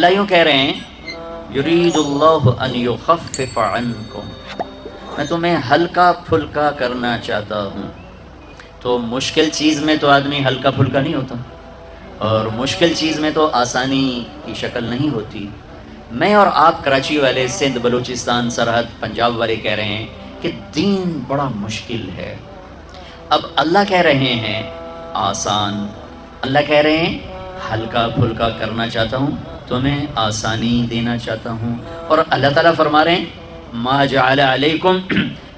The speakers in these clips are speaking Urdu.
اللہ یوں کہہ رہے ہیں یرید اللہ ان یخفف عنکم، میں تمہیں ہلکا پھلکا کرنا چاہتا ہوں۔ تو مشکل چیز میں تو آدمی ہلکا پھلکا نہیں ہوتا، اور مشکل چیز میں تو آسانی کی شکل نہیں ہوتی۔ میں اور آپ کراچی والے، سندھ، بلوچستان، سرحد، پنجاب والے کہہ رہے ہیں کہ دین بڑا مشکل ہے۔ اب اللہ کہہ رہے ہیں آسان، اللہ کہہ رہے ہیں ہلکا پھلکا کرنا چاہتا ہوں، تمہیں آسانی دینا چاہتا ہوں۔ اور اللہ تعالیٰ فرما رہے ہیں ما جعل علیکم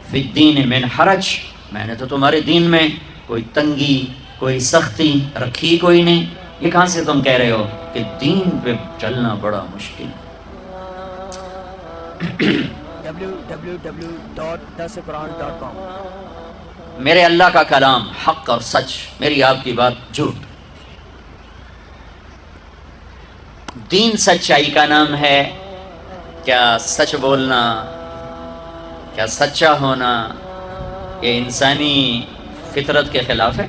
فی الدین من حرج، میں نے تو تمہارے دین میں کوئی تنگی، کوئی سختی رکھی کوئی نہیں۔ یہ کہاں سے تم کہہ رہے ہو کہ دین پہ چلنا بڑا مشکل؟ www.dasquran.com۔ میرے اللہ کا کلام حق اور سچ، میری آپ کی بات جھوٹ۔ دین سچائی کا نام ہے۔ کیا سچ بولنا، کیا سچا ہونا یہ انسانی فطرت کے خلاف ہے؟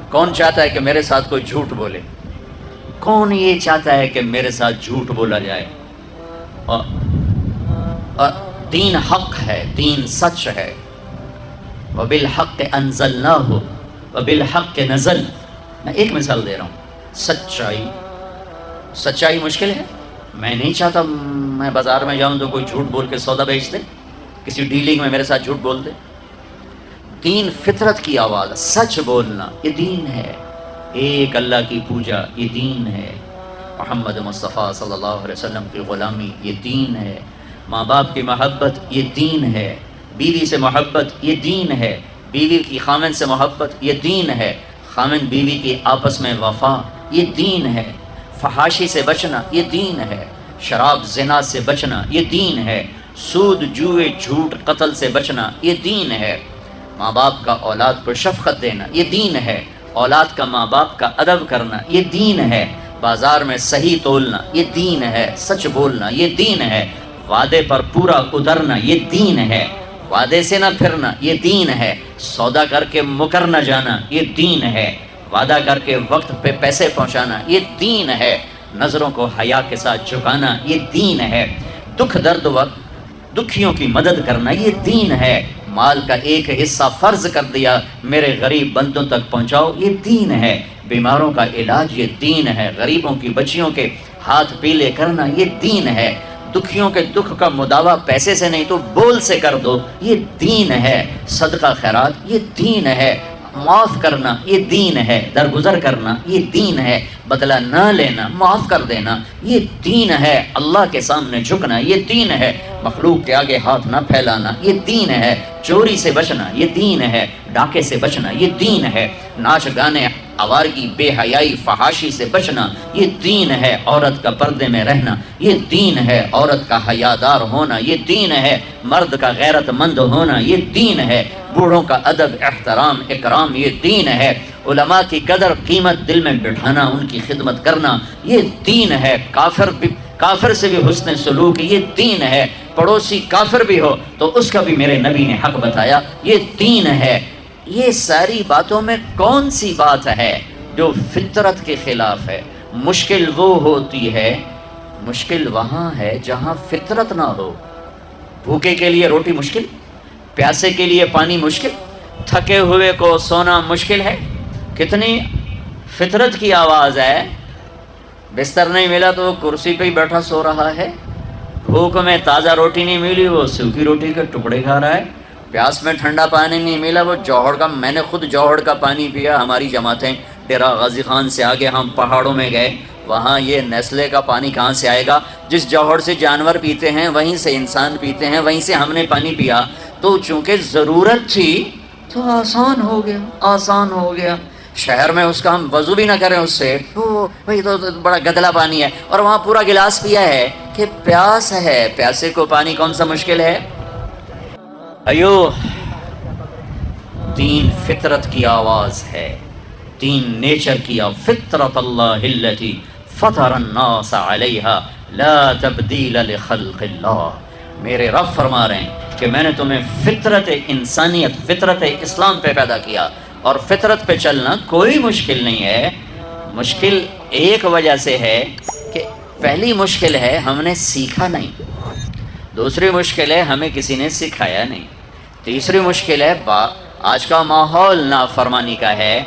کون چاہتا ہے کہ میرے ساتھ کوئی جھوٹ بولے؟ کون یہ چاہتا ہے کہ میرے ساتھ جھوٹ بولا جائے؟ اور دین حق ہے، دین سچ ہے۔ وَبِالْحَقِّ أَنزَلْنَاهُ وَبِالْحَقِّ نَزَلَ۔ میں ایک مثال دے رہا ہوں۔ سچائی مشکل ہے۔ میں نہیں چاہتا میں بازار میں جاؤں تو کوئی جھوٹ بول کے سودا بیچ دے، کسی ڈیلنگ میں میرے ساتھ جھوٹ بول دے۔ دین فطرت کی آواز، سچ بولنا یہ دین ہے۔ ایک اللہ کی پوجا یہ دین ہے۔ محمد مصطفیٰ صلی اللہ علیہ وسلم کی غلامی یہ دین ہے۔ ماں باپ کی محبت یہ دین ہے۔ بیوی سے محبت یہ دین ہے۔ بیوی کی خامن سے محبت یہ دین ہے۔ خامن بیوی کی آپس میں وفا یہ دین ہے۔ فحاشی سے بچنا یہ دین ہے۔ شراب زنا سے بچنا یہ دین ہے۔ سود، جوئے، جھوٹ، قتل سے بچنا یہ دین ہے۔ ماں باپ کا اولاد پر شفقت دینا یہ دین ہے۔ اولاد کا ماں باپ کا ادب کرنا یہ دین ہے۔ بازار میں صحیح تولنا یہ دین ہے۔ سچ بولنا یہ دین ہے۔ وعدے پر پورا اترنا یہ دین ہے۔ وعدے سے نہ پھرنا یہ دین ہے۔ سودا کر کے مکر نہ جانا یہ دین ہے۔ وعدہ کر کے وقت پہ پیسے پہنچانا یہ دین ہے۔ نظروں کو حیا کے ساتھ جھکانا یہ دین ہے۔ دکھ درد وقت دکھیوں کی مدد کرنا یہ دین ہے۔ مال کا ایک حصہ فرض کر دیا، میرے غریب بندوں تک پہنچاؤ یہ دین ہے۔ بیماروں کا علاج یہ دین ہے۔ غریبوں کی بچیوں کے ہاتھ پیلے کرنا یہ دین ہے۔ دکھیوں کے دکھ کا مداوع پیسے سے نہیں تو بول سے کر دو یہ دین ہے۔ صدقہ خیرات یہ دین ہے۔ معاف کرنا یہ دین ہے۔ درگزر کرنا یہ دین ہے۔ بدلہ نہ لینا، معاف کر دینا یہ دین ہے۔ اللہ کے سامنے جھکنا یہ دین ہے۔ مخلوق کے آگے ہاتھ نہ پھیلانا یہ دین ہے۔ چوری سے بچنا یہ دین ہے۔ ڈاکے سے بچنا یہ دین ہے۔ ناچ گانے، آوارگی، بے حیائی، فحاشی سے بچنا یہ دین ہے۔ عورت کا پردے میں رہنا یہ دین ہے۔ عورت کا حیادار ہونا یہ دین ہے۔ مرد کا غیرت مند ہونا یہ دین ہے۔ بوڑھوں کا ادب، احترام، اکرام یہ دین ہے۔ علماء کی قدر قیمت دل میں بٹھانا، ان کی خدمت کرنا یہ دین ہے۔ کافر سے بھی حسن سلوک یہ دین ہے۔ پڑوسی کافر بھی ہو تو اس کا بھی میرے نبی نے حق بتایا یہ دین ہے۔ یہ ساری باتوں میں کون سی بات ہے جو فطرت کے خلاف ہے؟ مشکل وہ ہوتی ہے، مشکل وہاں ہے جہاں فطرت نہ ہو۔ بھوکے کے لیے روٹی مشکل، پیاسے کے لیے پانی مشکل، تھکے ہوئے کو سونا مشکل ہے۔ کتنی فطرت کی آواز ہے۔ بستر نہیں ملا تو وہ کرسی پہ ہی بیٹھا سو رہا ہے۔ بھوک میں تازہ روٹی نہیں ملی، وہ سوکھی روٹی کے ٹکڑے کھا رہا ہے۔ پیاس میں ٹھنڈا پانی نہیں ملا، وہ جوہر کا، میں نے خود جوہر کا پانی پیا۔ ہماری جماعتیں ڈیرہ غازی خان سے آگے ہم پہاڑوں میں گئے، وہاں یہ نیسلے کا پانی کہاں سے آئے گا؟ جس جوہر سے جانور پیتے ہیں وہیں سے انسان پیتے ہیں، وہیں سے ہم نے پانی پیا۔ تو چونکہ ضرورت تھی تو آسان ہو گیا، آسان ہو گیا۔ شہر میں اس کا ہم وضو بھی نہ کریں اس سے، وہی تو بڑا گدلا پانی ہے، اور وہاں پورا گلاس پیا ہے کہ پیاس ہے۔ پیاسے کو پانی کون سا مشکل ہے؟ ایو، دین فطرت کی آواز ہے، دین نیچر کی آواز۔ فطرت اللہ التی فطر الناس علیہا لا تبدیل لخلق اللہ۔ میرے رب فرما رہے ہیں کہ میں نے تمہیں فطرت انسانیت، فطرت اسلام پہ پیدا کیا، اور فطرت پہ چلنا کوئی مشکل نہیں ہے۔ مشکل ایک وجہ سے ہے کہ پہلی مشکل ہے ہم نے سیکھا نہیں، دوسری مشکل ہے ہمیں کسی نے سکھایا نہیں، تیسری مشکل ہے آج کا ماحول نافرمانی کا ہے۔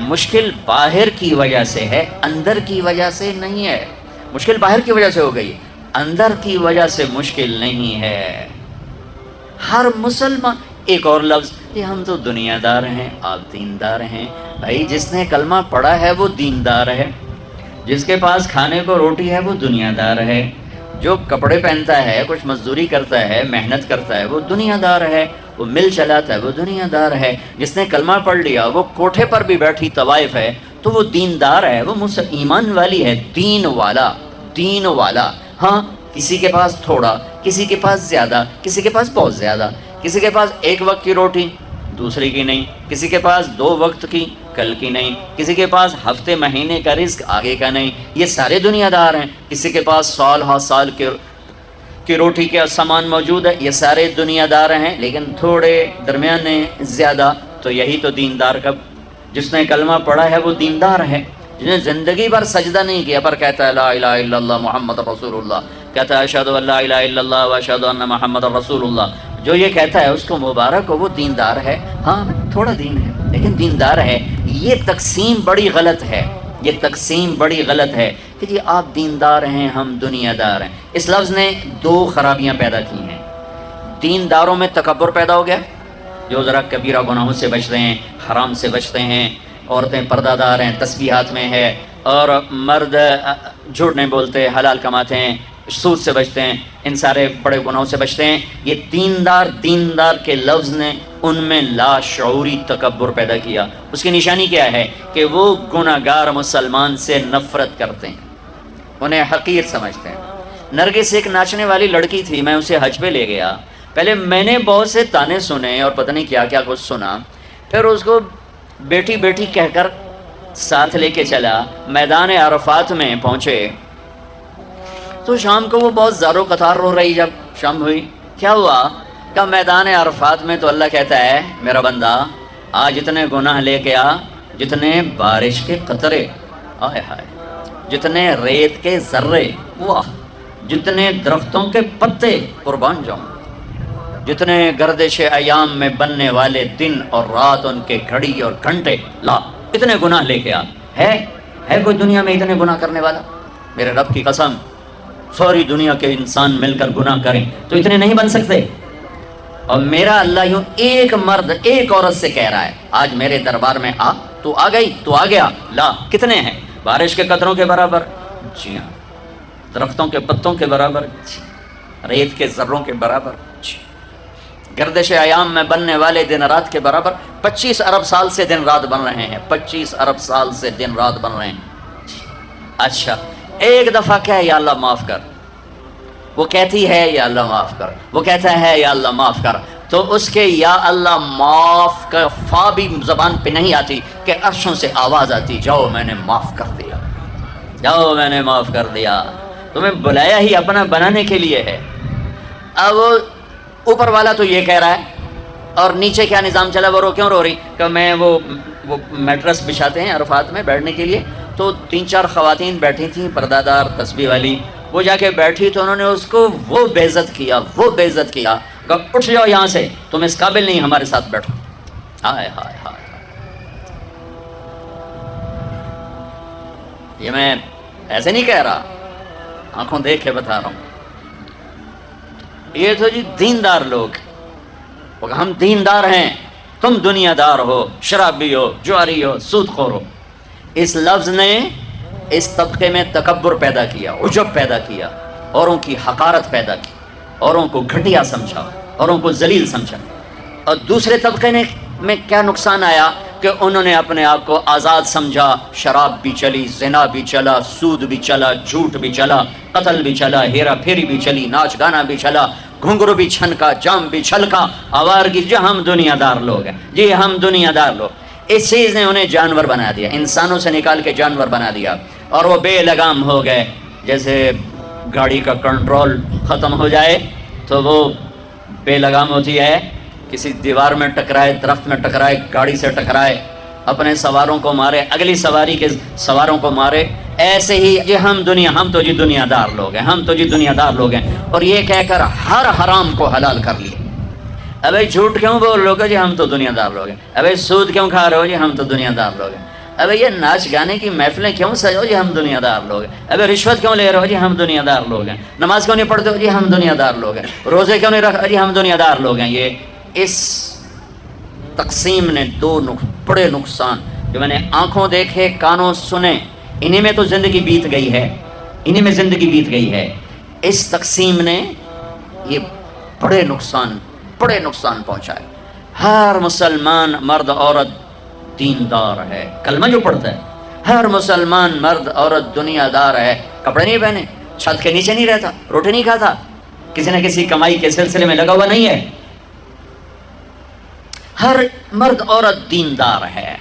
مشکل باہر کی وجہ سے ہے، اندر کی وجہ سے نہیں ہے۔ مشکل باہر کی وجہ سے ہو گئی، اندر کی وجہ سے مشکل نہیں ہے۔ ہر مسلمان ایک اور لفظ کہ ہم تو دنیا دار ہیں، آپ دیندار ہیں۔ بھائی جس نے کلمہ پڑھا ہے وہ دیندار ہے، جس کے پاس کھانے کو روٹی ہے وہ دنیا دار ہے، جو کپڑے پہنتا ہے، کچھ مزدوری کرتا ہے، محنت کرتا ہے وہ دنیا دار ہے، وہ مل چلاتا ہے وہ دنیا دار ہے۔ جس نے کلمہ پڑھ لیا وہ کوٹھے پر بھی بیٹھی طوائف ہے تو وہ دیندار ہے، وہ ایمان والی ہے، دین والا، دین والا۔ ہاں کسی کے پاس تھوڑا، کسی کے پاس زیادہ، کسی کے پاس بہت زیادہ، کسی کے پاس ایک وقت کی روٹی دوسری کی نہیں، کسی کے پاس 2 وقت کی کل کی نہیں، کسی کے پاس ہفتے مہینے کا رزق آگے کا نہیں، یہ سارے دنیا دار ہیں۔ کسی کے پاس سال ہا سال کی روٹی کا سامان موجود ہے، یہ سارے دنیا دار ہیں، لیکن تھوڑے درمیانے زیادہ، تو یہی تو دیندار کا۔ جس نے کلمہ پڑھا ہے وہ دیندار ہے، جس نے زندگی بھر سجدہ نہیں کیا پر کہتا ہے لا الہ الا اللہ محمد رسول اللہ، کہتا ہے اشہد ان لا الہ الا اللہ و اشہد ان محمد رسول اللہ، جو یہ کہتا ہے اس کو مبارک ہو، وہ دیندار ہے۔ ہاں تھوڑا دین ہے لیکن دیندار ہے۔ یہ تقسیم بڑی غلط ہے، یہ تقسیم بڑی غلط ہے کہ جی آپ دیندار ہیں ہم دنیا دار ہیں۔ اس لفظ نے 2 خرابیاں پیدا کی ہیں۔ دینداروں میں تکبر پیدا ہو گیا، جو ذرا کبیرہ گناہوں سے بچتے ہیں، حرام سے بچتے ہیں، عورتیں پردہ دار ہیں، تسبیح ہاتھ میں ہے، اور مرد جھوٹ نہیں بولتے، حلال کماتے ہیں، سود سے بچتے ہیں، ان سارے بڑے گناہوں سے بچتے ہیں۔ یہ دیندار کے لفظ نے ان میں لاشعوری تکبر پیدا کیا۔ اس کی نشانی کیا ہے کہ وہ گناہگار مسلمان سے نفرت کرتے ہیں، انہیں حقیر سمجھتے ہیں۔ نرگس ایک ناچنے والی لڑکی تھی، میں اسے حج پہ لے گیا، پہلے میں نے بہت سے تانے سنے اور پتہ نہیں کیا کیا کچھ سنا، پھر اس کو بیٹی بیٹی کہہ کر ساتھ لے کے چلا، میدان عرفات میں پہنچے تو شام کو وہ بہت زارو قطار رو رہی۔ جب شام ہوئی کیا ہوا؟ کہ میدان عرفات میں تو اللہ کہتا ہے میرا بندہ آج اتنے گناہ لے کے آ جتنے بارش کے قطرے، آئے ہائے، جتنے ریت کے ذرے، واہ، جتنے درختوں کے پتے، قربان جاؤں، جتنے گردش ایام میں بننے والے دن اور رات، ان کے گھڑی اور گھنٹے، لا اتنے گناہ لے کے آ۔ ہے کوئی دنیا میں اتنے گناہ کرنے والا؟ میرے رب کی قسم ساری دنیا کے انسان مل کر گناہ کریں تو اتنے نہیں بن سکتے۔ اور میرا اللہ یوں ایک مرد ایک عورت سے کہہ رہا ہے آج میرے دربار میں آ، تو آ گئی، تو آ گیا، لا کتنے ہیں؟ بارش کے قطروں کے برابر، جی ہاں، درختوں کے پتوں کے برابر، جی، ریت کے ذروں کے برابر، جی، گردش ایام میں بننے والے دن رات کے برابر۔ 25 ارب سال سے دن رات بن رہے ہیں، 25 ارب سال سے دن رات بن رہے ہیں، جی۔ اچھا ایک دفعہ کہے یا اللہ معاف کر، وہ کہتی ہے یا اللہ معاف کر، وہ کہتا ہے یا اللہ معاف کر، تو اس کے یا اللہ معاف کا فا بھی زبان پہ نہیں آتی کہ عرشوں سے آواز آتی جاؤ میں نے معاف کر دیا، جاؤ میں نے معاف کر دیا۔ تمہیں بلایا ہی اپنا بنانے کے لیے ہے۔ اب اوپر والا تو یہ کہہ رہا ہے اور نیچے کیا نظام چلا، وہ کیوں رو رہی؟ کہ میں وہ میٹرس بچھاتے ہیں عرفات میں بیٹھنے کے لیے، تو 3-4 خواتین بیٹھی تھیں پردہ دار تسبیح والی، وہ جا کے بیٹھی تو انہوں نے اس کو وہ بے عزت کیا، وہ بے عزت کیا کہ اٹھ جاؤ یہاں سے، تم اس قابل نہیں ہمارے ساتھ بیٹھو۔ ہائے ہائے ہائے، یہ میں ایسے نہیں کہہ رہا، آنکھوں دیکھ کے بتا رہا ہوں۔ یہ تو جی دیندار لوگ، ہم دیندار ہیں، تم دنیا دار ہو، شرابی ہو، جواری ہو، سود خور ہو۔ اس لفظ نے اس طبقے میں تکبر پیدا کیا، عجب پیدا کیا، اوروں کی حقارت پیدا کی، اوروں کو گھٹیا سمجھا، اوروں کو ذلیل سمجھا۔ اور دوسرے طبقے میں کیا نقصان آیا کہ انہوں نے اپنے آپ کو آزاد سمجھا، شراب بھی چلی، زنا بھی چلا، سود بھی چلا، جھوٹ بھی چلا، قتل بھی چلا، ہیرا پھیری بھی چلی، ناچ گانا بھی چلا، گھنگرو بھی چھنکا، جام بھی چھلکا، آوارگی، جو ہم دنیا دار لوگ ہیں، جی ہم دنیا دار لوگ۔ اس چیز نے انہیں جانور بنا دیا، انسانوں سے نکال کے جانور بنا دیا، اور وہ بے لگام ہو گئے۔ جیسے گاڑی کا کنٹرول ختم ہو جائے تو وہ بے لگام ہوتی ہے، کسی دیوار میں ٹکرائے، درخت میں ٹکرائے، گاڑی سے ٹکرائے، اپنے سواروں کو مارے، اگلی سواری کے سواروں کو مارے، ایسے ہی جی ہم تو جی دنیا دار لوگ ہیں، ہم تو جی دنیا دار لوگ ہیں، اور یہ کہہ کر ہر حرام کو حلال کر لیے۔ ابے جھوٹ کیوں بول رہے ہو جی ہم تو دنیا دار لوگ ہیں؟ ابے سود کیوں کھا رہے ہو جی ہم تو دنیا دار لوگ ہیں؟ ابے یہ ناچ گانے کی محفلیں کیوں سجو جی ہم دنیا دار لوگ ہیں؟ ابے رشوت کیوں لے رہے ہو جی ہم دنیا دار لوگ ہیں؟ نماز کیوں نہیں پڑھتے ہو جی ہم دنیا دار لوگ ہیں؟ روزے کیوں نہیں رکھ جی ہم دنیا دار لوگ ہیں؟ یہ اس تقسیم نے دو بڑے نقصان جو میں نے آنکھوں دیکھے کانوں سنے، انہی میں تو زندگی بیت گئی ہے، انہی میں زندگی بیت گئی ہے۔ اس تقسیم نے یہ بڑے نقصان پہنچائے۔ ہر مسلمان مرد عورت دیندار ہے، کلمہ جو پڑھتا ہے، ہر مسلمان مرد عورت دنیا دار ہے، کپڑے نہیں پہنے، چھت کے نیچے نہیں رہتا، روٹی نہیں کھاتا، کسی نہ کسی کمائی کے سلسلے میں لگا ہوا نہیں ہے، ہر مرد عورت دیندار ہے۔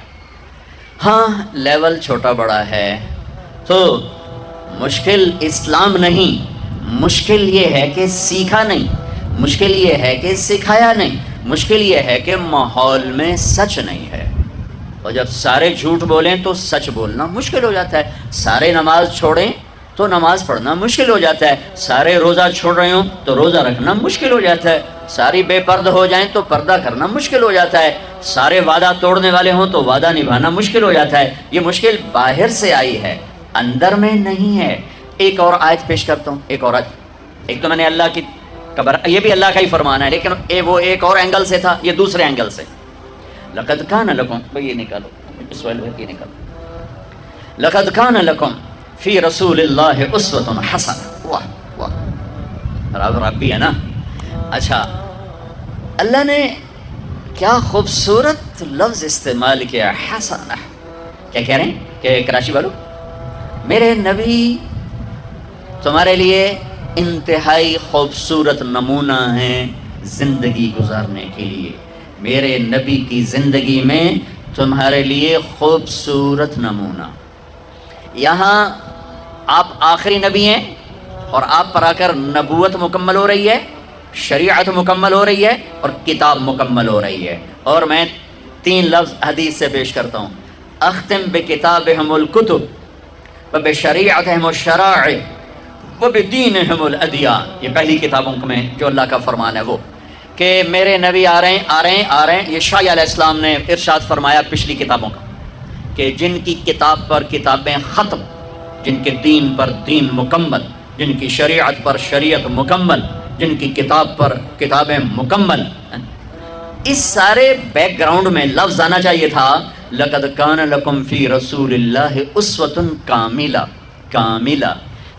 ہاں لیول چھوٹا بڑا ہے تو مشکل اسلام نہیں، مشکل یہ ہے کہ سیکھا نہیں، مشکل یہ ہے کہ سکھایا نہیں، مشکل یہ ہے کہ ماحول میں سچ نہیں ہے۔ اور جب سارے جھوٹ بولیں تو سچ بولنا مشکل ہو جاتا ہے، سارے نماز چھوڑیں تو نماز پڑھنا مشکل ہو جاتا ہے، سارے روزہ چھوڑ رہے ہوں تو روزہ رکھنا مشکل ہو جاتا ہے، ساری بے پرد ہو جائیں تو پردہ کرنا مشکل ہو جاتا ہے، سارے وعدہ توڑنے والے ہوں تو وعدہ نبھانا مشکل ہو جاتا ہے۔ یہ مشکل باہر سے آئی ہے، اندر میں نہیں ہے۔ ایک اور آیت پیش کرتا ہوں، ایک اور آیت، ایک تو میں نے اللہ کی یہ بھی اللہ کا ہی فرمان ہے، لیکن وہ ایک اور اینگل سے تھا، یہ دوسرے اینگل سے۔ لقد کان لکم، یہ نکالو اس والے یہ نکالو، لقد کان لکم فی رسول اللہ اسوۃ حسنہ۔ واہ واہ، ربی ہے نا۔ اچھا، اللہ نے کیا خوبصورت لفظ استعمال کیا، حسنہ۔ کیا کہہ رہے ہیں کہ کراچی والوں، میرے نبی تمہارے لیے انتہائی خوبصورت نمونہ ہیں زندگی گزارنے کے لیے، میرے نبی کی زندگی میں تمہارے لیے خوبصورت نمونہ۔ یہاں آپ آخری نبی ہیں اور آپ پر آ کر نبوت مکمل ہو رہی ہے، شریعت مکمل ہو رہی ہے اور کتاب مکمل ہو رہی ہے۔ اور میں 3 لفظ حدیث سے پیش کرتا ہوں، اختم بکتابہم الکتب وبشریعتہم الشرائع وبدینہم الادیان۔ یہ پہلی کتابوں میں جو اللہ کا فرمان ہے وہ کہ میرے نبی آ رہے ہیں۔ یہ شاہ علیہ السلام نے ارشاد فرمایا پچھلی کتابوں کا کہ جن کی کتاب پر کتابیں ختم، جن کے دین پر دین مکمل، جن کی شریعت پر شریعت مکمل، جن کی کتاب پر کتابیں مکمل۔ اس سارے بیک گراؤنڈ میں لفظ آنا چاہیے تھا، لقد کان لکم فی رسول اللہ اسوۃ کاملہ،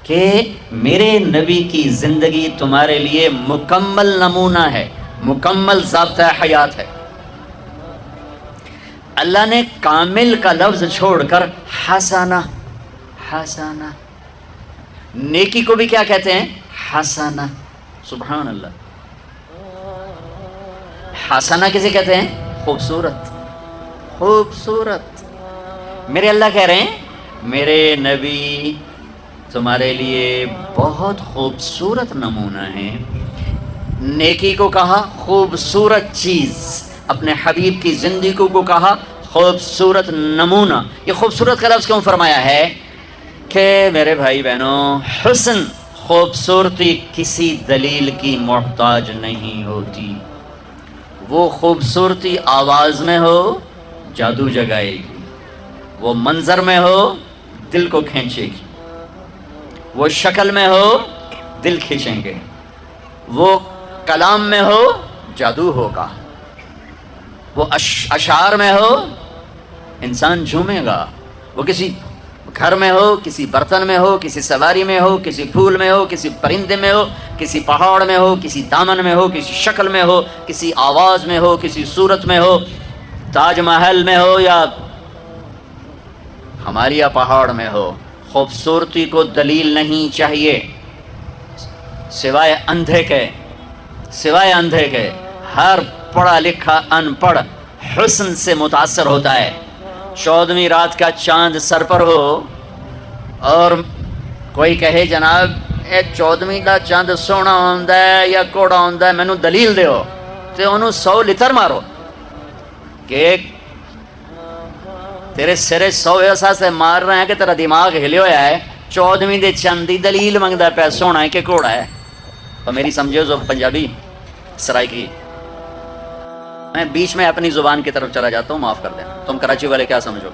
کہ میرے نبی کی زندگی تمہارے لیے مکمل نمونہ ہے، مکمل ضابطہ حیات ہے۔ اللہ نے کامل کا لفظ چھوڑ کر حسنہ، نیکی کو بھی کیا کہتے ہیں، حسنہ۔ سبحان اللہ، حسنہ کسے کہتے ہیں، خوبصورت۔ میرے اللہ کہہ رہے ہیں میرے نبی تمہارے لیے بہت خوبصورت نمونہ ہے۔ نیکی کو کہا خوبصورت چیز، اپنے حبیب کی زندگی کو کہا خوبصورت نمونہ۔ یہ خوبصورت کا لفظ کیوں فرمایا ہے کہ میرے بھائی بہنوں، حسن، خوبصورتی کسی دلیل کی محتاج نہیں ہوتی۔ وہ خوبصورتی آواز میں ہو جادو جگائے گی، وہ منظر میں ہو دل کو کھینچے گی، وہ شکل میں ہو دل کھینچیں گے، وہ کلام میں ہو جادو ہوگا، وہ اشعار میں ہو انسان جھومے گا، وہ کسی گھر میں ہو، کسی برتن میں ہو، کسی سواری میں ہو، کسی پھول میں ہو، کسی پرندے میں ہو، کسی پہاڑ میں ہو، کسی دامن میں ہو، کسی شکل میں ہو، کسی آواز میں ہو، کسی صورت میں ہو، تاج محل میں ہو یا ہماریا پہاڑ میں ہو، خوبصورتی کو دلیل نہیں چاہیے سوائے اندھے کے۔ ہر پڑھا لکھا ان پڑھ حسن سے متاثر ہوتا ہے۔ 14ویں رات کا چاند سر پر ہو اور کوئی کہے جناب 14ویں کا چاند سونا ہوندا ہے یا کوڑا ہوندا ہے، مینوں دلیل دیو، تے انہوں 100 لتر مارو کہ تیرے سرے سو ایسا سے مار رہے ہیں کہ تیرا دماغ ہلے ہوا ہے. 14ویں دے چند دی دلیل منگتا پہ سونا ہے کہ گھوڑا ہے. اور میری سمجھو جو پنجابی سرائی کی، میں بیچ میں اپنی زبان کی طرف چلا جاتا ہوں، معاف کر دینا. تم کراچی والے کیا سمجھو؟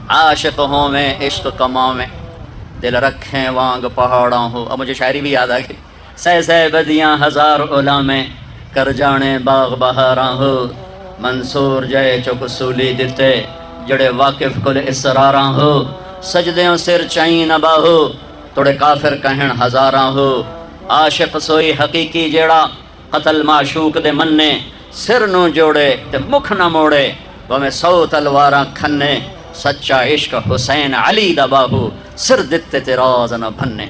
عاشق ہوں میں عشق کماؤں میں، دل رکھیں وانگ پہاڑاں ہو. اب مجھے شاعری بھی یاد آ گئی. سہ بدیاں ہزار اولا میں کر جانے باغ بہاراں ہو. منصور جے چک سولی دیتے جڑے واقف کل اسراراں ہو. سجدیوں سر چائیں نہ باہو توڑے کافر کہن ہزاراں ہو. عاشق سوئی حقیقی جیڑا قتل معشوق دے مننے. سر نو جوڑے تے مکھ نہ موڑے وہ میں 100 تلواراں کھنے. سچا عشق حسین علی دا باہو سر دتے تے راز نہ بھنے.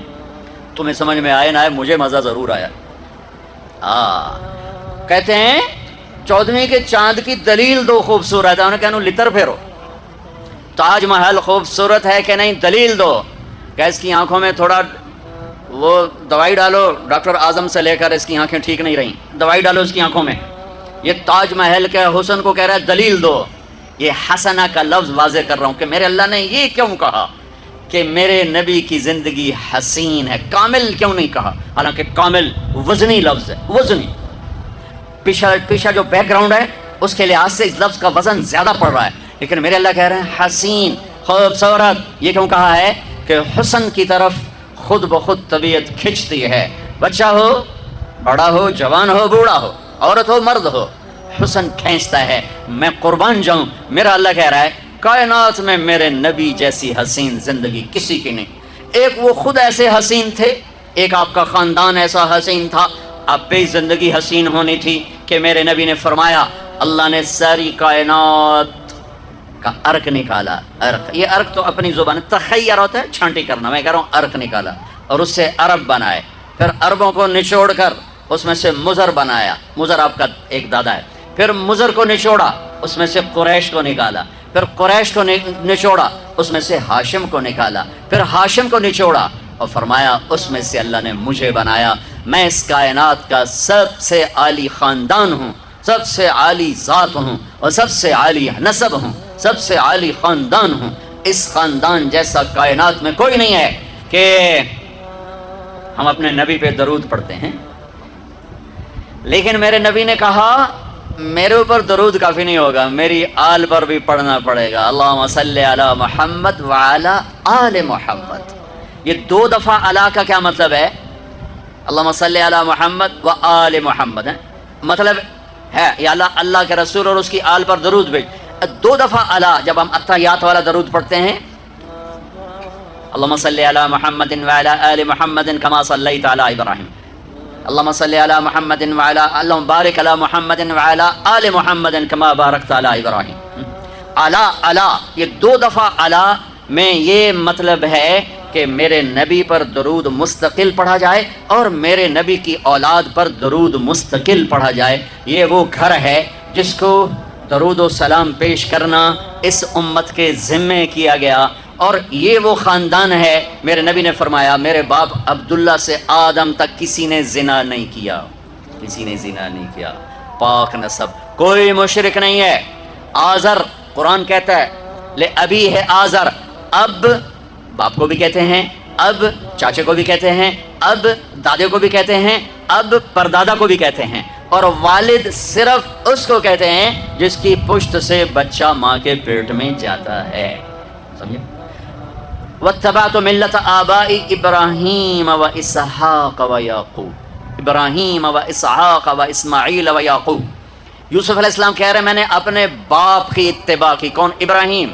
تمہیں سمجھ میں آئے نہ آئے، مجھے مزہ ضرور آیا. کہتے ہیں 14ویں کے چاند کی دلیل دو خوبصورت ہے. انہوں نے کہا لطر پھیرو، تاج محل خوبصورت ہے کہ نہیں، دلیل دو. کہ اس کی آنکھوں میں تھوڑا وہ دوائی ڈالو، ڈاکٹر اعظم سے لے کر اس کی آنکھیں ٹھیک نہیں رہیں، دوائی ڈالو اس کی آنکھوں میں. یہ تاج محل کے حسن کو کہہ رہا ہے دلیل دو. یہ حسنہ کا لفظ واضح کر رہا ہوں کہ میرے اللہ نے یہ کیوں کہا کہ میرے نبی کی زندگی حسین ہے، کامل کیوں نہیں کہا؟ حالانکہ کامل وزنی لفظ ہے، وزنی. پیچھا جو بیک گراؤنڈ ہے اس کے لحاظ سے اس لفظ کا وزن زیادہ پڑ رہا ہے، لیکن میرے اللہ کہہ رہے ہیں حسین، خوبصورت. یہ کیوں کہا ہے؟ کہ حسن کی طرف خود بخود طبیعت کھنچتی ہے. بچہ ہو، بڑا ہو، جوان ہو، بوڑھا ہو، عورت ہو، مرد ہو، حسن کھینچتا ہے. میں قربان جاؤں، میرا اللہ کہہ رہا ہے کائنات میں میرے نبی جیسی حسین زندگی کسی کی نہیں. ایک وہ خود ایسے حسین تھے، ایک آپ کا خاندان ایسا حسین تھا. آپ پہ زندگی حسین ہونی تھی کہ میرے نبی نے فرمایا اللہ نے ساری کائنات کا عرق نکالا. عرق، یہ عرق تو اپنی زبان تخیر ہوتا ہے، چھانٹی کرنا، میں کہہ رہا ہوں عرق نکالا اور اس سے عرب بنائے. پھر عربوں کو نچوڑ کر اس میں سے مضر بنایا. مضر آپ کا ایک دادا ہے. پھر مضر کو نچوڑا، اس میں سے قریش کو نکالا. پھر قریش کو نچوڑا، اس میں سے ہاشم کو نکالا. پھر ہاشم کو نچوڑا اور فرمایا اس میں سے اللہ نے مجھے بنایا. میں اس کائنات کا سب سے عالی خاندان ہوں، سب سے عالی ذات ہوں اور سب سے عالی نسب ہوں، سب سے عالی خاندان ہوں. اس خاندان جیسا کائنات میں کوئی نہیں ہے. کہ ہم اپنے نبی پہ درود پڑھتے ہیں، لیکن میرے نبی نے کہا میرے اوپر درود کافی نہیں ہوگا، میری آل پر بھی پڑھنا پڑے گا. اللہم صلی علی محمد وعلی آل محمد. یہ 2 دفعہ علی کا کیا مطلب ہے؟ اللہم صلی علی محمد و آل محمد ہے مطلب ہے یا اللہ کے رسول اور اس کی آل پر درود بھیج. 2 دفعہ علی جب ہم اتحیات والا درود پڑھتے ہیں، اللہم صلی علی محمد وعلی آل محمد کما صلیت علی ابراہیم، اللہم صلی علی محمد وعلی اللہم بارک علی محمد وعلی آل محمد کما بارکت علی ابراہیم. علی یہ 2 دفعہ علی میں یہ مطلب ہے کہ میرے نبی پر درود مستقل پڑھا جائے اور میرے نبی کی اولاد پر درود مستقل پڑھا جائے. یہ وہ گھر ہے جس کو درود و سلام پیش کرنا اس امت کے ذمے کیا گیا، اور یہ وہ خاندان ہے. میرے نبی نے فرمایا میرے باپ عبداللہ سے آدم تک کسی نے زنا نہیں کیا، کسی نے زنا نہیں کیا، پاک نسب، کوئی مشرک نہیں ہے. آزر قرآن کہتا ہے لے ابی ہے آزر، اب باپ کو بھی کہتے ہیں، اب چاچے کو بھی کہتے ہیں، اب دادے کو بھی کہتے ہیں، اب پردادا کو بھی کہتے ہیں، اور والد صرف اس کو کہتے ہیں جس کی پشت سے بچہ ماں کے پیٹ میں جاتا ہے. سمجھے؟ واتبعت ملت آبائی ابراہیم و اسحاق و یعقوب، ابراہیم و اسحاق و اسماعیل و یعقوب. یوسف علیہ السلام کہہ رہے ہیں میں نے اپنے باپ کی اتباع کی. کون؟ ابراہیم،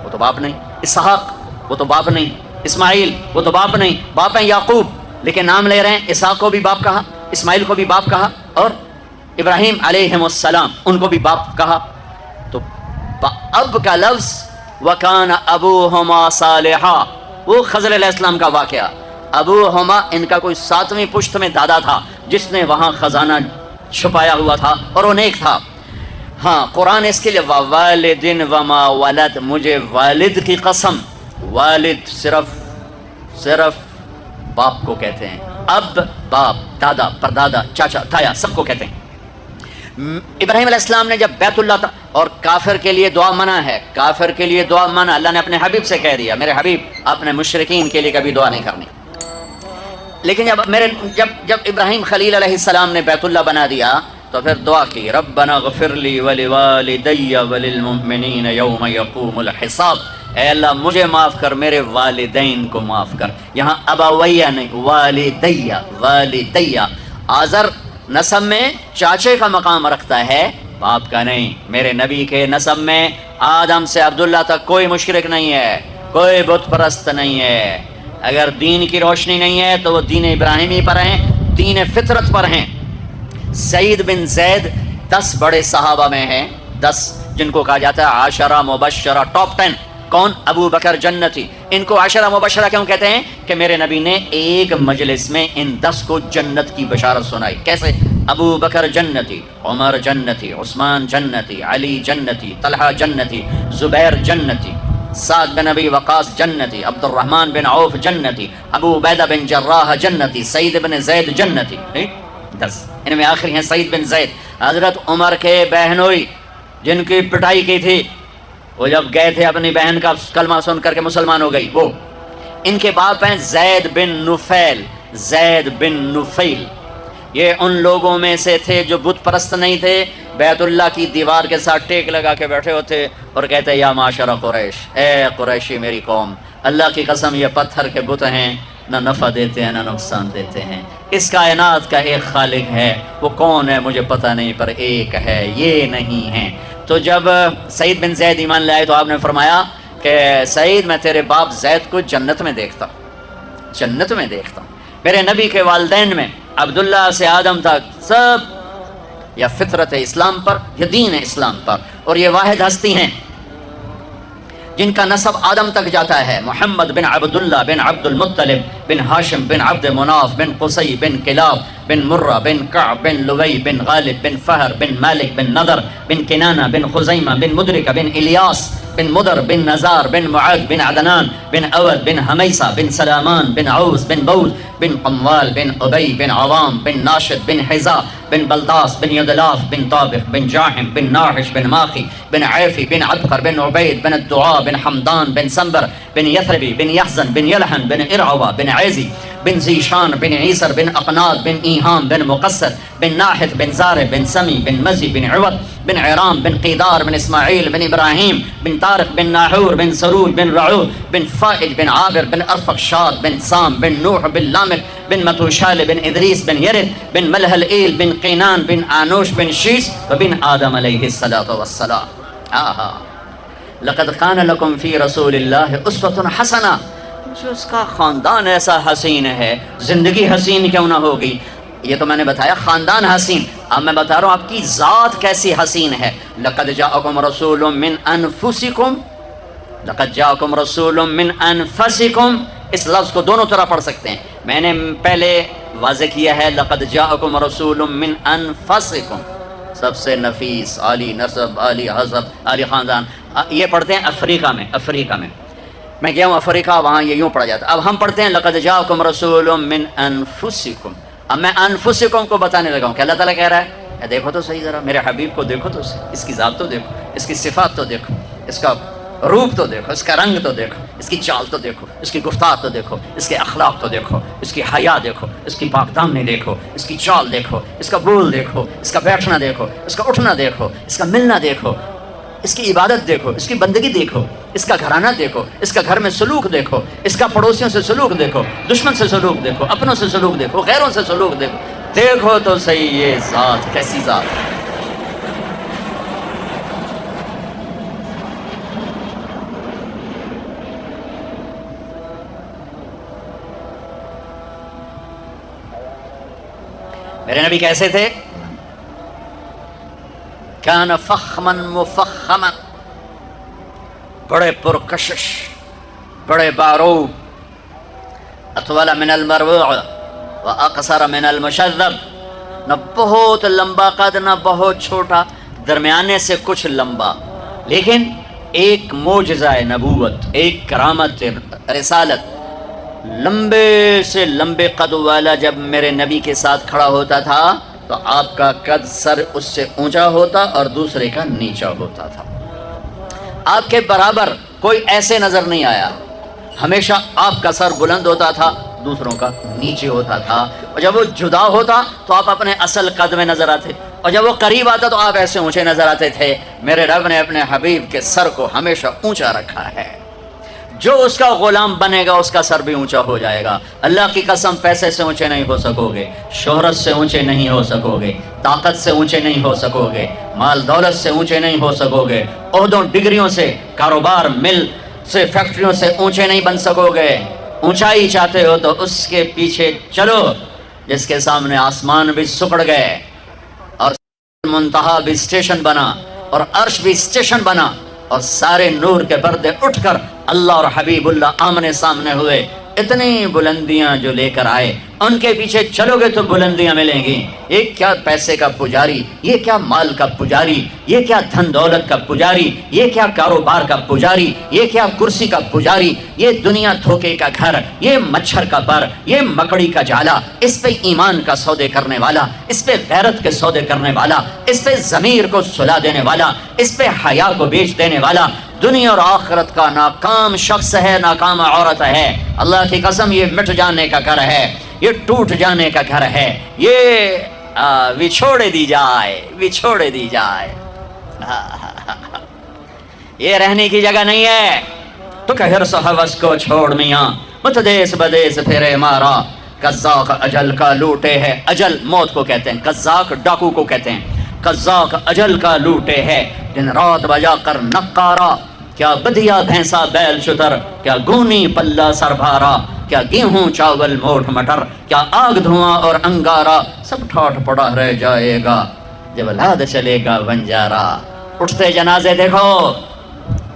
وہ تو باپ نہیں. اسحاق، وہ تو باپ نہیں. اسماعیل، وہ تو باپ نہیں، باپ ہیں یعقوب، لیکن نام لے رہے ہیں. اسحاق کو بھی باپ کہا، اسماعیل کو بھی باپ کہا، اور ابراہیم علیہ السلام ان کو بھی باپ کہا. تو اب کا لفظ وَكَانَ أَبُوهُمَا صَالِحًا، وہ خضر علیہ السلام کا واقعہ. ابوہما ان کا کوئی 7ویں پشت میں دادا تھا جس نے وہاں خزانہ چھپایا ہوا تھا اور وہ نیک تھا. ہاں قرآن اس کے لیے وَوَالِدٍ وَمَا وَلَدْ، مجھے والد کی قسم. والد صرف باپ کو کہتے ہیں، اب باپ، دادا، پردادا، چاچا، تایا، سب کو کہتے ہیں. ابراہیم علیہ السلام نے جب بیت اللہ اور کافر کے لیے دعا منع ہے، کافر کے لیے دعا منع، اللہ نے اپنے حبیب سے کہہ دیا میرے حبیب اپنے مشرکین کے لیے کبھی دعا نہیں کرنی۔ لیکن جب ابراہیم خلیل علیہ السلام نے بیت اللہ بنا دیا تو پھر دعا کی ربنا اغفر لی ولوالدی وللمؤمنین یوم یقوم الحساب، اے اللہ مجھے معاف کر، میرے والدین کو معاف کر۔ یہاں ابویہ نہیں، والدیہ۔ آزر نسب میں چاچے کا مقام رکھتا ہے، باپ کا نہیں۔ میرے نبی کے نسب میں آدم سے عبداللہ تک کوئی مشرک نہیں ہے، کوئی بت پرست نہیں ہے۔ اگر دین کی روشنی نہیں ہے تو وہ دین ابراہیمی پر ہیں، دین فطرت پر ہیں۔ سعید بن زید 10 بڑے صحابہ میں ہیں، 10 جن کو کہا جاتا ہے عاشرہ مبشرہ، ٹاپ 10۔ کون؟ ابو بکر جنتی۔ ان کو عاشرہ مبشرہ کیوں کہتے ہیں؟ کہ میرے نبی نے ایک مجلس میں ان 10 کو جنت کی بشارت سنائی۔ کیسے؟ ابو بکر جنتی، عمر جنتی، عثمان جنتی، علی جنتی، طلحہ جنتی، زبیر جنتی، سعد بن ابی وقاص جنتی، عبد الرحمن بن عوف جنتی، ابو عبیدہ بن جراح جنتی، سعید بن زید جنتی۔ 10 ان میں آخری ہیں سعید بن زید، حضرت عمر کے بہنوئی جن کی پٹائی کی تھی، وہ جب گئے تھے اپنی بہن کا کلمہ سن کر کے مسلمان ہو گئی، وہ ان کے باپ ہیں زید بن نفیل، زید بن نفیل۔ یہ ان لوگوں میں سے تھے جو بت پرست نہیں تھے، بیت اللہ کی دیوار کے ساتھ ٹیک لگا کے بیٹھے ہوتے اور کہتے یا معاشرہ قریش، اے قریشی میری قوم، اللہ کی قسم یہ پتھر کے بت ہیں، نہ نفع دیتے ہیں نہ نقصان دیتے ہیں، اس کائنات کا ایک خالق ہے، وہ کون ہے مجھے پتہ نہیں پر ایک ہے، یہ نہیں ہے۔ تو جب سعید بن زید ایمان لائے تو آپ نے فرمایا کہ سعید میں تیرے باپ زید کو جنت میں دیکھتا ہوں، جنت میں دیکھتا ہوں۔ میرے نبی کے والدین میں عبداللہ سے آدم تک سب یا فطرت اسلام پر یا دین اسلام پر، اور یہ واحد ہستی ہیں جن کا نسب آدم تک جاتا ہے، محمد بن عبداللہ بن عبد المطلب بن ہاشم بن عبد مناف بن قصی بن کلاب بن مرہ بن کعب بن لوی بن غالب بن فہر بن مالک بن نضر بن کنانہ بن خزیمہ بن مدرکہ بن الیاس بن مدر بن نزار بن معاذ بن عدنان بن اود بن حمیسہ بن سلامان بن عوس بن بوز بن قموال بن ابی بن عوام بن ناشد بن حزا بن بلداس بن یدلاف بن طابق بن جاحم بن ناحش بن ماخی بن عیفی بن عبقر بن عبید بن الدعاء بن حمدان بن سنبر بن یثربی بن یحزن بن یلحن بن ارعوہ بن عیزی بن زیشان بن عیسر بن اقناد بن ایہام بن مقصر بن ناحث بن زارع بن سمی بن مزی بن عوض بن عرام بن قیدار بن اسماعیل بن ابراہیم بن طارق بن ناحور بن سروج بن رعود بن فائج بن عابر بن ارفقشاد بن سام بن نوح بن لامک بن متوشال بن ادریس بن یرد بن ملہل ایل بن قینان بن آنوش بن شیس وبن آدم علیہ الصلاۃ والسلام۔ لقد کان لکم فی رسول اللہ اسوۃ حسنہ، جو اس کا خاندان ایسا حسین ہے، زندگی حسین کیوں نہ ہوگی؟ یہ تو میں نے بتایا خاندان حسین، اب میں بتا رہا ہوں آپ کی ذات کیسی حسین ہے۔ لقد جاءکم رسول من انفسکم، لقد جاءکم رسول من انفسکم، اس لفظ کو دونوں طرح پڑھ سکتے ہیں، میں نے پہلے واضح کیا ہے لقد جاءکم رسول من انفسکم، سب سے نفیس، عالی نسب، عالی حسب، عالی خاندان۔ یہ پڑھتے ہیں افریقہ میں، افریقہ میں میں گیا ہوں افریقہ، وہاں یہ یوں پڑھا جاتا ہے۔ اب ہم پڑھتے ہیں لقد جاءکم رسول من انفسکم، اب میں انفسکم کو بتانے لگا ہوں کہ اللہ تعالیٰ کہہ رہا ہے دیکھو تو صحیح، ذرا میرے حبیب کو دیکھو تو صحیح، اس کی ذات تو دیکھو، اس کی صفات تو دیکھو، اس کا روپ تو دیکھو، اس کا رنگ تو دیکھو، اس کی چال تو دیکھو، اس کی گفتار تو دیکھو، اس کے اخلاق تو دیکھو، اس کی حیا دیکھو، اس کی پاک دامنی دیکھو، اس کی چال دیکھو، اس کا بول دیکھو، اس کا بیٹھنا دیکھو، اس کا اٹھنا دیکھو، اس کا ملنا دیکھو، اس کی عبادت دیکھو، اس کی بندگی دیکھو، اس کا گھرانہ دیکھو، اس کا گھر میں سلوک دیکھو، اس کا پڑوسیوں سے سلوک دیکھو، دشمن سے سلوک دیکھو، اپنوں سے سلوک دیکھو، غیروں سے سلوک دیکھو، دیکھو تو صحیح یہ ذات کیسی ذات ہے۔ میرے نبی کیسے تھے؟ کان فخما مفخما، بڑے پرکشش، بڑے باروب، اطول من المروع واقصر من المشذب، نہ بہت لمبا قد نہ بہت چھوٹا، درمیانے سے کچھ لمبا، لیکن ایک معجزہ نبوت، ایک کرامت رسالت، لمبے سے لمبے قد والا جب میرے نبی کے ساتھ کھڑا ہوتا تھا تو آپ کا قد سر اس سے اونچا ہوتا اور دوسرے کا نیچا ہوتا تھا. آپ کے برابر کوئی ایسے نظر نہیں آیا. ہمیشہ آپ کا سر بلند ہوتا تھا، دوسروں کا نیچے ہوتا تھا. اور جب وہ جدا ہوتا تو آپ اپنے اصل قد میں نظر آتے، اور جب وہ قریب آتا تو آپ ایسے اونچے نظر آتے تھے. میرے رب نے اپنے حبیب کے سر کو ہمیشہ اونچا رکھا ہے. جو اس کا غلام بنے گا اس کا سر بھی اونچا ہو جائے گا. اللہ کی قسم، پیسے سے اونچے نہیں ہو سکو گے، شہرت سے اونچے نہیں ہو سکو گے، طاقت سے اونچے نہیں ہو سکو گے، مال دولت سے اونچے نہیں ہو سکو گے، عہدوں ڈگریوں سے، کاروبار مل سے، فیکٹریوں سے اونچے نہیں بن سکو گے. اونچائی چاہتے ہو تو اس کے پیچھے چلو جس کے سامنے آسمان بھی سکڑ گئے اور منتہا بھی اسٹیشن بنا اور عرش بھی اسٹیشن بنا اور سارے نور کے پردے اٹھ کر اللہ اور حبیب اللہ آمنے سامنے ہوئے. اتنی بلندیاں جو لے کر آئے، ان کے پیچھے چلو گے تو بلندیاں ملیں گی. یہ کیا پیسے کا پجاری، یہ کیا مال کا پجاری، یہ کیا دھن دولت کا پجاری، یہ کیا کاروبار کا پجاری، یہ کیا کرسی کا پجاری، یہ دنیا دھوکے کا گھر، یہ مچھر کا پر، یہ مکڑی کا جالا، اس پہ ایمان کا سودے کرنے والا، اس پہ غیرت کے سودے کرنے والا، اس پہ ضمیر کو سلا دینے والا، اس پہ حیا کو بیچ دینے والا، دنیا اور آخرت کا ناکام شخص ہے، ناکام عورت ہے. اللہ کی قسم، یہ مٹ جانے کا گھر ہے، یہ ٹوٹ جانے کا گھر ہے، یہ بچھوڑے دی جائے، بچھوڑے دی جائے. یہ رہنے کی جگہ نہیں ہے. تو کہ حرص حوث کو چھوڑ میاں، متدیس بدیس پھرے مارا. قزاق اجل کا لوٹے ہے، اجل موت کو کہتے ہیں، قزاق ڈاکو کو کہتے ہیں. قزاق اجل کا لوٹے ہے، دن رات بجا کر نقارا. کیا بدیا بھینسا بیل شتر، کیا گونی پلہ سر بھارا، کیا گیہوں چاول موٹ مٹر، کیا آگ دھواں اور انگارا. سب ٹھاٹ پڑا رہ جائے گا جب لاد چلے گا بنجارا. اٹھتے جنازے دیکھو،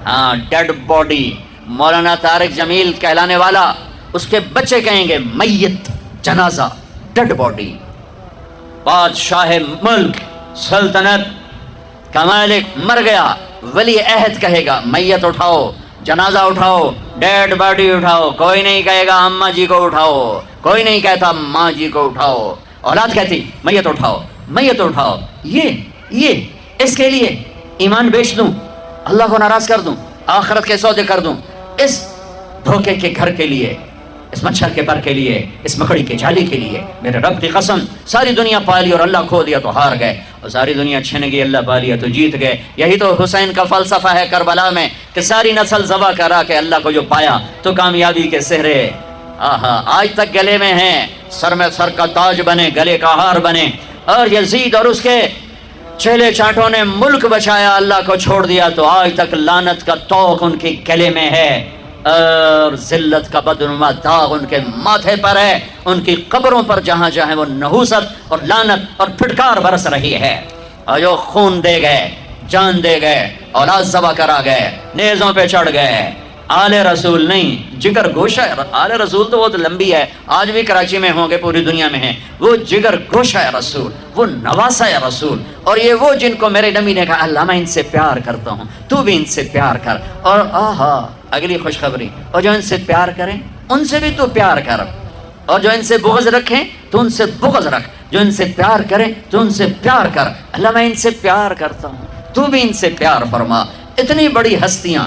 ہاں ڈیڈ باڈی. مولانا طارق جمیل کہلانے والا، اس کے بچے کہیں گے میت، جنازہ، ڈیڈ باڈی. بادشاہ ملک، سلطنت کا مالک مر گیا، ولی عہد کہے گا میت اٹھاؤ، جنازہ اٹھاؤ، ڈیڈ باڈی اٹھاؤ. کوئی نہیں کہے گا اماں جی کو اٹھاؤ، کوئی نہیں کہتا ماں جی کو اٹھاؤ. اولاد کہتی میت اٹھاؤ، میت اٹھاؤ. یہ اس کے لیے ایمان بیچ دوں، اللہ کو ناراض کر دوں، آخرت کے سودے کر دوں، اس دھوکے کے گھر کے لیے، اس مچھر کے پر کے لیے، اس مکڑی کے جالی کے لیے. میرے رب کی قسم، ساری دنیا پالی اور اللہ کھو دیا تو ہار گئے، اور ساری دنیا چھن گئی، اللہ پالیا تو جیت گئے. یہی تو حسین کا فلسفہ ہے کربلا میں، کہ ساری نسل ذبح کرا کے اللہ کو جو پایا تو کامیابی کے سہرے آج تک گلے میں ہیں. سر میں سر کا تاج بنے، گلے کا ہار بنے. اور یزید اور اس کے چہلے چاٹوں نے ملک بچایا، اللہ کو چھوڑ دیا تو آج تک لعنت کا توق ان کے گلے میں ہے، اور ذلت کا بدنما داغ ان کے ماتھے پر ہے. ان کی قبروں پر جہاں جہاں وہ نحوست اور لعنت اور پھٹکار برس رہی ہے. اور جو خون دے گئے، جان دے گئے، اولاد ذبح کرا گئے، نیزوں پہ چڑھ گئے. آل رسول نہیں، جگر گوشہ. آل رسول تو بہت لمبی ہے، آج بھی کراچی میں ہوں گے، پوری دنیا میں ہیں. وہ جگر گوشہ رسول، وہ نواسہ رسول، اور یہ وہ جن کو میرے نبی نے کہا اللہ میں ان سے پیار کرتا ہوں، تو بھی ان سے پیار کر. اور اگلی خوشخبری، اور جو ان سے پیار کریں ان سے بھی تو پیار کر، اور جو ان سے بغض رکھیں تو ان سے بغض رکھ. جو ان سے پیار کریں تو ان سے پیار کر. اللہ میں ان سے پیار کرتا ہوں، تو بھی ان سے پیار فرما. اتنی بڑی ہستیاں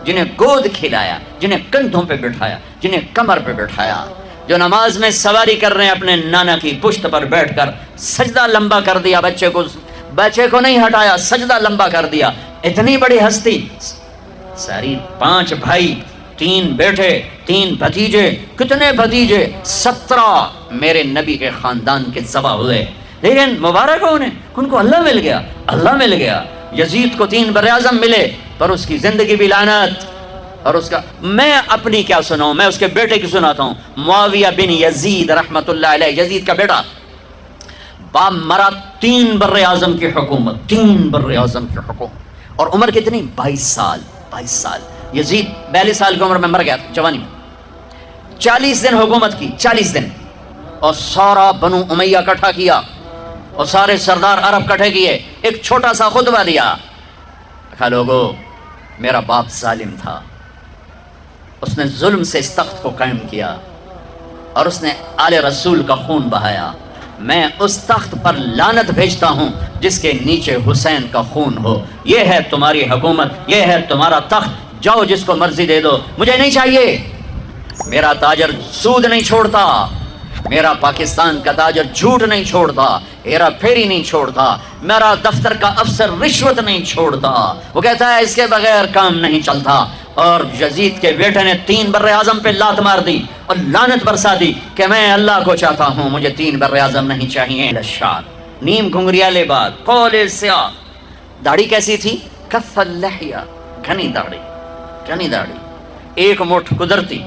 جنہیں گود کھلایا، جنہیں کندھوں پہ بٹھایا، جنہیں کمر پہ بٹھایا، جو نماز میں سواری کر رہے ہیں اپنے نانا کی پشت پر بیٹھ کر، سجدہ لمبا کر دیا، بچے کو نہیں ہٹایا، سجدہ لمبا کر دیا. اتنی بڑی ہستی، ساری 5 بھائی، 3 بیٹے، 3 بھتیجے. کتنے بھتیجے؟ 17 میرے نبی کے خاندان کے ذبح ہوئے. لیکن مبارک ہو انہیں، ان کو اللہ مل گیا، اللہ مل گیا. یزید کو 3 براعظم ملے، پر اس کی زندگی بھی لعنت. اور اس کا میں اپنی کیا سناؤں، میں اس کے بیٹے کی سناتا ہوں. معاویہ بن یزید رحمت اللہ علیہ، یزید کا بیٹا. باپ مرا، 3 براعظم کی حکومت، 3 براعظم کی حکومت. اور عمر کتنی؟ 22 سال. 22 سال. یزید 42 سال کی عمر میں مر گیا، جوانی میں. 40 دن حکومت کی، 40 دن. اور سارا بنو امیہ اکٹھا کیا، اور سارے سردار عرب اکٹھے کیے، ایک چھوٹا سا خطبہ دیا. کہا لوگو، میرا باپ ظالم تھا، اس نے ظلم سے اس تخت کو قائم کیا، اور اس نے آل رسول کا خون بہایا. میں اس تخت پر لعنت بھیجتا ہوں جس کے نیچے حسین کا خون ہو. یہ ہے تمہاری حکومت، یہ ہے تمہارا تخت، جاؤ جس کو مرضی دے دو، مجھے نہیں چاہیے. میرا تاجر سود نہیں چھوڑتا، میرا پاکستان کا تاجر جھوٹ نہیں چھوڑتا، ہیرا پھیری نہیں چھوڑتا، میرا دفتر کا افسر رشوت نہیں چھوڑتا. وہ کہتا ہے اس کے بغیر کام نہیں چلتا. اور یزید کے بیٹے نے 3 بر اعظم پہ لات مار دی اور لعنت برسا دی کہ میں اللہ کو چاہتا ہوں، مجھے 3 بر اعظم نہیں چاہیے. لشار، نیم گھنگریالے بال، قول سیاہ. داڑھی کیسی تھی؟ کف اللحیہ، گھنی داڑھی، گھنی داڑھی، ایک مٹھ قدرتی،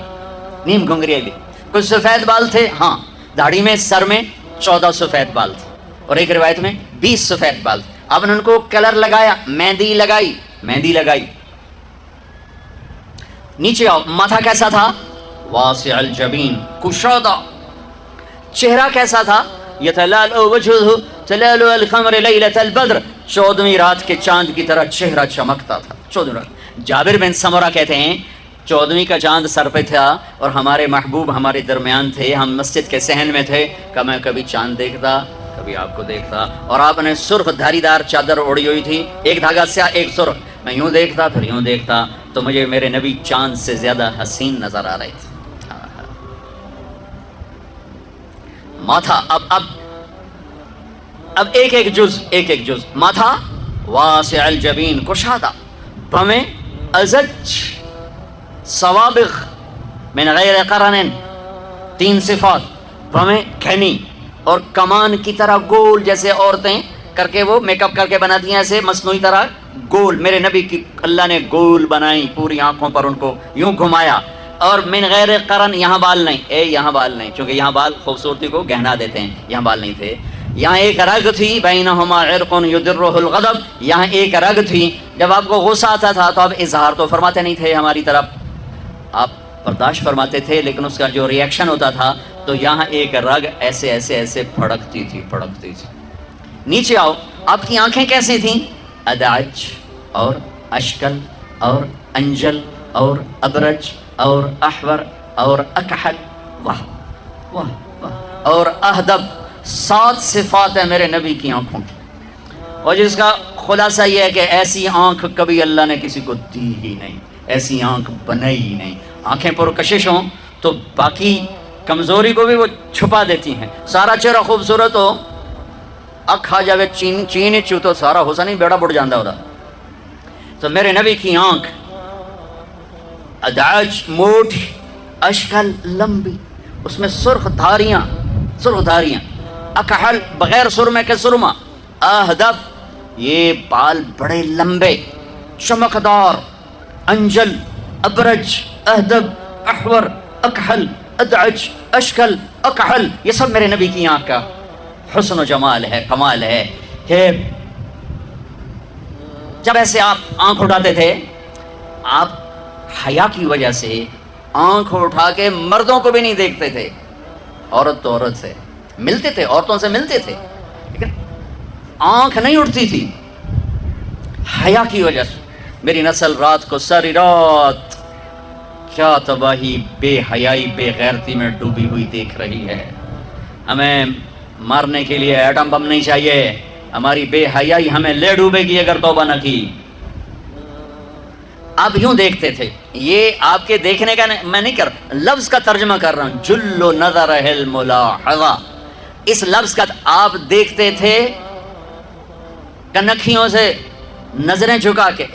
نیم گھنگریالے. کچھ سفید بال تھے، ہاں، داڑھی میں، سر میں 14 سفید بال تھے، اور ایک روایت میں 20 سفید بال تھے. اب نے ان کو کلر لگایا، مہندی لگائی، مہندی لگائی. نیچے آؤ، ماتھا کیسا تھا؟ واسع الجبین، کشادہ. چہرہ کیسا تھا؟ یتلالؤ وجہہ تلالؤ القمر لیلۃ البدر، 14ویں رات کے چاند کی طرح چہرہ چمکتا تھا. 14ویں رات. جابر بن سمرہ کہتے ہیں 14ویں کا چاند سر پہ تھا اور ہمارے محبوب ہمارے درمیان تھے، ہم مسجد کے صحن میں تھے کہ میں کبھی چاند دیکھتا، کبھی آپ کو دیکھتا، اور آپ نے سرخ دھاری دار چادر اوڑی ہوئی تھی، ایک دھاگا سیاہ ایک سرخ. میں یوں دیکھتا پھر یوں دیکھتا تو مجھے میرے نبی چاند سے زیادہ حسین نظر آ رہے تھے. ماتھا، اب ایک ایک جز. ماتھا واسع الجبین، کشادہ. بھویں ازج سوابغ من غیر قرن، 3 صفات. بھویں گھنی اور کمان کی طرح گول، جیسے عورتیں کر کے وہ میک اپ کر کے بناتی ہیں ایسے مصنوعی طرح گول. میرے نبی کی اللہ نے گول بنائی، پوری آنکھوں پر ان کو یوں گھمایا. اور من غیر قرن، یہاں بال نہیں، یہاں بال نہیں، چونکہ یہاں بال خوبصورتی کو گہنا دیتے ہیں، یہاں بال نہیں تھے. یہاں ایک رگ تھی، بینہما عرق یدرہ الغضب، یہاں ایک رگ تھی. جب آپ کو غصہ آتا تھا تو آپ اظہار تو فرماتے نہیں تھے ہماری طرف، آپ برداشت فرماتے تھے، لیکن اس کا جو ریئیکشن ہوتا تھا تو یہاں ایک رگ ایسے ایسے ایسے پھڑکتی تھی. نیچے آؤ، آپ کی آنکھیں کیسی تھیں؟ ادعج اور اشکل اور انجل اور ابرج اور احور اور اکحل، واہ واہ واہ، اور اہدب. 7 صفات ہیں میرے نبی کی آنکھوں کی، اور جس کا خلاصہ یہ ہے کہ ایسی آنکھ کبھی اللہ نے کسی کو دی ہی نہیں، ایسی آنکھ بنائی ہی نہیں. آنکھیں پرکشش ہوں تو باقی کمزوری کو بھی وہ چھپا دیتی ہیں. سارا چہرہ خوبصورت ہو، اکھ آ جاوے چین چو تو سارا حسن ہی بیڑا بڑھ جاندہ ہوتا. تو میرے نبی کی آنکھ ادعج موٹی، اشکل لمبی، اس میں سرخ دھاریاں، اکحل بغیر سرمے کے سرما، اہدب یہ بال بڑے لمبے چمکدار، انجل، ابرج، اہدب، احور، اکحل، ادعج، اشکل، اکحل، یہ سب میرے نبی کی آنکھ کا حسن و جمال ہے، کمال ہے. کہ جب ایسے آپ آنکھ اٹھاتے تھے، آپ حیا کی وجہ سے آنکھ اٹھا کے مردوں کو بھی نہیں دیکھتے تھے. عورت تو عورت سے ملتے تھے، عورتوں سے ملتے تھے، لیکن آنکھ نہیں اٹھتی تھی حیا کی وجہ سے. میری نسل رات کو ساری رات کیا تباہی، بے حیائی، بے غیرتی میں ڈوبی ہوئی دیکھ رہی ہے. ہمیں مارنے کے لیے ایٹم بم نہیں چاہیے، ہماری بے حیائی ہمیں لے ڈوبے گی اگر توبہ نہ کی. آپ یوں دیکھتے تھے، یہ آپ کے دیکھنے کا میں نہیں کر، لفظ کا ترجمہ کر رہا ہوں. جلو نظر الملاحظہ، اس لفظ کا آپ دیکھتے تھے کنکھیوں سے نظریں جھکا کے،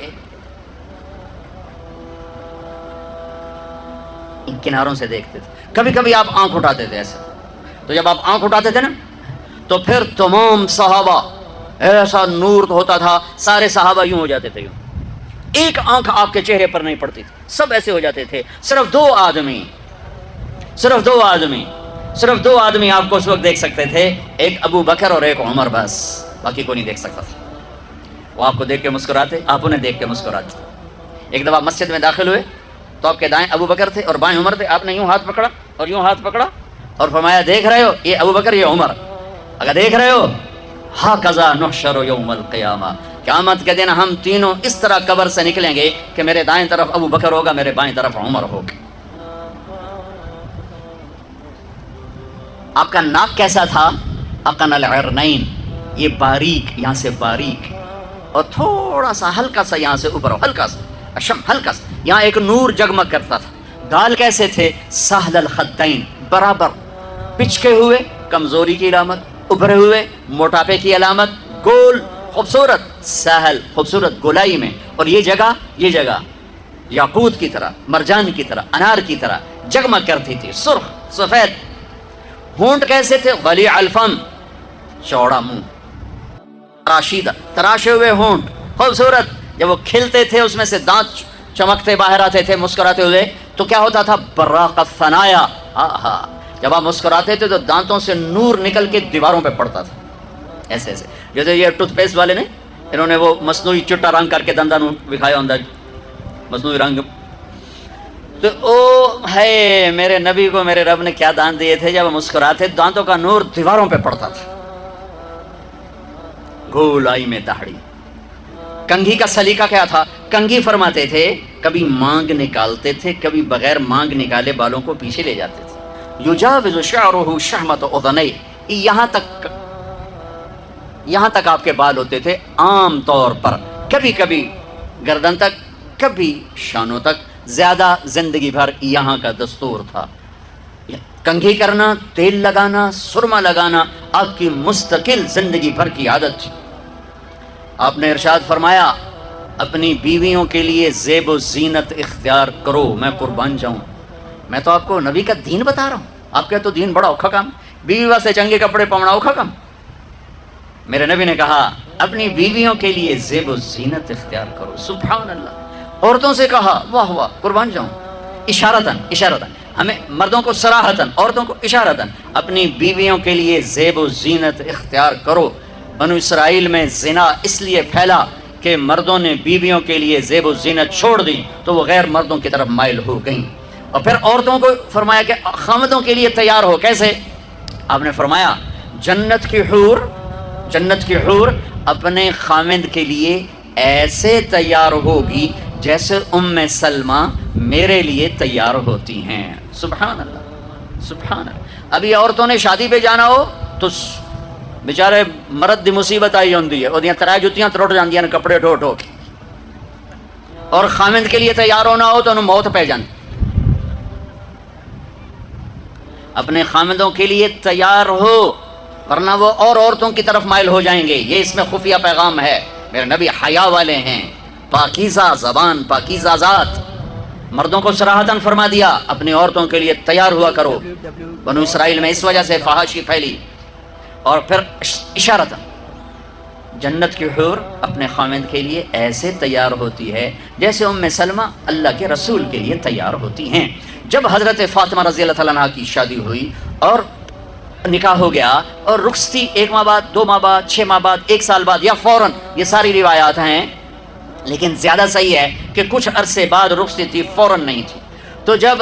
ان کناروں سے دیکھتے تھے. کبھی کبھی آپ آنکھ اٹھاتے تھے ایسے، تو جب آپ آنکھ اٹھاتے تھے نا تو پھر تمام صحابہ، ایسا نور ہوتا تھا، سارے صحابہ یوں ہو جاتے تھے، ایک آنکھ آپ کے چہرے پر نہیں پڑتی تھی، سب ایسے ہو جاتے تھے. صرف دو آدمی آپ کو اس وقت دیکھ سکتے تھے، ایک ابو بکر اور ایک عمر، بس باقی کوئی نہیں دیکھ سکتا تھا. وہ آپ کو دیکھ کے مسکراتے، آپ انہیں دیکھ کے مسکراتے. ایک دفعہ مسجد میں داخل ہوئے تو آپ کے دائیں ابو بکر تھے اور بائیں عمر تھے. آپ نے یوں ہاتھ پکڑا اور یوں ہاتھ پکڑا اور فرمایا دیکھ رہے ہو یہ ابو بکر یہ عمر، اگر دیکھ رہے ہو ہاکذا نحشر یوم القیامہ، قیامت کے دن ہم تینوں اس طرح قبر سے نکلیں گے کہ میرے دائیں طرف ابو بکر ہوگا، میرے بائیں طرف عمر ہوگا. آپ کا ناک کیسا تھا؟ اقن العرنین، یہ باریک، یہاں سے باریک، اور تھوڑا سا ہلکا سا یہاں سے اوپر، ہلکا سا اشم، ہلکا سا یہاں ایک نور جگمگ کرتا تھا۔ گال کیسے تھے؟ سہل الخدین، برابر، پچکے ہوئے کمزوری کی علامت، ابھرے ہوئے موٹاپے کی علامت، گول خوبصورت، سہل خوبصورت گولائی میں، اور یہ جگہ یاقوت کی طرح، مرجان کی طرح، انار کی طرح جگمگ کرتی تھی، سرخ سفید۔ ہونٹ کیسے تھے؟ ولیع الفم، چوڑا منہ، راشیدہ، تراشے ہوئے ہونٹ، خوبصورت۔ جب وہ کھلتے تھے اس میں سے دانت چمکتے باہر آتے تھے مسکراتے ہوئے، تو کیا ہوتا تھا؟ براق الثنایا، جب آپ مسکراتے تھے تو دانتوں سے نور نکل کے دیواروں پہ پڑتا تھا، ایسے ایسے۔ جیسے یہ ٹوتھ پیسٹ والے نے، انہوں نے وہ مصنوعی چٹا رنگ کر کے دنداں دکھایا ہوتا، مصنوعی رنگ۔ تو او ہے میرے نبی کو میرے رب نے کیا دانت دیے تھے، جب وہ مسکراتے دانتوں کا نور دیواروں پہ پڑتا تھا۔ گولائی میں داڑھی۔ کنگھی کا سلیقہ کیا تھا؟ کنگھی فرماتے تھے کبھی مانگ نکالتے تھے، کبھی بغیر مانگ نکالے بالوں کو پیچھے لے جاتے تھے۔ یجاوز شعرہ شحمۃ اذنیہ، یہاں تک آپ کے بال ہوتے تھے عام طور پر، کبھی کبھی گردن تک، کبھی شانوں تک، زیادہ زندگی بھر یہاں کا دستور تھا۔ کنگھی کرنا، تیل لگانا، سرما لگانا آپ کی مستقل زندگی بھر کی عادت تھی۔ آپ نے ارشاد فرمایا اپنی بیویوں کے لیے زیب و زینت اختیار کرو، میں قربان جاؤں۔ میں تو آپ کو نبی کا دین بتا رہا ہوں، آپ کا تو دین بڑا اوکھا کام، بیوی واسطے چنگے کپڑے پاؤنا اوکھا کام۔ میرے نبی نے کہا اپنی بیویوں کے لیے زیب و زینت اختیار کرو، سبحان اللہ۔ عورتوں سے کہا واہ واہ، قربان جاؤں، اشارتاً ہمیں مردوں کو صراحتاً، عورتوں کو اشارتاً، اپنی بیویوں کے لیے زیب و زینت اختیار کرو۔ بنو اسرائیل میں زنا اس لیے پھیلا کہ مردوں نے بیویوں کے لیے زیب و زینت چھوڑ دی تو وہ غیر مردوں کی طرف مائل ہو گئیں۔ اور پھر عورتوں کو فرمایا کہ خامدوں کے لیے تیار ہو، کیسے؟ آپ نے فرمایا جنت کی حور اپنے خامد کے لیے ایسے تیار ہوگی جیسے ام سلمہ میرے لیے تیار ہوتی ہیں۔ سبحان اللہ، سبحان اللہ۔ ابھی عورتوں نے شادی پہ جانا ہو تو بیچارے مرد دی مصیبت آئی ہوندی ہے، وہ ترائے جتیاں ٹوٹ جاندی ہیں کپڑے ٹو ٹو کے، اور خامد کے لیے تیار ہونا ہو تو انہوں موت پہ جاندی۔ اپنے خامدوں کے لیے تیار ہو ورنہ وہ اور عورتوں کی طرف مائل ہو جائیں گے۔ یہ اس میں خفیہ پیغام ہے۔ میرے نبی حیا والے ہیں، پاکیزہ زبان، پاکیزہ ذات۔ مردوں کو صراحتاً فرما دیا اپنی عورتوں کے لیے تیار ہوا کرو۔ بنو اسرائیل میں اس وجہ سے فحاشی پھیلی۔ اور پھر اشارتاً جنت کی حور اپنے خامد کے لیے ایسے تیار ہوتی ہے جیسے ام سلمہ اللہ کے رسول کے لیے تیار ہوتی ہیں۔ جب حضرت فاطمہ رضی اللہ تعالیٰ عنہ کی شادی ہوئی اور نکاح ہو گیا اور رخصتی 1 ماہ بعد، 2 ماہ بعد، 6 ماہ بعد، 1 سال بعد یا فوراً، یہ ساری روایات ہیں، لیکن زیادہ صحیح ہے کہ کچھ عرصے بعد رخصتی تھی، فوراً نہیں تھی۔ تو جب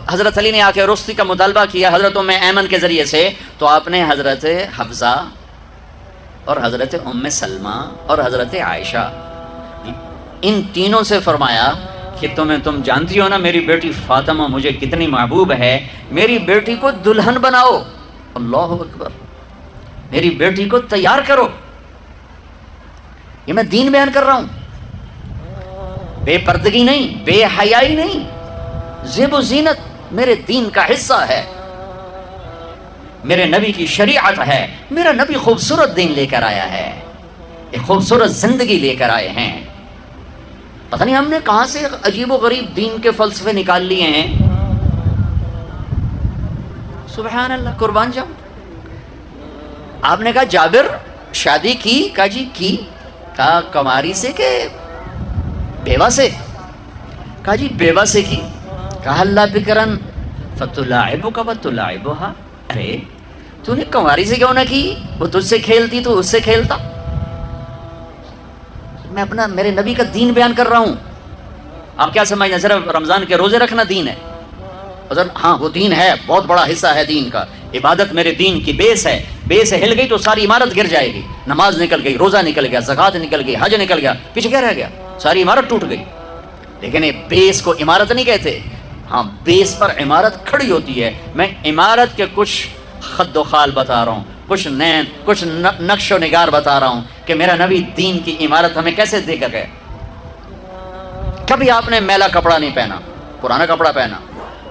حضرت علی نے آ کے رخصتی کا مطالبہ کیا حضرت ام ایمن کے ذریعے سے، تو آپ نے حضرت حفصہ اور حضرت ام سلمہ اور حضرت عائشہ ان تینوں سے فرمایا کہ تم جانتی ہو نا میری بیٹی فاطمہ مجھے کتنی محبوب ہے، میری بیٹی کو دلہن بناؤ۔ اللہ اکبر، میری بیٹی کو تیار کرو۔ یہ میں دین بیان کر رہا ہوں، بے پردگی نہیں، بے حیائی نہیں، زیب و زینت میرے دین کا حصہ ہے، میرے نبی کی شریعت ہے۔ میرا نبی خوبصورت دین لے کر آیا ہے، ایک خوبصورت زندگی لے کر آئے ہیں۔ پتہ نہیں ہم نے کہاں سے عجیب و غریب دین کے فلسفے نکال لیے ہیں۔ سبحان اللہ، قربان جاؤں۔ آپ نے کہا جابر شادی کی؟ کہا جی کی۔ کہا کماری سے کہ بیوہ سے؟ کہا جی بیوہ سے کی۔ کہا اللہ بکرن فتلاعبک وتلاعبها، ارے تو نے کماری سے کیوں نہ کی؟ وہ تجھ سے کھیلتی تو اس سے کھیلتا۔ میں اپنا میرے نبی کا دین بیان کر رہا ہوں۔ آپ کیا سمجھنا صرف رمضان کے روزے رکھنا دین ہے؟ ہاں وہ دین ہے، بہت بڑا حصہ ہے دین کا۔ عبادت میرے دین کی بیس ہے، بیس ہل گئی تو ساری عمارت گر جائے گی۔ نماز نکل گئی، روزہ نکل گیا، زکوٰۃ نکل گئی، حج نکل گیا، پیچھے کیا رہ گیا؟ ساری عمارت ٹوٹ گئی۔ لیکن یہ بیس کو عمارت نہیں کہتے، ہاں بیس پر عمارت کھڑی ہوتی ہے۔ میں عمارت کے کچھ خد و خال بتا رہا ہوں، کچھ نین، کچھ نقش و نگار بتا رہا ہوں کہ میرا نبی دین کی عمارت ہمیں کیسے دے کر گئے۔ کبھی آپ نے میلا کپڑا نہیں پہنا، پرانا کپڑا پہنا،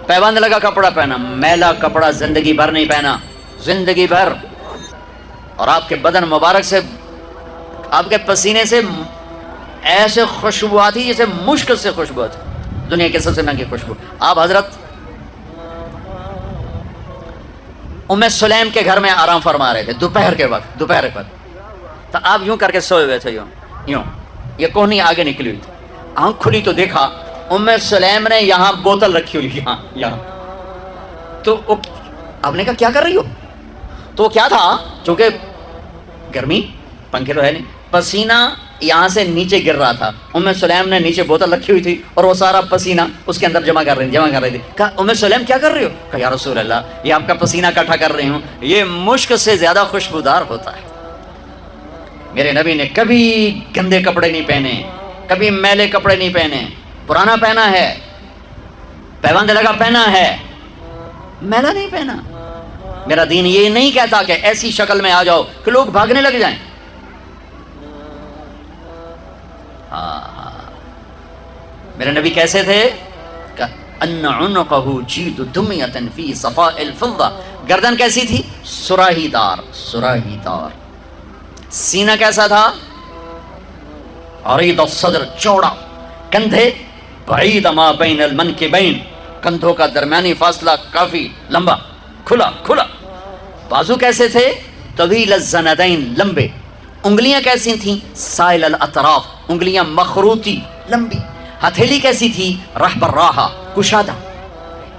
پیبند لگا کپڑا پہنا، میلا کپڑا زندگی بھر نہیں پہنا، زندگی بھر۔ اور آپ کے بدن مبارک سے، آپ کے پسینے سے ایسے خوشبو آتی جیسے مشک سے خوشبو آتی، دنیا کے سب سے مہنگی خوشبو۔ آپ حضرت ام سلیم کے گھر میں آرام فرما رہے تھے دوپہر کے وقت، تو آپ یوں کر کے سوئے ہوئے تھے، یوں یہ کوہنی آگے نکلی ہوئی تھی۔ آنکھ کھلی تو دیکھا ام سلیم نے یہاں بوتل رکھی ہوئی، یہاں تو آپ نے کہا کیا کر رہی ہو؟ تو کیا تھا، چونکہ گرمی، پنکھے تو ہے نہیں، پسینہ یہاں سے نیچے گر رہا تھا۔ ام سلیم نے نیچے بوتل رکھی ہوئی تھی اور وہ سارا پسینہ اس کے اندر جمع کر رہی تھی۔ کہا ام سلیم کیا کر رہی ہو؟ کہا یا رسول اللہ، یہ آپ کا پسینہ اکٹھا کر رہی ہوں، یہ مشک سے زیادہ خوشبودار ہوتا ہے۔ میرے نبی نے کبھی گندے کپڑے نہیں پہنے، کبھی میلے کپڑے نہیں پہنے، پرانا پہنا ہے، پیبند لگا پہنا ہے، میلا نہیں پہنا۔ میرا دین یہ نہیں کہتا کہ ایسی شکل میں آ جاؤ کہ لوگ بھاگنے لگ جائیں۔ میرے نبی کیسے تھے؟ ان عنقہ جید دمیۃ فی صفاء الفضہ، گردن کیسی تھی؟ سراہی دار، سراہی دار۔ سینہ کیسا تھا؟ عریض الصدر، چوڑا۔ کندھے بعید ما بین المنکبین، کندھوں کا درمیانی فاصلہ کافی لمبا، کھلا کھلا۔ بازو کیسے تھے؟ طویل الزندین، لمبے۔ انگلیاں کیسی تھیں؟ سائل الاطراف، انگلیاں مخروطی، لمبی۔ ہتھیلی کیسی تھی؟ رحب الراحہ، کشادہ۔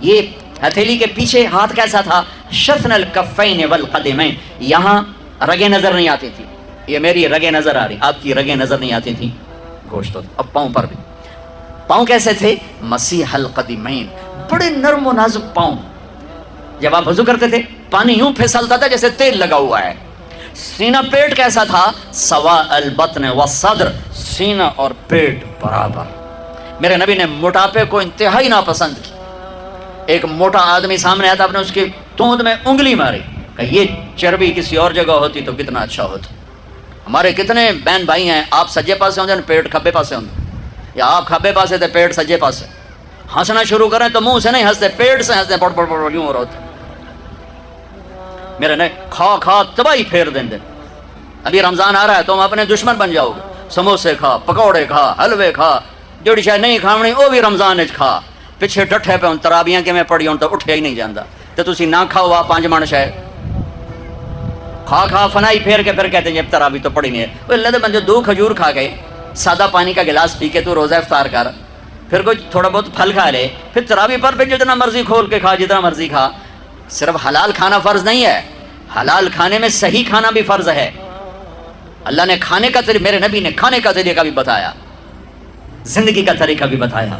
یہ ہتھیلی کے پیچھے ہاتھ کیسا تھا؟ شفن الکفین والقدمین، یہاں رگیں نظر نہیں آتی تھی، یہ میری رگیں نظر آ رہی، آپ کی رگیں نظر نہیں آتی تھی، گوشت ہوتا۔ اب پاؤں پر بھی، پاؤں کیسے تھے؟ مسیح القدمین، بڑے نرم و نازک پاؤں۔ جب آپ وضو کرتے تھے پانی یوں پھسلتا تھا جیسے تیل لگا ہوا ہے۔ سینہ پیٹ کیسا تھا؟ سواء البطن والصدر، سینہ اور پیٹ برابر۔ میرے نبی نے موٹاپے کو انتہائی ناپسند کی۔ ایک موٹا آدمی سامنے آیا تھا، آپ نے اس کی توند میں انگلی ماری، کہ یہ چربی کسی اور جگہ ہوتی تو کتنا اچھا ہوتا۔ ہمارے کتنے بہن بھائی ہیں، آپ سجے پاسے ہوتے ہیں پیٹ کھبے پاسے ہوتے، یا آپ کھبے پاسے تھے پیٹ سجے پاسے۔ ہنسنا شروع کریں تو منہ سے نہیں ہنستے، پیٹ سے ہنستے، پڑ پڑ پڑ یوں ہو رہا ہوتا۔ میرے نے کھا کھا تباہی پھیر دیں دے۔ ابھی رمضان آ رہا ہے تو ہم اپنے دشمن بن جاؤ گے۔ سموسے کھا، پکوڑے کھا، حلوے کھا، جوڑی شاید نہیں کھاونی وہ بھی رمضان کھا۔ پیچھے ڈٹھے پہ ترابیاں کے میں پڑھی ہوں تو اٹھیا ہی نہیں جاندہ، تو تسی نہ کھاؤ آپ 5 من شاید کھا کھا فنائی پھیر کے پھر کہتے ہیں جب ترابی تو پڑھی نہیں ہے۔ وہ اللہ دے بندے 2 کھجور کھا گئے، سادہ پانی کا گلاس پی کے تو روزہ افطار کر، پھر کوئی تھوڑا بہت پھل کھا لے، پھر ترابی پر پھر جتنا مرضی کھول کے کھا، جتنا مرضی کھا۔ صرف حلال کھانا فرض نہیں ہے، حلال کھانے میں صحیح کھانا بھی فرض ہے۔ اللہ نے کھانے کا طریقہ، میرے نبی نے کھانے کا طریقہ بھی بتایا، زندگی کا طریقہ بھی بتایا،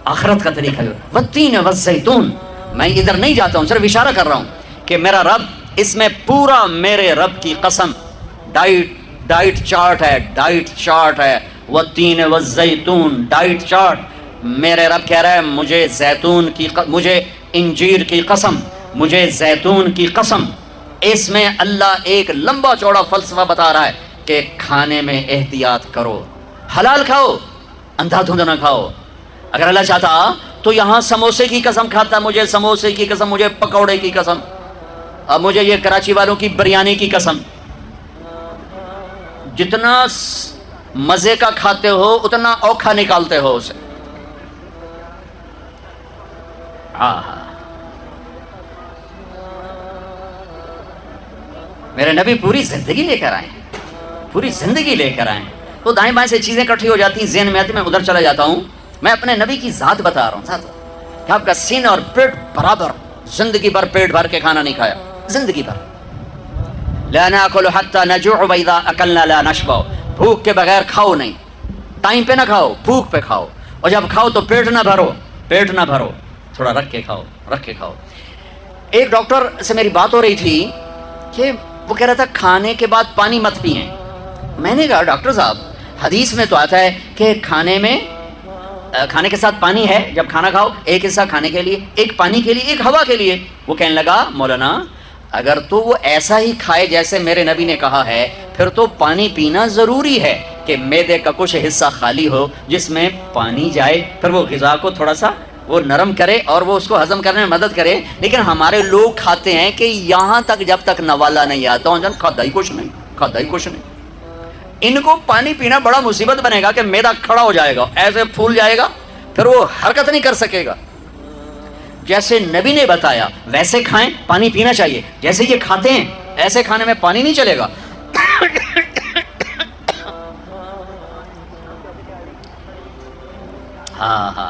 آخرت کا طریقہ بھی۔ والتین والزیتون، میں ادھر نہیں جاتا ہوں، صرف اشارہ کر رہا ہوں کہ میرا رب، اس میں پورا میرے رب کی قسم، ڈائٹ چارٹ ہے، ڈائٹ چارٹ ہے۔ والتین والزیتون، ڈائٹ چارٹ۔ میرے رب کہہ رہا ہے مجھے زیتون کی، مجھے انجیر کی قسم، مجھے زیتون کی قسم۔ اس میں اللہ ایک لمبا چوڑا فلسفہ بتا رہا ہے کہ کھانے میں احتیاط کرو، حلال کھاؤ، اندھا دھند نہ کھاؤ۔ اگر اللہ چاہتا تو یہاں سموسے کی قسم کھاتا، مجھے سموسے کی قسم، مجھے پکوڑے کی قسم، اب مجھے یہ کراچی والوں کی بریانی کی قسم۔ جتنا مزے کا کھاتے ہو اتنا اوکھا نکالتے ہو اسے۔ میرے نبی پوری زندگی لے کر آئے، پوری زندگی لے کر آئے۔ تو دائیں بائیں سے چیزیں اکٹھی ہو جاتی ہیں، ذہن میں آتی، میں ادھر چلا جاتا ہوں۔ میں اپنے نبی کی ذات بتا رہا ہوں، ذات کہ آپ کا سینہ اور پیٹ برابر، زندگی بھر پیٹ بھر کے کھانا نہیں کھایا، زندگی بھر۔ لا ناکل حتی نجوع واذا اکلنا لا نشبع، بھوک کے بغیر کھاؤ نہیں، ٹائم پہ نہ کھاؤ، بھوک پہ کھاؤ، اور جب کھاؤ تو پیٹ نہ بھرو، پیٹ نہ بھرو، تھوڑا رکھ کے کھاؤ، رکھ کے کھاؤ۔ ایک ڈاکٹر سے میری بات ہو رہی تھی کہ وہ کہہ رہا تھا کھانے کے بعد پانی مت پئیں۔ میں نے کہا ڈاکٹر صاحب حدیث میں تو آتا ہے کہ کھانے کے ساتھ پانی ہے، جب کھانا کھاؤ ایک حصہ کھانے کے لیے، ایک پانی کے لیے، ایک ہوا کے لیے۔ وہ کہنے لگا مولانا اگر تو وہ ایسا ہی کھائے جیسے میرے نبی نے کہا ہے، پھر تو پانی پینا ضروری ہے کہ معدے کا کچھ حصہ خالی ہو جس میں پانی جائے، پھر وہ غذا کو تھوڑا سا وہ نرم کرے اور وہ اس کو ہضم کرنے میں مدد کرے. لیکن ہمارے لوگ کھاتے ہیں کہ یہاں تک جب تک نوالا نہیں آتا ہوں جان کھاتا ہی کچھ نہیں، کھاتا ہی کچھ نہیں. ان کو پانی پینا بڑا مصیبت بنے گا کہ معدہ کھڑا ہو جائے گا، ایسے پھول جائے گا، پھر وہ حرکت نہیں کر سکے گا. جیسے نبی نے بتایا ویسے کھائیں، پانی پینا چاہیے. جیسے یہ کھاتے ہیں ایسے کھانے میں پانی نہیں چلے گا. ہاں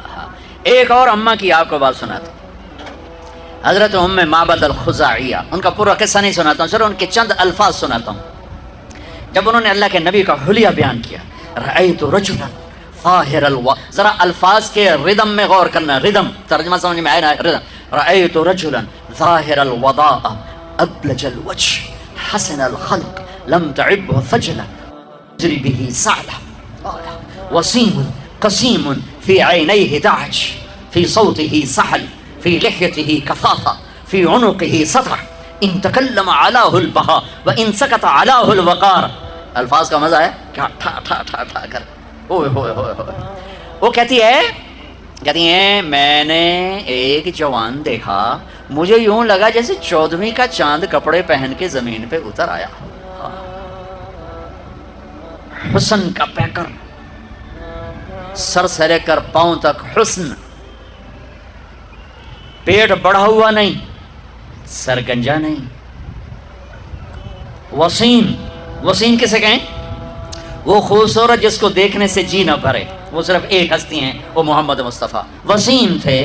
ایک اور اماں کی آپ کو بات سناتا ہوں. حضرت ام معبد الخزاعیہ، ان کا پورا قصہ نہیں سناتا ہوں، صرف ان کے چند الفاظ سناتا ہوں. جب انہوں نے اللہ کے نبی کا حلیہ بیان کیا، رأیت رجلا ظاہر ذرا الفاظ کے ردم میں غور کرنا. ردم ترجمہ سمجھ میں آئے نا. ردم رأیت رجلا ظاہر الوضاء ابلج الوجه حسن الخلق لم تعبه فجلا يجري به سعلا وسيم قسيم في عينيه دعج في صوته سحل في لحيته كثافة في عنقه سطع ان تكلم علاه البهاء وان سكت علاه الوقار. الفاظ کا مزہ ہے کیا ٹھا ٹھا ٹھا ٹھا کر. وہ کہتی ہیں میں نے ایک جوان دیکھا، مجھے یوں لگا جیسے 14ویں کا چاند کپڑے پہن کے زمین پہ اتر آیا. حسن کا پیکر، سر سے لے کر پاؤں تک حسن، پیٹ بڑھا ہوا نہیں، سر گنجا نہیں. وسیم کسے کہیں؟ وہ خوبصورت جس کو دیکھنے سے جی نہ بھرے. وہ صرف ایک ہستی ہیں، وہ محمد مصطفیٰ. وسیم تھے،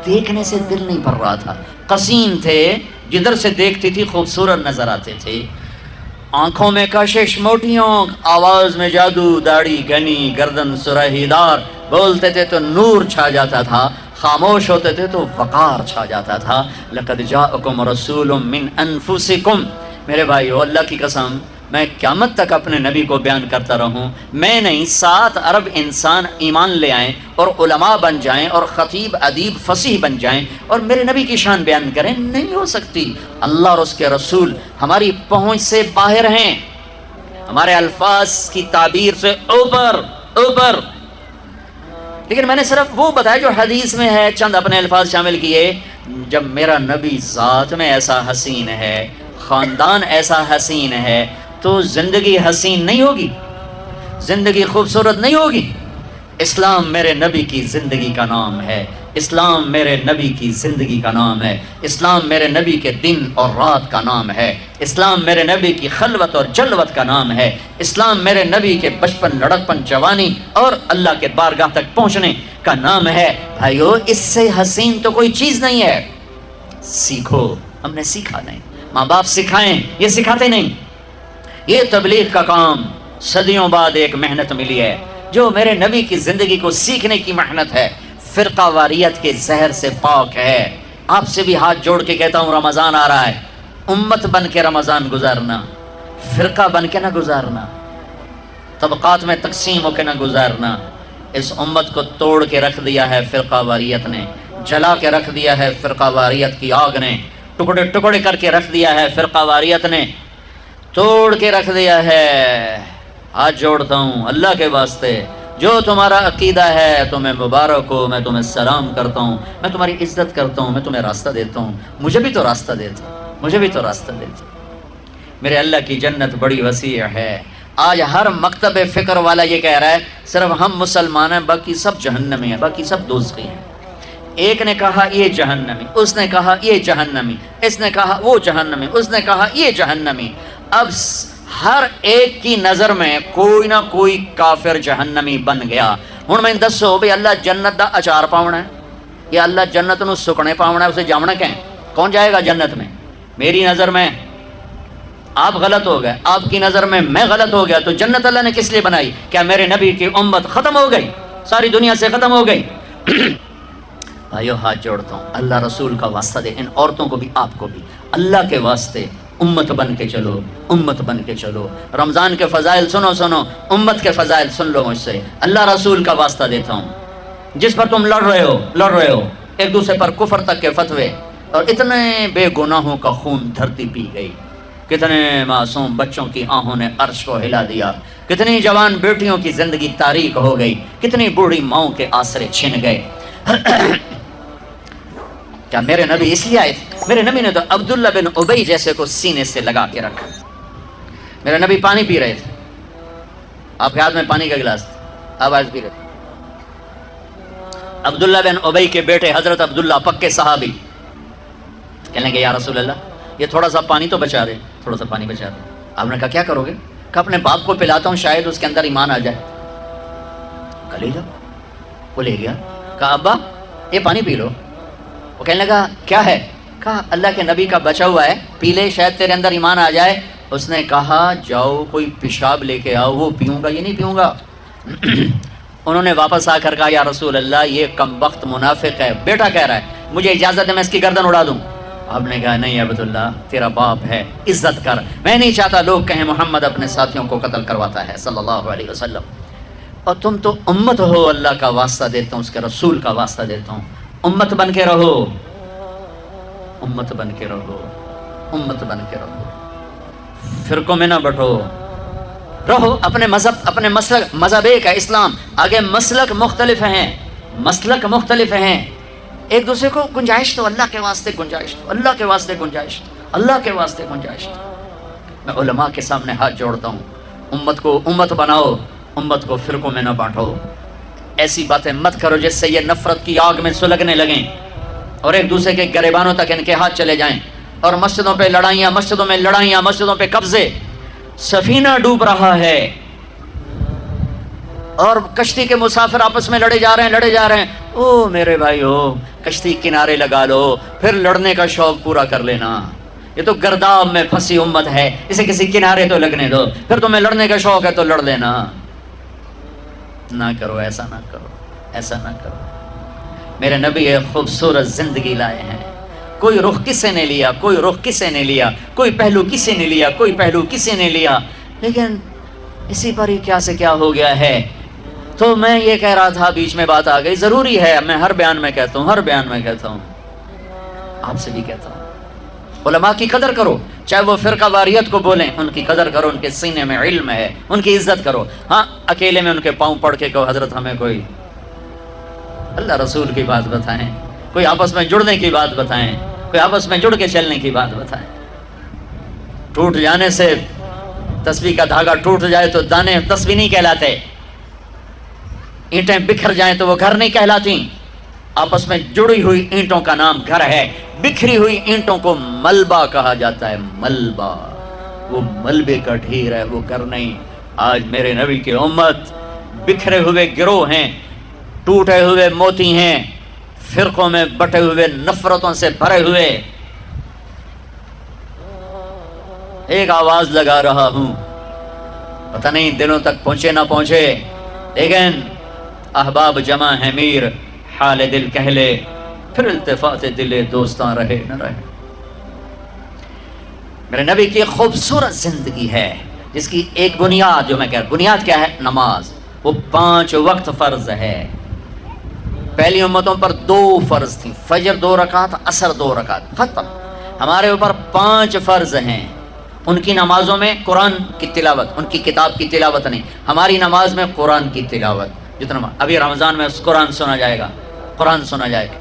دیکھنے سے دل نہیں بھر رہا تھا. قسیم تھے، جدھر سے دیکھتی تھی خوبصورت نظر آتے تھے. آنکھوں میں کشش موٹیوں، آواز میں جادو، داڑھی گھنی، گردن سرہی دار. بولتے تھے تو نور چھا جاتا تھا، خاموش ہوتے تھے تو وقار چھا جاتا تھا. لقد جاءکم رسول من انفسکم. میرے بھائیو، اللہ کی قسم میں قیامت تک اپنے نبی کو بیان کرتا رہوں، میں نہیں 7 ارب انسان ایمان لے آئیں اور علماء بن جائیں اور خطیب ادیب فصیح بن جائیں اور میرے نبی کی شان بیان کریں، نہیں ہو سکتی. اللہ اور اس کے رسول ہماری پہنچ سے باہر ہیں، ہمارے الفاظ کی تعبیر سے اوپر. لیکن میں نے صرف وہ بتایا جو حدیث میں ہے، چند اپنے الفاظ شامل کیے. جب میرا نبی ذات میں ایسا حسین ہے، خاندان ایسا حسین ہے، تو زندگی حسین نہیں ہوگی، زندگی خوبصورت نہیں ہوگی. اسلام میرے نبی کی زندگی کا نام ہے. اسلام میرے نبی کی زندگی کا نام ہے. اسلام میرے نبی کے دن اور رات کا نام ہے. اسلام میرے نبی کی خلوت اور جلوت کا نام ہے. اسلام میرے نبی کے بچپن، لڑکپن، جوانی اور اللہ کے بارگاہ تک پہنچنے کا نام ہے. بھائیو، اس سے حسین تو کوئی چیز نہیں ہے. سیکھو. ہم نے سیکھا نہیں. ماں باپ سکھائیں، یہ سکھاتے نہیں. یہ تبلیغ کا کام صدیوں بعد ایک محنت ملی ہے جو میرے نبی کی زندگی کو سیکھنے کی محنت ہے. فرقہ واریت کے زہر سے پاک ہے. آپ سے بھی ہاتھ جوڑ کے کہتا ہوں، رمضان آ رہا ہے، امت بن کے رمضان گزارنا، فرقہ بن کے نہ گزارنا، طبقات میں تقسیم ہو کے نہ گزارنا. اس امت کو توڑ کے رکھ دیا ہے فرقہ واریت نے، جلا کے رکھ دیا ہے فرقہ واریت کی آگ نے، ٹکڑے ٹکڑے کر کے رکھ دیا ہے فرقہ واریت نے، توڑ کے رکھ دیا ہے. ہاتھ جوڑتا ہوں اللہ کے واسطے، جو تمہارا عقیدہ ہے تمہیں مبارک ہو، میں تمہیں سلام کرتا ہوں، میں تمہاری عزت کرتا ہوں، میں تمہیں راستہ دیتا ہوں. مجھے بھی تو راستہ دیتا. میرے اللہ کی جنت بڑی وسیع ہے. آج ہر مکتب فکر والا یہ کہہ رہا ہے صرف ہم مسلمان ہیں، باقی سب جہنمی ہیں، باقی سب دوزخی ہیں. ایک نے کہا یہ جہنمی، اس نے کہا یہ جہنمی، اس نے کہا وہ جہنمی، اس نے کہا یہ جہنمی. اب ہر ایک کی نظر میں کوئی نہ کوئی کافر جہنمی بن گیا. ہن میں دسو بھئی اللہ جنت دا اچار پاونا ہے یا اللہ جنت نو سکنے پاونا ہے؟ اسے جامنا کہیں کون جائے گا جنت میں؟ میری نظر میں آپ غلط ہو گئے، آپ کی نظر میں میں غلط ہو گیا. تو جنت اللہ نے کس لیے بنائی؟ کیا میرے نبی کی امت ختم ہو گئی، ساری دنیا سے ختم ہو گئی؟ بھائیو، ہاتھ جوڑتا ہوں، اللہ رسول کا واسطہ دے، ان عورتوں کو بھی آپ کو بھی، اللہ کے واسطے امت بن کے چلو، امت بن کے چلو. رمضان کے فضائل سنو، امت کے فضائل سن لو مجھ سے. اللہ رسول کا واسطہ دیتا ہوں، جس پر تم لڑ رہے ہو ایک دوسرے پر کفر تک کے فتوے، اور اتنے بے گناہوں کا خون دھرتی پی گئی، کتنے معصوم بچوں کی آہوں نے عرش کو ہلا دیا، کتنی جوان بیٹیوں کی زندگی تاریک ہو گئی، کتنی بوڑھی ماؤں کے آسرے چھن گئے۔ کیا میرے نبی اس لیے آئے تھے؟ میرے نبی نے تو عبداللہ بن ابی جیسے کو سینے سے لگا کے رکھا۔ میرے نبی پانی پی رہے تھے، آپ کے ہاتھ میں پانی کا گلاس تھا، آپ آج پی رہے تھے۔ عبداللہ بن ابی کے بیٹے حضرت عبداللہ پکے صحابی کہنے لگے یا رسول اللہ یہ تھوڑا سا پانی تو بچا رہے، تھوڑا سا پانی بچا رہے۔ آپ نے کہا کیا کرو گے؟ کہ اپنے باپ کو پلاتا ہوں، شاید اس کے اندر ایمان آ جائے۔ کہا لے جاؤ۔ وہ لے گیا، کہا ابا یہ پانی پی لو۔ وہ کہنے لگا کیا ہے؟ کہا اللہ کے نبی کا بچا ہوا ہے، پی لے شاید تیرے اندر ایمان آ جائے۔ اس نے کہا جاؤ کوئی پیشاب لے کے آؤ، وہ پیوں گا، یہ نہیں پیوں گا۔ انہوں نے واپس آ کر کہا یا رسول اللہ یہ کم وقت منافق ہے، بیٹا کہہ رہا ہے مجھے اجازت ہے میں اس کی گردن اڑا دوں۔ آپ نے کہا نہیں عبداللہ تیرا باپ ہے، عزت کر، میں نہیں چاہتا لوگ کہیں محمد اپنے ساتھیوں کو قتل کرواتا ہے صلی اللہ علیہ وسلم، اور تم تو امت ہو، اللہ کا واسطہ دیتا ہوں، اس کے رسول کا واسطہ دیتا ہوں، امت بن کے رہو، امت بن کے رہو، امت بن کے رہو، فرقوں میں نہ بٹو، رہو اپنے مذہب، اپنے مسلک، مذہب ایک ہے اسلام، آگے مسلک مختلف ہیں، مسلک مختلف ہیں، ایک دوسرے کو گنجائش دو، اللہ کے واسطے گنجائش دو، اللہ کے واسطے گنجائش دو، اللہ کے واسطے گنجائش دو۔ میں علماء کے سامنے ہاتھ جوڑتا ہوں، امت کو امت بناؤ، امت کو فرقوں میں نہ بانٹو، ایسی باتیں مت کرو جس سے یہ نفرت کی آگ میں سلگنے لگیں اور ایک دوسرے کے گریبانوں تک ان کے ہاتھ چلے جائیں، اور مسجدوں پہ لڑائیاں، مسجدوں میں لڑائیاں، مسجدوں پہ قبضے، سفینہ ڈوب رہا ہے اور کشتی کے مسافر آپس میں لڑے جا رہے ہیں، او میرے بھائی ہو کشتی کنارے لگا لو، پھر لڑنے کا شوق پورا کر لینا، یہ تو گرداب میں پھنسی امت ہے، اسے کسی کنارے تو لگنے دو، پھر تمہیں لڑنے کا شوق ہے تو لڑ لینا۔ نہ کرو، ایسا نہ کرو، ایسا نہ کرو۔ میرے نبی ایک خوبصورت زندگی لائے ہیں، کوئی رخ کسی نے لیا، کوئی رخ کسی نے لیا، کوئی پہلو کسی نے لیا، کوئی پہلو کسی نے لیا، لیکن اسی پر ہی کیا سے کیا ہو گیا ہے۔ تو میں یہ کہہ رہا تھا، بیچ میں بات آ گئی، ضروری ہے، میں ہر بیان میں کہتا ہوں، ہر بیان میں کہتا ہوں، آپ سے بھی کہتا ہوں، علماء کی قدر کرو، چاہے وہ فرقہ واریت کو بولیں، ان کی قدر کرو، ان کے سینے میں علم ہے، ان کی عزت کرو۔ ہاں اکیلے میں ان کے پاؤں پڑھ کے کہو حضرت ہمیں کوئی اللہ رسول کی بات بتائیں، کوئی آپس میں جڑنے کی بات بتائیں، کوئی آپس میں جڑ کے چلنے کی بات بتائیں۔ ٹوٹ جانے سے تسبیح کا دھاگا ٹوٹ جائے تو دانے تسبیح نہیں کہلاتے، اینٹیں بکھر جائیں تو وہ گھر نہیں کہلاتی، آپس میں جڑی ہوئی اینٹوں کا نام گھر ہے، بکھری ہوئی اینٹوں کو ملبہ کہا جاتا ہے، ملبہ، وہ ملبے کا ڈھیر ہے، وہ گھر نہیں۔ آج میرے نبی کی امت بکھرے ہوئے گروہ ہیں، ٹوٹے ہوئے موتی ہیں، فرقوں میں بٹے ہوئے، نفرتوں سے بھرے ہوئے۔ ایک آواز لگا رہا ہوں، پتہ نہیں دلوں تک پہنچے نہ پہنچے، لیکن احباب جمع ہے میر، حال دل کہہ لے، پھر التفات دل دوستاں رہے نہ رہے۔ میرے نبی کی خوبصورت زندگی ہے جس کی ایک بنیاد، جو میں کہہ رہا ہوں، بنیاد کیا ہے؟ نماز، وہ 5 وقت فرض ہے۔ پہلی امتوں پر 2 فرض تھی، فجر 2 رکعت، عصر 2 رکعت، ختم۔ ہمارے اوپر 5 فرض ہیں، ان کی نمازوں میں قرآن کی تلاوت، ان کی کتاب کی تلاوت نہیں، ہماری نماز میں قرآن کی تلاوت۔ جتنا ابھی رمضان میں قرآن سنا جائے گا، قرآن سنا جائے گا۔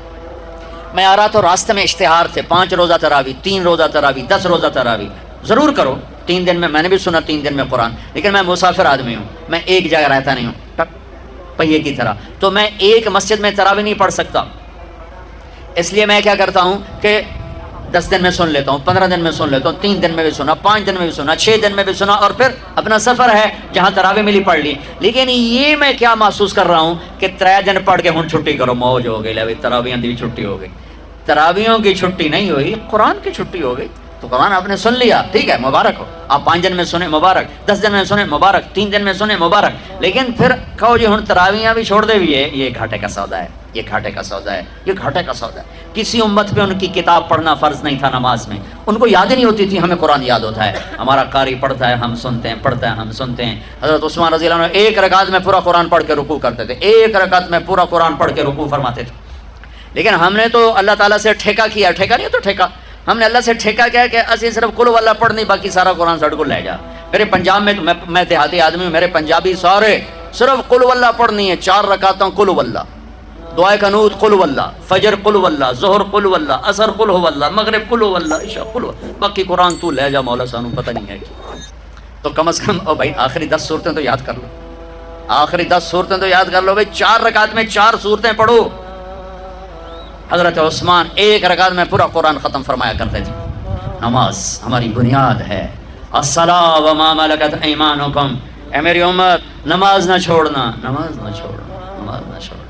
میں آ رہا تو راستے میں اشتہار تھے، 5 روزہ تراویح، 3 روزہ تراویح، 10 روزہ تراویح، ضرور کرو 3 دن میں نے بھی سنا 3 دن میں قرآن، لیکن میں مسافر آدمی ہوں، میں ایک جگہ رہتا نہیں ہوں پہیے کی طرح، تو میں ایک مسجد میں تراویح نہیں پڑھ سکتا، اس لیے میں کیا کرتا ہوں کہ 10 دن میں سن لیتا ہوں، 15 دن میں سن لیتا ہوں، 3 دن میں بھی سنا، 5 دن میں بھی سنا، 6 دن میں بھی سنا، اور پھر اپنا سفر ہے جہاں تراویح ملی پڑھ لی۔ لیکن یہ میں کیا محسوس کر رہا ہوں کہ 3 دن پڑھ کے ہن چھٹی کرو، موج ہو گئی، لے تراویحاں دی چھٹی ہو گئی۔ تراویحوں کی چھٹی نہیں ہوئی، قرآن کی چھٹی ہو گئی۔ تو قرآن آپ نے سن لیا، ٹھیک ہے، مبارک ہو، آپ 5 دن میں سنیں مبارک، 10 دن میں سنیں مبارک، 3 دن میں سنیں مبارک، لیکن پھر کہو جی ہن تراویحاں بھی چھوڑ دے بھی ہے، یہ گھاٹے کا سودا ہے، یہ گھاٹے کا سودا ہے، یہ گھاٹے کا سودا ہے۔ کسی امت پہ ان کی کتاب پڑھنا فرض نہیں تھا نماز میں، ان کو یاد ہی نہیں ہوتی تھی، ہمیں قرآن یاد ہوتا ہے، ہمارا قاری پڑھتا ہے ہم سنتے ہیں، پڑھتا ہے ہم سنتے ہیں۔ حضرت عثمان رضی اللہ عنہ 1 رکعت میں پورا قرآن پڑھ کے رکوع کرتے تھے، 1 رکعت میں پورا قرآن پڑھ کے رکوع فرماتے تھے، لیکن ہم نے تو اللہ تعالیٰ سے ٹھیکہ کیا. ٹھیکہ نہیں تو ٹھیکہ, ہم نے اللہ سے ٹھیکہ کیا کہ اسی صرف قل واللہ پڑھنی, باقی سارا قرآن سڑ کو لے جا. میرے پنجاب میں میں دیہاتی آدمی ہوں, میرے پنجابی سارے صرف قل واللہ پڑھنی ہے. 4 رکعتوں قل واللہ, دعائے قنوت قل واللہ, فجر قل واللہ, ظہر قل واللہ, عصر قل واللہ, مغرب قل واللہ, عشاء قل واللہ. باقی قرآن تو لے جا مولا سانو پتہ نہیں ہے کہ. تو کم از کم او بھائی آخری 10 صورتیں تو یاد کر لو, آخری 10 صورتیں تو یاد کر لو بھائی. 4 رکعت میں 4 صورتیں پڑھو. حضرت عثمان 1 رکعت میں پورا قرآن ختم فرمایا کرتے تھے. نماز ہماری بنیاد ہے. الصلاۃ وما ملکت ایمانکم, اے میری امت نماز نہ چھوڑنا, نماز نہ چھوڑنا, نماز نہ چھوڑنا.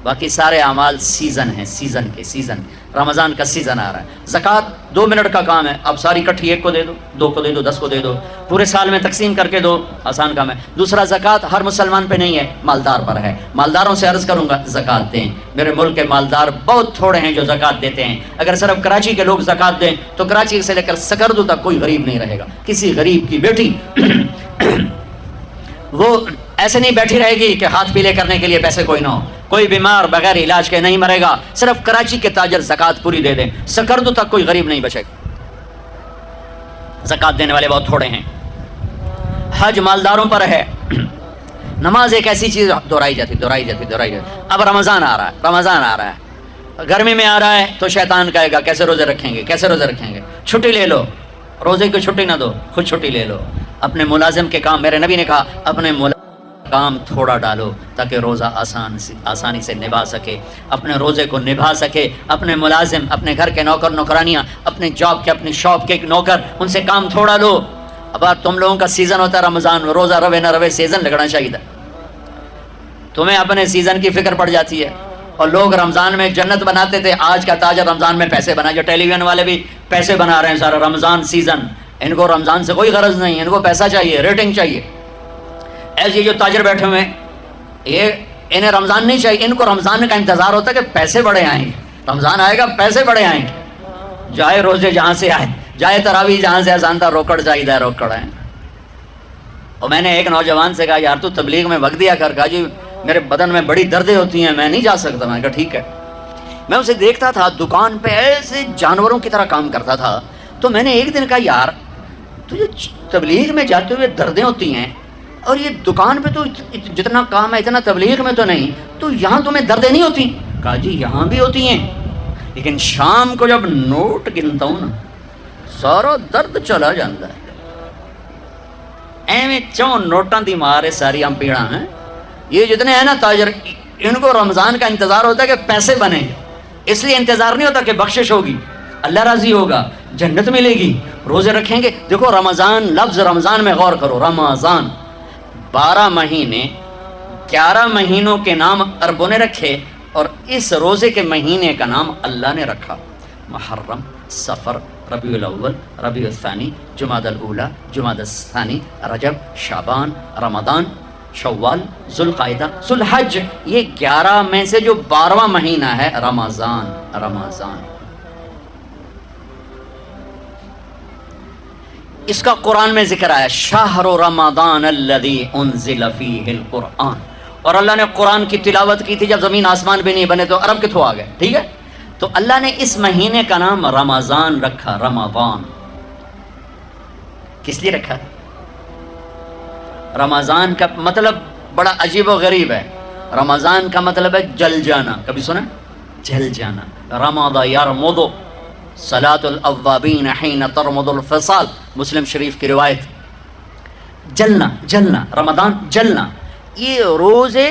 باقی سارے اعمال سیزن ہیں, سیزن کے سیزن. رمضان کا سیزن آ رہا ہے. زکوٰۃ 2 منٹ کا کام ہے, اب ساری کٹھی 1 کو دے دو, 2 کو دے دو, 10 کو دے دو, پورے سال میں تقسیم کر کے دو, آسان کام ہے. دوسرا زکوٰۃ ہر مسلمان پہ نہیں ہے, مالدار پر ہے. مالداروں سے عرض کروں گا زکوٰۃ دیں. میرے ملک کے مالدار بہت تھوڑے ہیں جو زکوٰۃ دیتے ہیں. اگر صرف کراچی کے لوگ زکوٰۃ دیں تو کراچی سے لے کر سکردو تک کوئی غریب نہیں رہے گا. کسی غریب کی بیٹی وہ ایسے نہیں بیٹھی رہے گی کہ ہاتھ پیلے کرنے کے لیے پیسے کوئی نہ ہو. کوئی بیمار بغیر علاج کے نہیں مرے گا. صرف کراچی کے تاجر زکوٰۃ پوری دے دیں, سکردو تک کوئی غریب نہیں بچے گا. زکوٰۃ دینے والے بہت تھوڑے ہیں. حج مالداروں پر ہے. نماز ایک ایسی چیز دہرائی جاتی. اب رمضان آ رہا ہے, رمضان آ رہا ہے, گرمی میں آ رہا ہے تو شیطان کہے گا کیسے روزے رکھیں گے, کیسے روزے رکھیں گے. چھٹی لے لو, روزے کی چھٹی نہ دو, خود چھٹی لے لو. اپنے ملازم کے کام, میرے نبی نے کہا اپنے کام تھوڑا ڈالو تاکہ روزہ آسانی سے نبھا سکے, اپنے روزے کو نبھا سکے. اپنے ملازم, اپنے گھر کے نوکر نوکرانیاں, اپنے جاب کے, اپنی شاپ کے نوکر, ان سے کام تھوڑا لو. اب تم لوگوں کا سیزن ہوتا ہے رمضان, روزہ روے نہ روے سیزن لگنا چاہیے تھا. تمہیں اپنے سیزن کی فکر پڑ جاتی ہے. اور لوگ رمضان میں جنت بناتے تھے, آج کا تاجر رمضان میں پیسے بنا. جو ٹیلی ویژن والے بھی پیسے بنا رہے ہیں سارا رمضان سیزن. ان کو رمضان سے کوئی غرض نہیں, ان کو پیسہ چاہیے, ریٹنگ چاہیے. ایسے جو تاجر بیٹھے ہوئے یہ انہیں رمضان نہیں چاہیے, ان کو رمضان کا انتظار ہوتا ہے کہ پیسے بڑے آئیں گے, رمضان آئے گا پیسے بڑے آئیں گے. جائے روزے جہاں سے آئے, جائے تراویح جہاں سے آسان تھا, روکڑ چاہیے روکڑ ہے. اور میں نے ایک نوجوان سے کہا یار تو تبلیغ میں وقت دیا کر. کہا جی میرے بدن میں بڑی دردیں ہوتی ہیں, میں نہیں جا سکتا. میں نے کہا ٹھیک ہے. میں اسے دیکھتا تھا دکان پہ ایسے جانوروں کی طرح کام کرتا تھا. تو میں نے ایک دن کہا یار تجھے تبلیغ میں جاتے ہوئے دردیں ہوتی ہیں اور یہ دکان پہ تو جتنا کام ہے اتنا تبلیغ میں تو نہیں, تو یہاں تمہیں دردیں نہیں ہوتی؟ کہا جی یہاں بھی ہوتی ہیں, لیکن شام کو جب نوٹ گنتا ہوں نا سارا درد چلا جاتا ہے. ایویں 4 نوٹاں دی مارے ساری ہم پیڑا ہیں. یہ جتنے ہیں نا تاجر, ان کو رمضان کا انتظار ہوتا ہے کہ پیسے بنیں گے, اس لیے انتظار نہیں ہوتا کہ بخشش ہوگی, اللہ راضی ہوگا, جنت ملے گی, روزے رکھیں گے. دیکھو رمضان, لفظ رمضان میں غور کرو. رمضان 12 مہینے, 11 مہینوں کے نام عربوں نے رکھے اور اس روزے کے مہینے کا نام اللہ نے رکھا. محرم, صفر, ربیع الاول, ربیع الثانی, جمادی الاولی, جمادی الثانی, رجب, شعبان, رمضان, شوال, ذوالقعدہ, ذوالحج. یہ 11 میں سے جو 12واں مہینہ ہے رمضان. رمضان اس کا قرآن میں ذکر آیا, شہر رمضان الذی انزل فیہ القرآن. اور اللہ نے قرآن کی تلاوت کی تھی جب زمین آسمان بھی نہیں بنے, تو عرب کتوں آ گئے. ٹھیک ہے, تو اللہ نے اس مہینے کا نام رمضان رکھا. رمضان کس لیے رکھا؟ رمضان کا مطلب بڑا عجیب و غریب ہے. رمضان کا مطلب ہے جل جانا. کبھی سنا؟ جل جانا. رمض یرمض, صلاۃ الاوابین حین ترمض الفصال, مسلم شریف کی روایت. جلنا, جلنا, رمضان جلنا. یہ روزے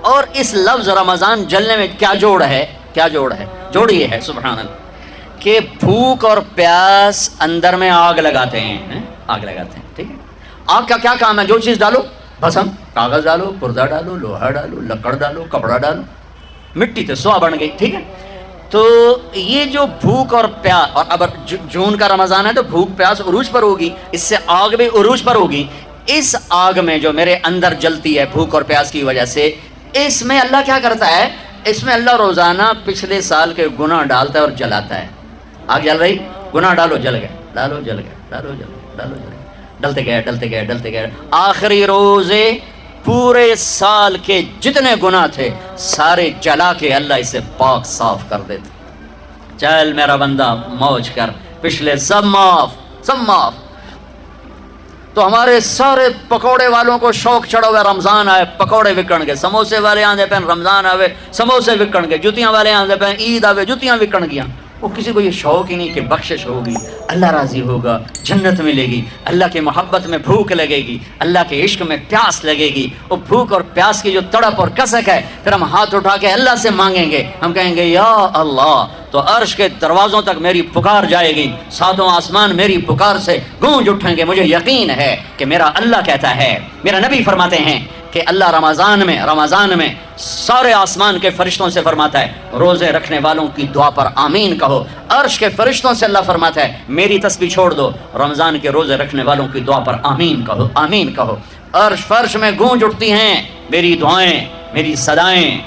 اور اس لفظ رمضان جلنے میں کیا جوڑ ہے؟ کیا جوڑ ہے؟ جوڑ یہ ہے سبحان اللہ کہ بھوک اور پیاس اندر میں آگ لگاتے ہیں. آگ لگاتے ہیں. ٹھیک ہے, آگ کا کیا کام ہے؟ جو چیز ڈالو, بھسم, کاغذ ڈالو, پردہ ڈالو, لوہا ڈالو, لکڑ ڈالو, کپڑا ڈالو, مٹی تو سوا بن گئی. ٹھیک ہے, تو یہ جو بھوک اور پیاس, اور اب جون کا رمضان ہے تو بھوک پیاس عروج پر ہوگی, اس سے آگ بھی عروج پر ہوگی. اس آگ میں جو میرے اندر جلتی ہے بھوک اور پیاس کی وجہ سے, اس میں اللہ کیا کرتا ہے؟ اس میں اللہ روزانہ پچھلے سال کے گناہ ڈالتا ہے اور جلاتا ہے. آگ جل رہی, گناہ ڈالو, جل گئے, ڈالو, جل گئے, ڈالو, جل گئے, ڈالو, جل گئے, ڈلتے گئے, ڈلتے گئے, ڈلتے گئے. آخری روزے پورے سال کے جتنے گناہ تھے سارے جلا کے اللہ اسے پاک صاف کر دیتے. چل میرا بندہ موج کر، پچھلے سب معاف، سب معاف. تو ہمارے سارے پکوڑے والوں کو شوق چڑھا ہوا، رمضان آئے پکوڑے وکن گے، سموسے والے آندے پہ رمضان آوے سموسے وکن گے، جوتیاں والے آندے پہ عید آوے جوتیاں وکن گیا. وہ کسی کو یہ شوق ہی نہیں کہ بخشش ہوگی، اللہ راضی ہوگا، جنت ملے گی، اللہ کی محبت میں بھوک لگے گی، اللہ کے عشق میں پیاس لگے گی. وہ بھوک اور پیاس کی جو تڑپ اور کسک ہے، پھر ہم ہاتھ اٹھا کے اللہ سے مانگیں گے. ہم کہیں گے یا اللہ، تو عرش کے دروازوں تک میری پکار جائے گی، ساتوں آسمان میری پکار سے گونج اٹھیں گے. مجھے یقین ہے کہ میرا اللہ کہتا ہے، میرا نبی فرماتے ہیں کہ اللہ رمضان میں سارے آسمان کے فرشتوں سے فرماتا ہے روزے رکھنے والوں کی دعا پر آمین کہو. عرش کے فرشتوں سے اللہ فرماتا ہے میری تسبیح چھوڑ دو، رمضان کے روزے رکھنے والوں کی دعا پر آمین کہو، آمین کہو. عرش فرش میں گونج اٹھتی ہیں میری دعائیں، میری صدائیں،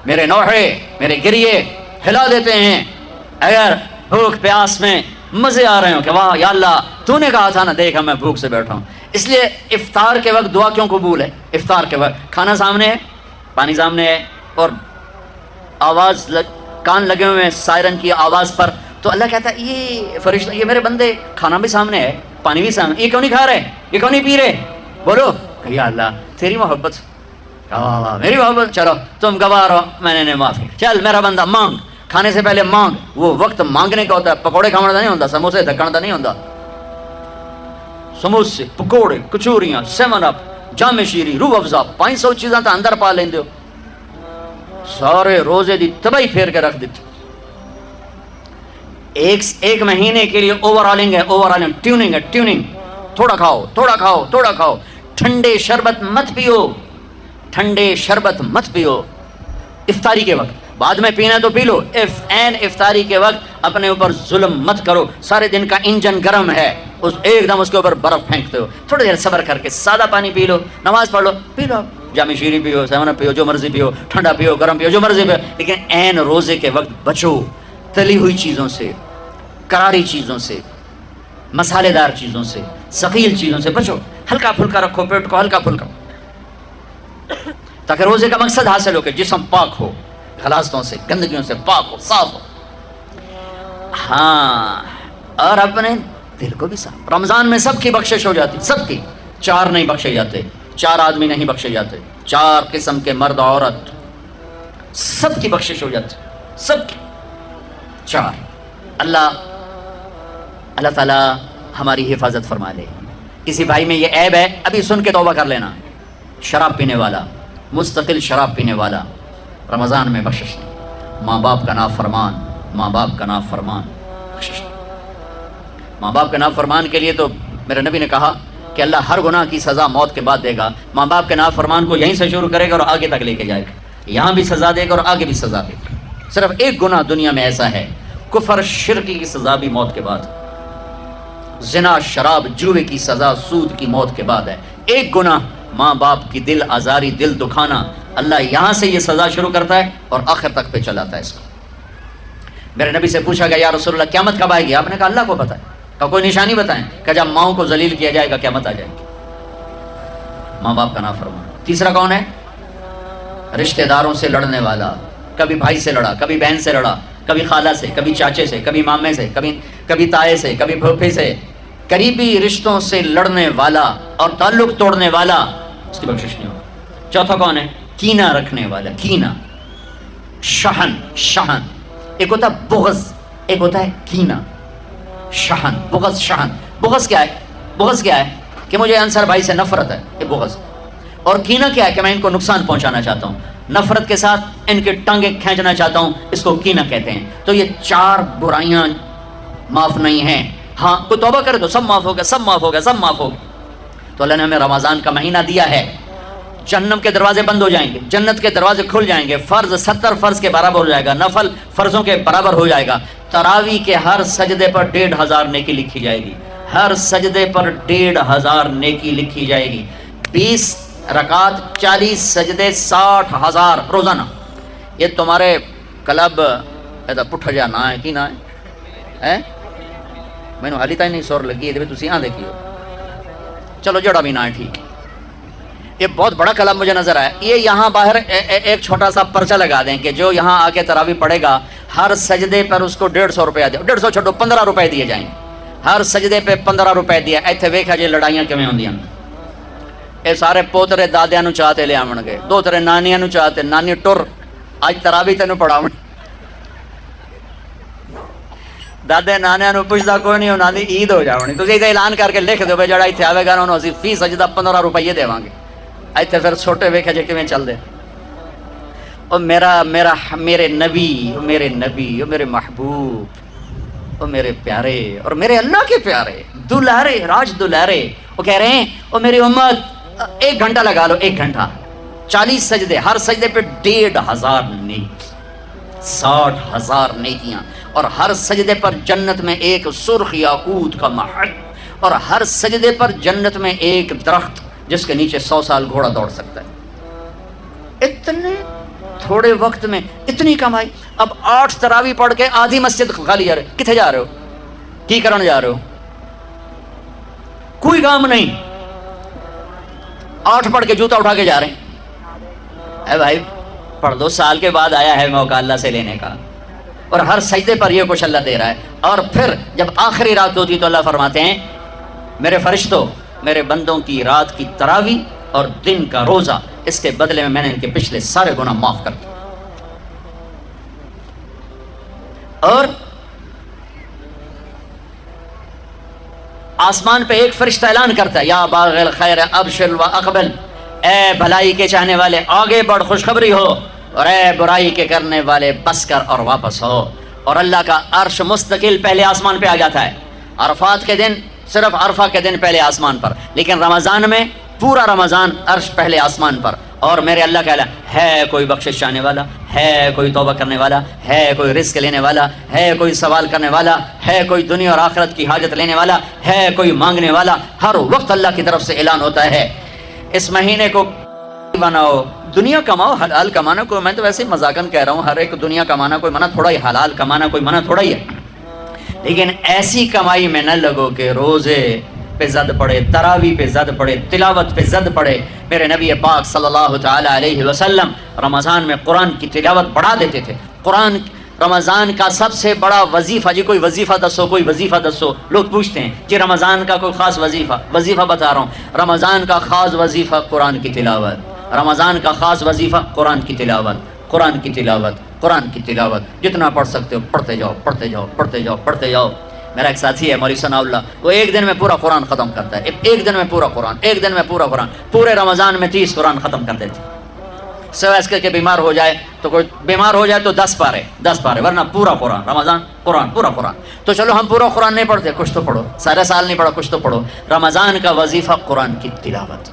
میرے نوحے، میرے گریے ہلا دیتے ہیں. اگر بھوک پیاس میں مزے آ رہے ہوں کہ واہ یا اللہ تو نے کہا تھا نا، دیکھا میں بھوک سے بیٹھا ہوں. اس لیے افطار کے وقت دعا کیوں قبول ہے؟ افطار کے وقت کھانا سامنے ہے، پانی سامنے ہے، اور آواز کان لگے ہوئے ہیں سائرن کی آواز پر، تو اللہ کہتا ہے یہ فرشتہ، یہ میرے بندے، کھانا بھی سامنے ہے، پانی بھی سامنے، یہ کیوں نہیں کھا رہے، یہ کیوں نہیں پی رہے؟ بولو یا اللہ تیری محبت، میری محبت، چلو تم گواہ رہو، میں نے معافی. چل میرا بندہ مانگ، کھانے سے پہلے مانگ. وہ وقت مانگنے کا ہوتا ہے، پکوڑے کھانا نہیں ہوتا، سموسے دھکنا نہیں ہوتا. سموسے، پکوڑے، کچوریاں، 7 اپ، جام شیری، روح افزا، 500 چیزاں تو اندر پا لیندے ہو. سارے روزے دی تباہی پھیر کے رکھ دیتے. ایک مہینے کے لیے اوور آلنگ ہے، اوور آلنگ، ٹیوننگ ہے، ٹیوننگ. تھوڑا کھاؤ، تھوڑا کھاؤ، تھوڑا کھاؤ. ٹھنڈے شربت مت پیو، ٹھنڈے شربت مت پیو افطاری کے وقت. بعد میں پینا تو پی لو، افطاری کے وقت اپنے اوپر ظلم مت کرو. سارے دن کا انجن گرم ہے، ایک دم اس کے اوپر برف پھینکتے ہو. تھوڑی دیر صبر کر کے سادہ پانی پی لو، نماز پڑھ لو، پی لو، جام شیری پیو، 7 اپ پیو، جو مرضی پیو، ٹھنڈا پیو، گرم پیو، جو مرضی پیو. لیکن روزے کے وقت بچو تلی ہوئی چیزوں سے، کراری چیزوں سے، مسالے دار چیزوں سے، ثقیل چیزوں سے بچو. ہلکا پھلکا رکھو پیٹ کو، ہلکا پھلکا، تاکہ روزے کا مقصد حاصل ہو کہ جسم پاک ہو، غلاظتوں سے، گندگیوں سے پاک ہو، صاف ہو. ہاں، اور اپنے دل کو بھی صاف. رمضان میں سب کی بخشش ہو جاتی، سب کی. 4 نہیں بخشے جاتے، 4 آدمی نہیں بخشے جاتے، 4 قسم کے مرد عورت سب کی بخشش ہو جاتی، سب کی. 4. اللہ تعالی ہماری حفاظت فرما لے. کسی بھائی میں یہ عیب ہے، ابھی سن کے توبہ کر لینا. شراب پینے والا، مستقل شراب پینے والا، رمضان میں بخشش نہیں. ماں باپ کا نافرمان، ماں باپ کا نافرمان، بخشش نہیں. ماں باپ کے نافرمان کے لیے تو میرے نبی نے کہا کہ اللہ ہر گناہ کی سزا موت کے بعد دے گا. ماں باپ کے نافرمان کو یہیں سے شروع کرے گا اور آگے تک لے کے جائے گا. یہاں بھی سزا دے گا اور آگے بھی سزا دے گا. صرف ایک گناہ دنیا میں ایسا ہے، کفر شرک کی سزا بھی موت کے بعد، زنا شراب جوے کی سزا سود کی موت کے بعد ہے. ایک گناہ ماں باپ کی دل آزاری، دل دکھانا، اللہ یہاں سے یہ سزا شروع کرتا ہے اور آخر تک پہ چلاتا ہے اس کو. میرے نبی سے پوچھا گیا یا رسول اللہ قیامت کب آئے گی؟ آپ نے کہا اللہ کو پتہ ہے. کہ کوئی نشانی بتائیں؟ کہ جب ماؤں کو ذلیل کیا جائے گا قیامت آ جائے گی. ماں باپ کا نافرمان. تیسرا کون ہے؟ رشتہ داروں سے لڑنے والا. کبھی بھائی سے لڑا، کبھی بہن سے لڑا، کبھی خالہ سے، کبھی چاچے سے، کبھی مامے سے، کبھی تائے سے، کبھی پھوپھی سے. قریبی رشتوں سے لڑنے والا اور تعلق توڑنے والا، اس کی بخشش نہیں ہوگی. چوتھا کون ہے؟ کینہ رکھنے والا. کینہ، شحن. ایک ہوتا ہے بغض، ایک ہوتا ہے کینہ. شحن، بغض، شحن. بغض کیا ہے؟ بغض کیا ہے؟ کہ مجھے انصر بھائی سے نفرت ہے، یہ بغض. اور کینہ کیا ہے؟ کہ میں ان کو نقصان پہنچانا چاہتا ہوں، نفرت کے ساتھ ان کے ٹانگیں کھینچنا چاہتا ہوں، اس کو کینہ کہتے ہیں. تو یہ 4 برائیاں معاف نہیں ہیں. ہاں کوئی توبہ کرے تو سب معاف ہوگا، سب معاف ہوگا، سب معاف ہوگا. تو اللہ نے ہمیں رمضان کا مہینہ دیا ہے. جہنم کے دروازے بند ہو جائیں گے، جنت کے دروازے کھل جائیں گے. فرض 70 فرض کے برابر ہو جائے گا، نفل فرضوں کے برابر ہو جائے گا. تراویح کے ہر سجدے پر 1500 نیکی لکھی جائے گی. ہر سجدے پر 1500 نیکی لکھی جائے گی. 20 رکعت 40 سجدے 60,000 روزانہ. یہ تمہارے کلب ایسا پٹھا جا نہ ہے کی نہ ہے میں حالی تھی نہیں سور لگی ہے تھی آ دیکھی ہو. چلو جڑا بھی نہ ہے ٹھیک. یہ بہت بڑا کلام مجھے نظر آیا. یہ یہاں باہر ایک چھوٹا سا پرچہ لگا دیں کہ جو یہاں آ کے تراویح پڑھے گا ہر سجدے پر اس کو 150 روپیہ دے, 150 چھوڑو 15 روپے دیے جائیں. ہر سجدے پہ 15 روپے دیا. ایتھے ویکھا جی لڑائیاں کیویں ہوندیاں. یہ سارے پوترے دادیاں نو چاہتے لے آون گے, دو ترے نانیاں نو چاہتے, نانی ٹر اج تراویح تینوں پڑھاون. دادے نانیاں نو پوچھدا کوئی نہیں, انہاں دی عید ہو جاونی. تسی تے اعلان کر کے لکھ دیو بے جڑا ایتھے آوے گا انہوں اسی فی سجدہ 15 روپے دیواں گے. ایتھے پھر چھوٹے ویکھا جی کیویں چل دے. او میرے نبی, او میرے نبی, او میرے محبوب, او میرے پیارے اور میرے اللہ کے پیارے دلارے راج دلارے, وہ کہہ رہے ہیں او میری امت 1 گھنٹہ لگا لو, 1 گھنٹہ 40 سجدے, ہر سجدے پہ 1,500 نیکی, 60,000 نیکیاں, اور ہر سجدے پر جنت میں ایک سرخ یاقوت کا محل, اور ہر سجدے پر جنت میں ایک درخت جس کے نیچے 100 سال گھوڑا دوڑ سکتا ہے. اتنے تھوڑے وقت میں اتنی کمائی. اب 8 تراویح پڑھ کے آدھی مسجد خالی جا رہے ہو. کتنے جا رہے ہو, کی کرنے جا رہے ہو؟ کوئی کام نہیں. 8 پڑھ کے جوتا اٹھا کے جا رہے ہیں. اے بھائی پڑھ دو, سال کے بعد آیا ہے موقع اللہ سے لینے کا, اور ہر سجدے پر یہ کچھ اللہ دے رہا ہے. اور پھر جب آخری رات ہوتی تو اللہ فرماتے ہیں میرے فرشتوں, میرے بندوں کی رات کی تراویح اور دن کا روزہ, اس کے بدلے میں نے ان کے پچھلے سارے گناہ معاف کر دیے. اور آسمان پہ ایک فرشتہ اعلان کرتا ہے یا باغ الخیر ابشر و اقبل, اے بھلائی کے چاہنے والے آگے بڑھ خوشخبری ہو, اور اے برائی کے کرنے والے بس کر اور واپس ہو. اور اللہ کا عرش مستقل پہلے آسمان پہ آ جاتا ہے. عرفات کے دن صرف عرفہ کے دن پہلے آسمان پر, لیکن رمضان میں پورا رمضان عرش پہلے آسمان پر. اور میرے اللہ کا اعلان ہے, کوئی بخشش چاہنے والا ہے, کوئی توبہ کرنے والا ہے, کوئی رزق لینے والا ہے, کوئی سوال کرنے والا ہے, کوئی دنیا اور آخرت کی حاجت لینے والا ہے, کوئی مانگنے والا. ہر وقت اللہ کی طرف سے اعلان ہوتا ہے اس مہینے کو بناؤ, دنیا کماؤ, حلال کمانا کوئی, میں تو ویسے مذاقاً کہہ رہا ہوں, ہر ایک دنیا کمانا کوئی منع تھوڑا ہی, حلال کمانا کوئی منع تھوڑا ہی ہے. لیکن ایسی کمائی میں نہ لگو کہ روزے پہ زد پڑے, تراویح پہ زد پڑے, تلاوت پہ زد پڑے. میرے نبی پاک صلی اللہ تعالی علیہ وسلم رمضان میں قرآن کی تلاوت بڑھا دیتے تھے. قرآن رمضان کا سب سے بڑا وظیفہ, جی کوئی وظیفہ دسو, کوئی وظیفہ دسو. لوگ پوچھتے ہیں جی رمضان کا کوئی خاص وظیفہ بتا رہا ہوں. رمضان کا خاص وظیفہ قرآن کی تلاوت, رمضان کا خاص وظیفہ قرآن کی تلاوت, قرآن کی تلاوت, قرآن کی تلاوت. جتنا پڑھ سکتے ہو پڑھتے جاؤ, پڑھتے جاؤ, پڑھتے جاؤ, پڑھتے جاؤ. میرا ایک ساتھی ہے مولوی ثناء اللہ, وہ 1 دن میں پورا قرآن ختم کرتا ہے. 1 دن میں پورا قرآن, 1 دن میں پورا قرآن. پورے رمضان میں 30 قرآن ختم کر دیتے. سوائے اس کے بیمار ہو جائے تو, کوئی بیمار ہو جائے تو 10 پارے, ورنہ پورا قرآن. رمضان قرآن, پورا قرآن. تو چلو ہم پورا قرآن نہیں پڑھتے, کچھ تو پڑھو. سارے سال نہیں پڑھا, کچھ تو پڑھو. رمضان کا وظیفہ قرآن کی تلاوت,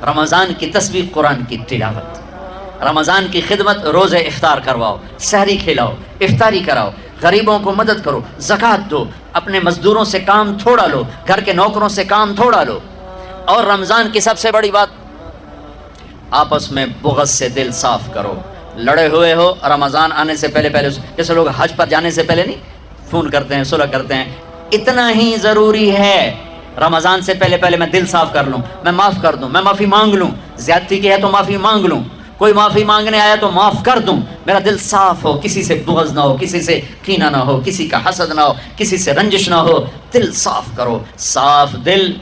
رمضان کی تسبیح قرآن کی تلاوت, رمضان کی خدمت, روزے افطار کرواؤ, سحری کھلاؤ, افطاری کراؤ, غریبوں کو مدد کرو, زکوٰۃ دو, اپنے مزدوروں سے کام تھوڑا لو, گھر کے نوکروں سے کام تھوڑا لو. اور رمضان کی سب سے بڑی بات, آپس میں بغض سے دل صاف کرو. لڑے ہوئے ہو, رمضان آنے سے پہلے جیسے لوگ حج پر جانے سے پہلے نہیں فون کرتے ہیں, صلح کرتے ہیں, اتنا ہی ضروری ہے رمضان سے پہلے میں دل صاف کر لوں, میں معاف کر دوں, میں معافی مانگ لوں. زیادتی کی ہے تو معافی مانگ لوں, کوئی معافی مانگنے آیا تو معاف کر دوں. میرا دل صاف ہو, کسی سے بغض نہ ہو, کسی سے کینہ نہ ہو, کسی کا حسد نہ ہو, کسی سے رنجش نہ ہو. دل صاف کرو. صاف دل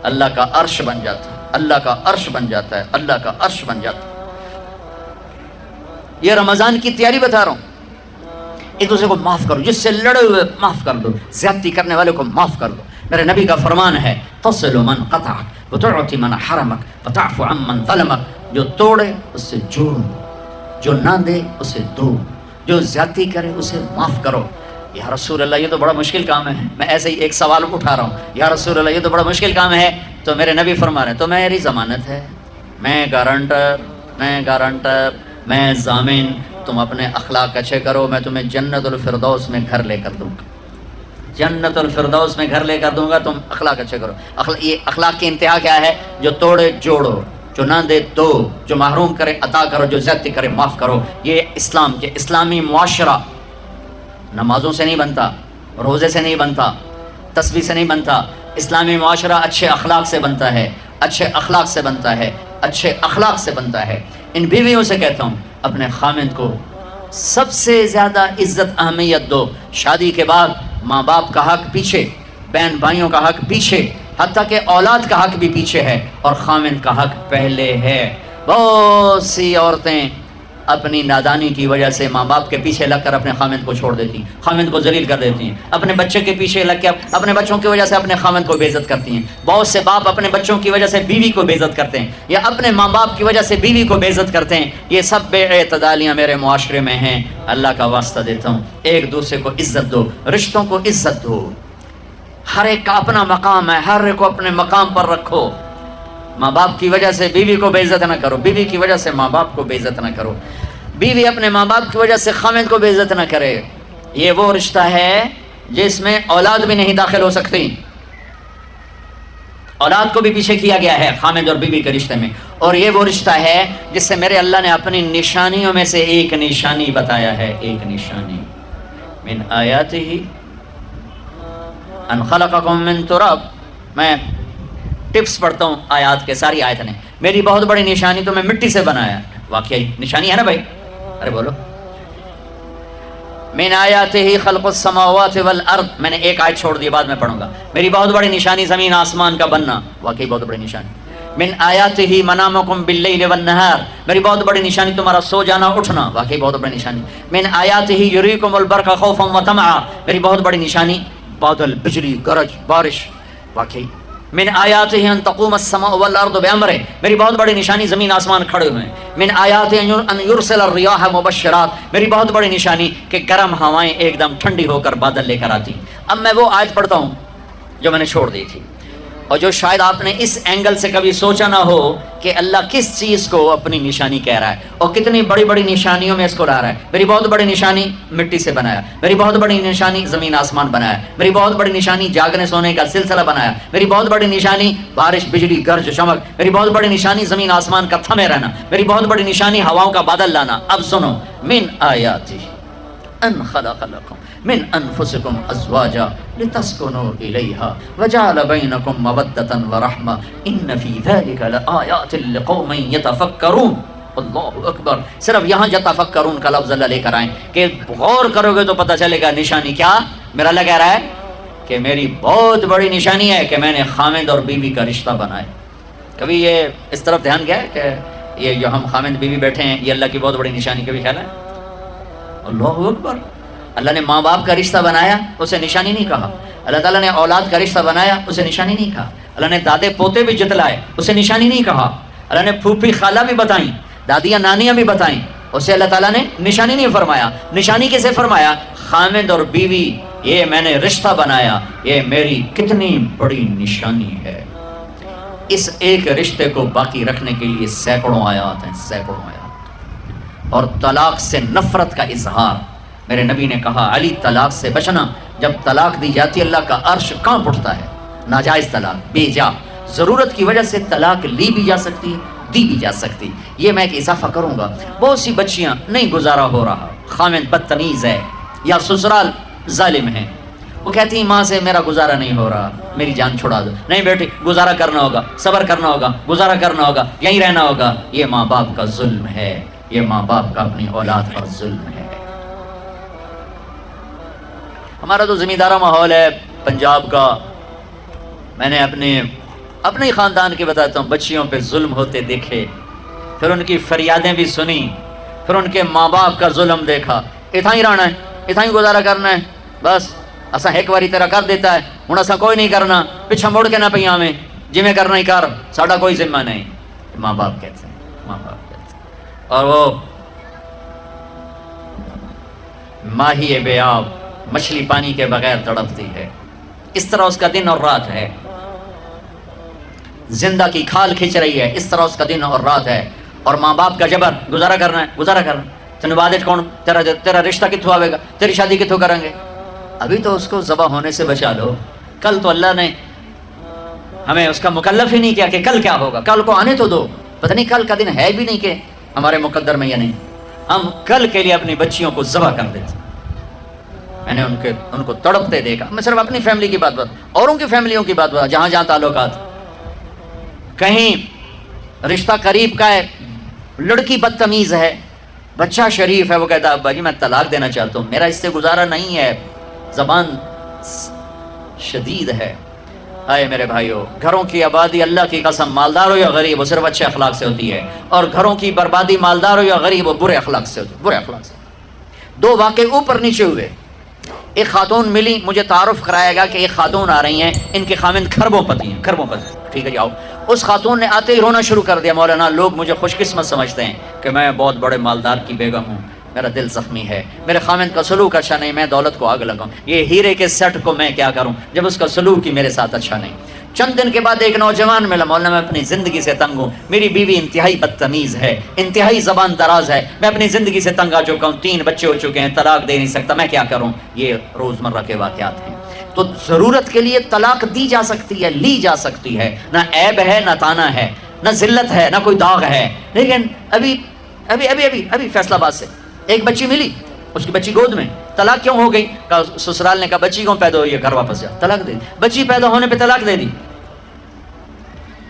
اللہ کا عرش بن جاتا ہے, اللہ کا عرش بن جاتا ہے, اللہ کا عرش بن جاتا ہے. یہ رمضان کی تیاری بتا رہا ہوں. ایک دوسرے کو معاف کرو, جس سے لڑے ہوئے معاف کر دو, زیادتی کرنے والے کو معاف کر دو. میرے نبی کا فرمان ہے تصل من قطعک وتعطی من حرمک وتعفو عن من ظلمک. جو توڑے اس سے جوڑو, جو نہ دے اسے دو, جو زیادتی کرے اسے معاف کرو. یا رسول اللہ یہ تو بڑا مشکل کام ہے. میں ایسے ہی ایک سوال اٹھا رہا ہوں, یا رسول اللہ یہ تو بڑا مشکل کام ہے. تو میرے نبی فرما رہے ہیں تو میری ضمانت ہے, میں گارنٹر, میں ضامن. تم اپنے اخلاق اچھے کرو, میں تمہیں جنت الفردوس میں گھر لے کر دوں گا, جنت الفردوس میں گھر لے کر دوں گا. تم اخلاق اچھے کرو. یہ اخلاق کی انتہا کیا ہے؟ جو توڑے جوڑو, جو نہ دے دو, جو محروم کرے عطا کرو, جو زیادتی کرے معاف کرو. یہ اسلام کے اسلامی معاشرہ نمازوں سے نہیں بنتا, روزے سے نہیں بنتا, تسبیح سے نہیں بنتا. اسلامی معاشرہ اچھے اخلاق سے بنتا ہے. اچھے اخلاق سے بنتا ہے، اچھے اخلاق سے بنتا ہے۔ ان بیویوں سے کہتا ہوں اپنے خامند کو سب سے زیادہ عزت اہمیت دو۔ شادی کے بعد ماں باپ کا حق پیچھے، بہن بھائیوں کا حق پیچھے، حتیٰ کہ اولاد کا حق بھی پیچھے ہے، اور خامند کا حق پہلے ہے۔ بہت سی عورتیں اپنی نادانی کی وجہ سے ماں باپ کے پیچھے لگ کر اپنے خامند کو چھوڑ دیتی ہیں، خامند کو ذلیل کر دیتی ہیں، اپنے بچے کے پیچھے لگ کے اپنے بچوں کی وجہ سے اپنے خامند کو بے عزت کرتی ہیں۔ بہت سے باپ اپنے بچوں کی وجہ سے بیوی کو بے عزت کرتے ہیں، یا اپنے ماں باپ کی وجہ سے بیوی کو بے عزت کرتے ہیں۔ یہ سب بے اعتدالیاں میرے معاشرے میں ہیں۔ اللہ کا واسطہ دیتا ہوں ایک دوسرے کو عزت دو، رشتوں کو عزت دو۔ ہر ایک کا اپنا مقام ہے، ہر ایک کو اپنے مقام پر رکھو۔ ماں باپ کی وجہ سے بیوی کو بے عزت نہ کرو، بیوی کی وجہ سے ماں باپ کو بے عزت نہ کرو، بیوی اپنے ماں باپ کی وجہ سے خامند کو بے عزت نہ کرے۔ یہ وہ رشتہ ہے جس میں اولاد بھی نہیں داخل ہو سکتی، اولاد کو بھی پیچھے کیا گیا ہے خامند اور بیوی کے رشتے میں۔ اور یہ وہ رشتہ ہے جس سے میرے اللہ نے اپنی نشانیوں میں سے ایک نشانی بتایا ہے، ایک نشانی۔ من آیاتہ ان خلقکم من تراب۔ میں ٹپس پڑھتا ہوں آیات کے، ساری آیت نے۔ میری بہت بڑی نشانی تو میں مٹی سے بنایا۔ واقعی نشانی ہے نا بھائی، ارے بولو۔ من آیاتہ خلق السماوات والارض، میں نے ایک آیت چھوڑ دی، بعد میں پڑھوں گا۔ میری بہت بڑی نشانی زمین آسمان کا بننا، واقعی بہت بڑی نشانی۔ من آیاتہ منامکم باللیل والنہار، میری بہت بڑی نشانی تمہارا سو جانا اٹھنا، واقعی بہت بڑی نشانی۔ من آیاتہ یریکم البرق خوفا وطمعا، میری بہت بڑی نشانی بادل، بجلی، گرج، بارش، واقعی۔ من آیاتہ ان تقوم السماء والارض بامرہ، میری بہت بڑی نشانی زمین آسمان کھڑے ہوئے ہیں۔ من آیاتہ ان یرسل الریاح مبشرات، میری بہت بڑی نشانی کہ گرم ہوائیں ایک دم ٹھنڈی ہو کر بادل لے کر آتی۔ اب میں وہ آیت پڑھتا ہوں جو میں نے چھوڑ دی تھی، اور جو شاید آپ نے اس اینگل سے کبھی سوچا نہ ہو کہ اللہ کس چیز کو اپنی نشانی کہہ رہا ہے، اور کتنی بڑی بڑی نشانیوں میں اس کو لا رہا ہے۔ میری بہت بڑی نشانی مٹی سے بنایا، میری بہت بڑی نشانی زمین آسمان بنایا، میری بہت بڑی نشانی جاگنے سونے کا سلسلہ بنایا، میری بہت بڑی نشانی بارش، بجلی، گرج، چمک، میری بہت بڑی نشانی زمین آسمان کا تھمے رہنا، میری بہت بڑی نشانی ہواؤں کا بادل لانا۔ اب سنو، من آیاتہ ان خلق لکم من انفسکم ازواجا لتسکنوا الیہا وجعل بینکم مودۃ ورحمۃ ان فی ذلک لآیات لقوم یتفکرون۔ اللہ اکبر۔ صرف یہاں یتفکرون کا لفظ اللہ لے کر آئیں کہ غور کرو گے تو پتہ چلے گا نشانی کیا۔ میرا اللہ کہہ رہا ہے کہ میری بہت بڑی نشانی ہے کہ میں نے خامند اور بیوی کا رشتہ بنایا۔ کبھی یہ اس طرف دھیان گیا ہے کہ یہ جو ہم خامند بیوی بیٹھے ہیں یہ اللہ کی بہت بڑی نشانی، کبھی خیال ہے؟ اللہ اکبر۔ اللہ نے ماں باپ کا رشتہ بنایا، اسے نشانی نہیں کہا۔ اللہ تعالیٰ نے اولاد کا رشتہ بنایا، اسے نشانی نہیں کہا۔ اللہ نے دادے پوتے بھی جتلائے، اسے نشانی نہیں کہا۔ اللہ نے پھوپھی خالہ بھی بتائیں، دادیاں نانیاں بھی بتائیں، اسے اللہ تعالیٰ نے نشانی نہیں فرمایا۔ نشانی کیسے فرمایا؟ خامند اور بیوی یہ میں نے رشتہ بنایا، یہ میری کتنی بڑی نشانی ہے۔ اس ایک رشتے کو باقی رکھنے کے لیے سینکڑوں آیات ہیں، سینکڑوں آیات۔ اور طلاق سے نفرت کا اظہار، میرے نبی نے کہا علی طلاق سے بچنا۔ جب طلاق دی جاتی ہے اللہ کا عرش کانپ اٹھتا ہے۔ ناجائز طلاق، بے جا، ضرورت کی وجہ سے طلاق لی بھی جا سکتی، دی بھی جا سکتی۔ یہ میں ایک اضافہ کروں گا، بہت سی بچیاں نہیں گزارا ہو رہا، خامند بدتمیز ہے یا سسرال ظالم ہے، وہ کہتی ہیں ماں سے میرا گزارا نہیں ہو رہا، میری جان چھڑا دو۔ نہیں بیٹی، گزارا کرنا ہوگا، صبر کرنا ہوگا، گزارا کرنا ہوگا، یہیں رہنا ہوگا۔ یہ ماں باپ کا ظلم ہے، یہ ماں باپ کا اپنی اولاد پر ظلم ہے۔ ہمارا تو زمیندارہ ماحول ہے پنجاب کا۔ میں نے اپنے ہی خاندان کے بتاتا ہوں، بچیوں پہ ظلم ہوتے دیکھے، پھر ان کی فریادیں بھی سنی، پھر ان کے ماں باپ کا ظلم دیکھا۔ اتنا ہی رہنا ہے، اتنا ہی گزارا کرنا ہے، بس اساں ایک باری تیرا کر دیتا ہے، ہوں اساں کوئی نہیں کرنا، پیچھا مڑ کے نہ پئی آویں، جی میں کرنا ہی کر، ساڈا کوئی ذمہ نہیں۔ ماں باپ کہتے ہیں، ماں باپ کہتے ہیں۔ اور وہ ماہی بے آب، مچھلی پانی کے بغیر تڑپتی ہے، اس طرح اس کا دن اور رات ہے۔ زندہ کی کھال کھینچ رہی ہے، اس طرح اس کا دن اور رات ہے۔ اور ماں باپ کا جبر، گزارا کرنا ہے، گزارا کرنا، تینوں بعد کون تیرا رشتہ کتوں آئے گا، تیری شادی کتوں کریں گے؟ ابھی تو اس کو ذبح ہونے سے بچا لو، کل تو اللہ نے ہمیں اس کا مکلف ہی نہیں کیا کہ کل کیا ہوگا، کل کو آنے تو دو، پتہ نہیں کل کا دن ہے بھی نہیں کہ ہمارے مقدر میں یا نہیں۔ ہم کل کے لیے اپنی بچیوں کو ذبح کر دیتے۔ میں نے ان کو تڑپتے دیکھا۔ میں صرف اپنی فیملی کی بات اوروں کی فیملیوں کی بات جہاں جہاں تعلقات، کہیں رشتہ قریب کا ہے، لڑکی بدتمیز ہے، بچہ شریف ہے، وہ کہتا ہے ابا جی میں طلاق دینا چاہتا ہوں، میرا اس سے گزارا نہیں ہے، زبان شدید ہے۔ آئے میرے بھائیو، گھروں کی آبادی اللہ کی قسم مالدار ہو یا غریب ہو صرف اچھے اخلاق سے ہوتی ہے، اور گھروں کی بربادی مالدار ہو یا غریب ہو برے اخلاق سے ہوتی ہے، برے اخلاق سے۔ دو واقعے اوپر نیچے ہوئے، ایک خاتون ملی، مجھے تعارف کرایا گیا کہ ایک خاتون آ رہی ہیں، ان کے خامند کھربوں پتی ہیں، کھربوں پتی، ٹھیک ہے جی آؤ۔ اس خاتون نے آتے ہی رونا شروع کر دیا، مولانا لوگ مجھے خوش قسمت سمجھتے ہیں کہ میں بہت بڑے مالدار کی بیگم ہوں، میرا دل زخمی ہے، میرے خامند کا سلوک اچھا نہیں، میں دولت کو آگ لگاؤں، یہ ہیرے کے سیٹ کو میں کیا کروں جب اس کا سلوک ہی میرے ساتھ اچھا نہیں۔ چند دن کے بعد ایک نوجوان ملا، مولانا میں اپنی زندگی سے تنگ ہوں، میری بیوی انتہائی بدتمیز ہے، انتہائی زبان دراز ہے، میں اپنی زندگی سے تنگ آ چکا ہوں، 3 بچے ہو چکے ہیں، طلاق دے نہیں سکتا، میں کیا کروں؟ یہ روزمرہ کے واقعات ہیں۔ تو ضرورت کے لیے طلاق دی جا سکتی ہے، لی جا سکتی ہے، نہ عیب ہے نہ تانا ہے، نہ ذلت ہے نہ کوئی داغ ہے۔ لیکن ابھی فیصلہ آباد سے ایک بچی ملی، اس کی بچی گود میں، طلاق کیوں ہو گئی؟ کہا سسرال نے کہا بچی کیوں پیدا ہوئی ہے، گھر واپس جا، طلاق دے دی۔ بچی پیدا ہونے پہ طلاق دے دی۔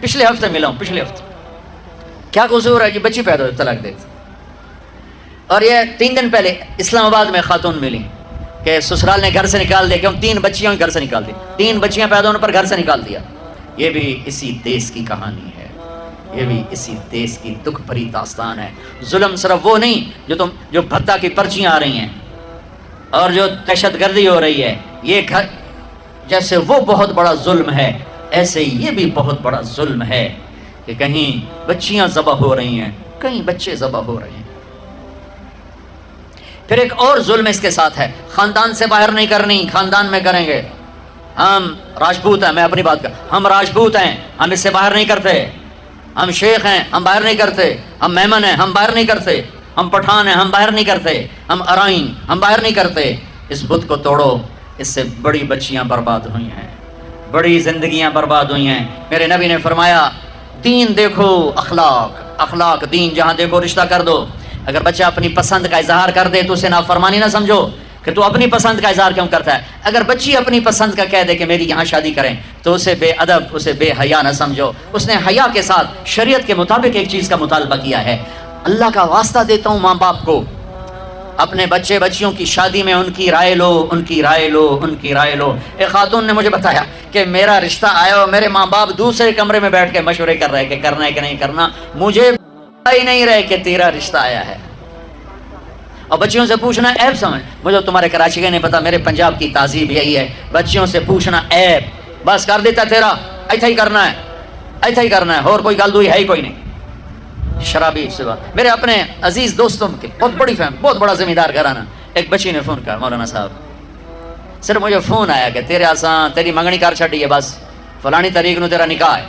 پچھلے ہفتے ملا ہوں، پچھلے ہفتے، کیا قصور ہے کہ بچی پیدا ہوئی طلاق دے دی۔ اور یہ 3 دن پہلے اسلام آباد میں خاتون ملی کہ سسرال نے گھر سے نکال دیا، کیوں 3 بچیاں گھر سے نکال دی، 3 بچیاں پیدا ہونے پر گھر سے نکال دیا۔ یہ بھی اسی دیس کی کہانی ہے، یہ بھی اسی دیس کی دکھ بھری داستان ہے۔ ظلم صرف وہ نہیں جو بھتہ کی پرچیاں آ رہی ہیں اور جو دہشت گردی ہو رہی ہے، یہ گھر جیسے وہ بہت بڑا ظلم ہے، ایسے یہ بھی بہت بڑا ظلم ہے کہ کہیں بچیاں ذبح ہو رہی ہیں، کہیں بچے ذبح ہو رہے ہیں۔ پھر ایک اور ظلم اس کے ساتھ ہے، خاندان سے باہر نہیں کرنی، خاندان میں کریں گے۔ ہم راجپوت ہیں، میں اپنی بات کر، ہم راجپوت ہیں، ہم اس سے باہر نہیں کرتے، ہم شیخ ہیں، ہم باہر نہیں کرتے، ہم میمن ہیں، ہم باہر نہیں کرتے، ہم پٹھان ہیں، ہم باہر نہیں کرتے، ہم ارائیں، ہم باہر نہیں کرتے۔ اس بت کو توڑو، اس سے بڑی بچیاں برباد ہوئی ہیں، بڑی زندگیاں برباد ہوئی ہیں۔ میرے نبی نے فرمایا دین دیکھو اخلاق، دین جہاں دیکھو رشتہ کر دو۔ اگر بچہ اپنی پسند کا اظہار کر دے تو اسے نافرمانی نہ سمجھو کہ تو اپنی پسند کا اظہار کیوں کرتا ہے۔ اگر بچی اپنی پسند کا کہہ دے کہ میری یہاں شادی کریں تو اسے بے ادب، اسے بے حیا نہ سمجھو، اس نے حیا کے ساتھ شریعت کے مطابق ایک چیز کا مطالبہ کیا ہے۔ اللہ کا واسطہ دیتا ہوں ماں باپ کو، اپنے بچیوں کی شادی میں ان کی رائے لو۔ ایک خاتون نے مجھے بتایا کہ میرا رشتہ آیا اور میرے ماں باپ دوسرے کمرے میں بیٹھ کے مشورے کر رہے کہ کرنا ہے کہ نہیں کرنا، مجھے ہی نہیں رہے کہ تیرا رشتہ آیا ہے۔ اور بچیوں سے پوچھنا عیب سمجھ، مجھے تمہارے کراچی کا نہیں پتا، میرے پنجاب کی تہذیب یہی ہے، بچیوں سے پوچھنا عیب، بس کر دیتا تیرا ایتھا ہی کرنا ہے، اور کوئی گل دوئی ہے ہی کوئی نہیں۔ شرابی سے بات، میرے اپنے عزیز دوستوں کے بہت بڑی فہم، بہت بڑا زمیندار گھرانہ، ایک بچی نے فون کیا، مولانا صاحب صرف مجھے فون آیا کہ تیرے آسان تیری منگنی کار چھٹی ہے، بس فلانی تاریخ نو تیرا نکاح ہے،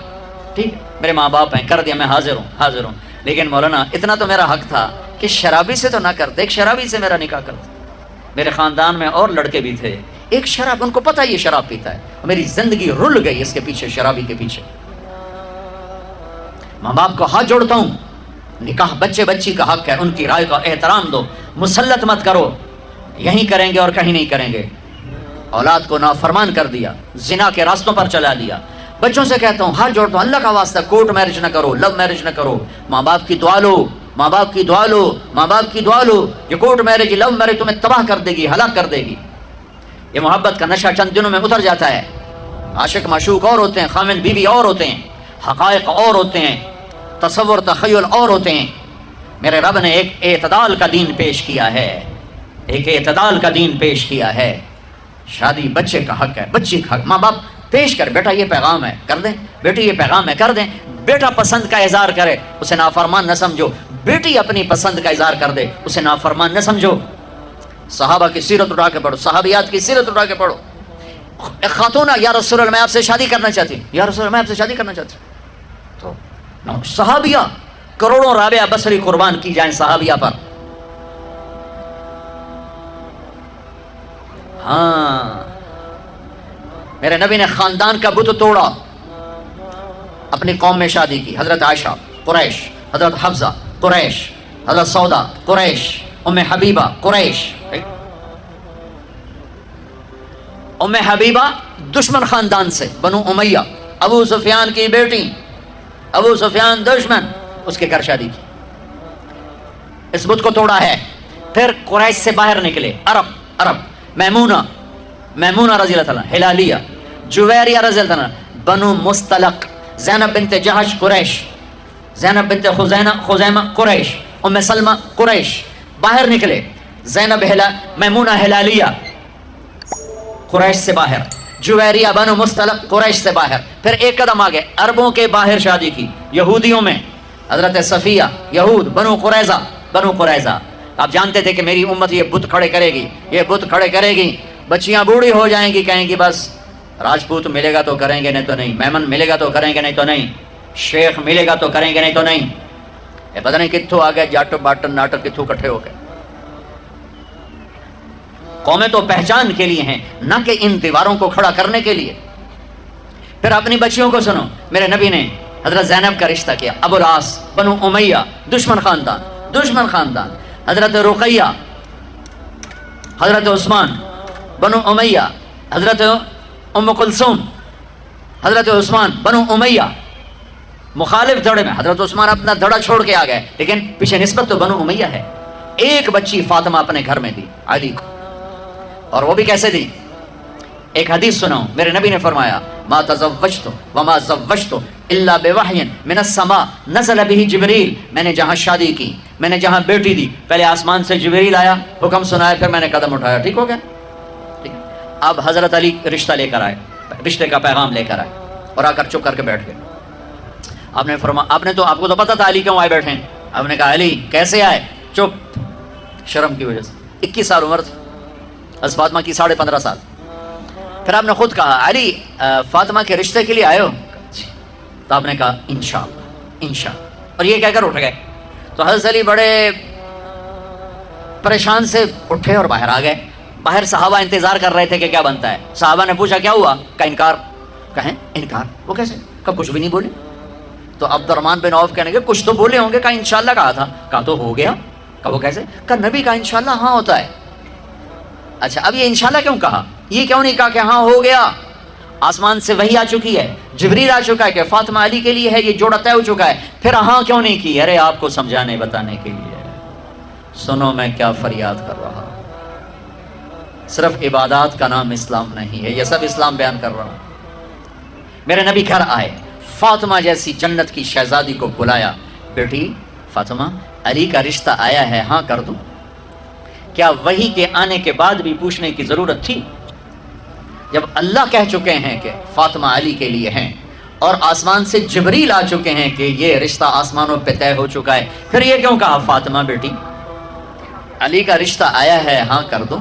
ٹھیک، میرے ماں باپ ہیں، کر دیا، میں حاضر ہوں، لیکن مولانا اتنا تو میرا حق تھا کہ شرابی سے تو نہ کرتے، ایک شرابی سے میرا نکاح کرتے۔ میرے خاندان میں اور لڑکے بھی تھے، ایک شراب، ان کو پتہ یہ شراب پیتا ہے، میری زندگی رل گئی اس کے پیچھے، شرابی کے پیچھے۔ ماں باپ کو ہاتھ جوڑتا ہوں، نکاح بچی کا حق ہے، ان کی رائے کا احترام دو، مسلط مت کرو، یہیں کریں گے اور کہیں نہیں کریں گے۔ اولاد کو نافرمان کر دیا، زنا کے راستوں پر چلا دیا۔ بچوں سے کہتا ہوں، ہاتھ جوڑتا ہوں، اللہ کا واسطہ کورٹ میرج نہ کرو، لو میرج نہ کرو، ماں باپ کی دعا لو، یہ کورٹ میرج، لو میرج تمہیں تباہ کر دے گی، ہلاک کر دے گی۔ یہ محبت کا نشہ چند دنوں میں اتر جاتا ہے، عاشق معشوق اور ہوتے ہیں، خامن بیوی اور ہوتے ہیں، حقائق اور ہوتے ہیں، تصور تخیل اور ہوتے ہیں۔ میرے رب نے ایک اعتدال کا دین پیش کیا ہے، شادی بچے کا حق ہے، بچی کا حق، ماں باپ پیش کر، بیٹا یہ پیغام ہے کر دیں، بیٹی یہ پیغام ہے کر دیں، بیٹا پسند کا اظہار کرے اسے نافرمان نہ سمجھو، بیٹی اپنی پسند کا اظہار کر دے اسے نافرمان نہ سمجھو۔ صحابہ کی سیرت اٹھا کے پڑھو، صحابیات کی سیرت اٹھا کے پڑھو۔ ایک خاتون، یا رسول اللہ میں آپ سے شادی کرنا چاہتی ہوں، تو صحابیہ کروڑوں رابعہ بصری قربان کی جائیں صحابیہ پر۔ ہاں، میرے نبی نے خاندان کا بت توڑا، اپنی قوم میں شادی کی، حضرت عائشہ قریش، حضرت حفصہ قریش، حضرت سودا قریش، ام حبیبہ قریش۔ ام حبیبہ دشمن خاندان سے، بنو امیہ، ابو سفیان کی بیٹی، ابو سفیان دشمن، اس کے گھر شادی کی، اس بت کو توڑا ہے. پھر قریش سے باہر نکلے عرب، میمونہ رضی اللہ تعالیٰ، ہلالیہ، جویریہ رضی اللہ تعالیٰ، بنو مستلق، زینب بنت جہش قریش، زینب بنت خزیمہ قریش، ام سلمہ قریش، باہر نکلے. میمونہ ہلالیہ قریش سے باہر، جویریہ بنو مستلق قریش سے باہر. پھر ایک قدم آگے عربوں کے باہر شادی کی، یہودیوں میں حضرت صفیہ، یہود، بنو قریظہ. آپ جانتے تھے کہ میری امت یہ بت کھڑے کرے گی، بچیاں بوڑھی ہو جائیں گی، کہیں گی بس راجپوت ملے گا تو کریں گے نہیں تو نہیں، میمن ملے گا تو کریں گے نہیں تو نہیں، شیخ ملے گا تو کریں گے نہیں تو نہیں. یہ پتہ نہیں کتھوں آ گئے جاٹ باٹ ناٹک، کتھوں کٹھے ہو گئے. قومیں تو پہچان کے لیے ہیں، نہ کہ ان دیواروں کو کھڑا کرنے کے لیے. پھر اپنی بچیوں کو سنو، میرے نبی نے حضرت زینب کا رشتہ کیا، ابو العاص بنو امیہ، دشمن خاندان، حضرت رقیہ، حضرت عثمان بنو امیہ، حضرت ام کلثوم، حضرت عثمان بنو امیہ، مخالف دھڑے میں. حضرت عثمان اپنا دھڑا چھوڑ کے آ گئے، لیکن پیچھے نسبت تو بنو امیہ ہے. ایک بچی فاطمہ اپنے گھر میں دی علی کو، اور وہ بھی کیسے دی؟ ایک حدیث سناؤں، میرے نبی نے فرمایا ما تزوجت وما زوجت الا بوحی من السماء نزل به جبریل. میں نے جہاں شادی کی، میں نے جہاں بیٹی دی، پہلے آسمان سے جبریل آیا، حکم سنایا، پھر میں نے قدم اٹھایا. ٹھیک ہو گیا؟ ٹھیک. اب حضرت علی رشتہ لے کر آئے، رشتے کا پیغام لے کر آئے، اور آ کر چپ کر کے بیٹھ گئے. آپ نے فرمایا، آپ کو تو پتا تھا علی کیوں آئے بیٹھے ہیں. آپ نے کہا علی کیسے آئے؟ چپ، شرم کی وجہ سے. 21 سال عمر تھی حضرت فاطمہ کی، 15.5 سال. پھر آپ نے خود کہا علی فاطمہ کے رشتے کے لیے آئے ہو؟ تو آپ نے کہا انشاءاللہ، اور یہ کہہ کر اٹھ گئے. تو حضرت علی بڑے پریشان سے اٹھے اور باہر آ گئے. باہر صحابہ انتظار کر رہے تھے کہ کیا بنتا ہے. صحابہ نے پوچھا کیا ہوا؟ کہا انکار. کہیں انکار؟ وہ کیسے؟ کہا کچھ بھی نہیں بولے. تو عبد الرحمن بن عوف کہنے کے کچھ تو بولے ہوں گے. کہا انشاءاللہ کہا تھا. کہا تو ہو گیا. کہا وہ کیسے؟ کہا نبی کا انشاءاللہ ہاں ہوتا ہے. اچھا اب یہ انشاءاللہ کیوں کہا؟ یہ کیوں نہیں کہا کہ ہاں ہو گیا؟ آسمان سے وحی آ چکی ہے، جبریل آ چکا ہے کہ فاطمہ علی کے لیے ہے، یہ جوڑا طے ہو چکا ہے. پھر ہاں کیوں نہیں کی؟ ارے آپ کو سمجھانے بتانے کے لیے. سنو میں کیا فریاد کر رہا ہوں. صرف عبادات کا نام اسلام نہیں ہے، یہ سب اسلام بیان کر رہا ہوں. میرے نبی گھر آئے، فاطمہ جیسی جنت کی شہزادی کو بلایا. بیٹی فاطمہ، علی کا رشتہ آیا ہے، ہاں کر دوں؟ کیا وحی کے آنے کے بعد بھی پوچھنے کی ضرورت تھی؟ جب اللہ کہہ چکے ہیں کہ فاطمہ علی کے لیے ہیں، اور آسمان سے جبریل آ چکے ہیں کہ یہ رشتہ آسمانوں پہ طے ہو چکا ہے، پھر یہ کیوں کہا فاطمہ بیٹی علی کا رشتہ آیا ہے، ہاں کر دوں؟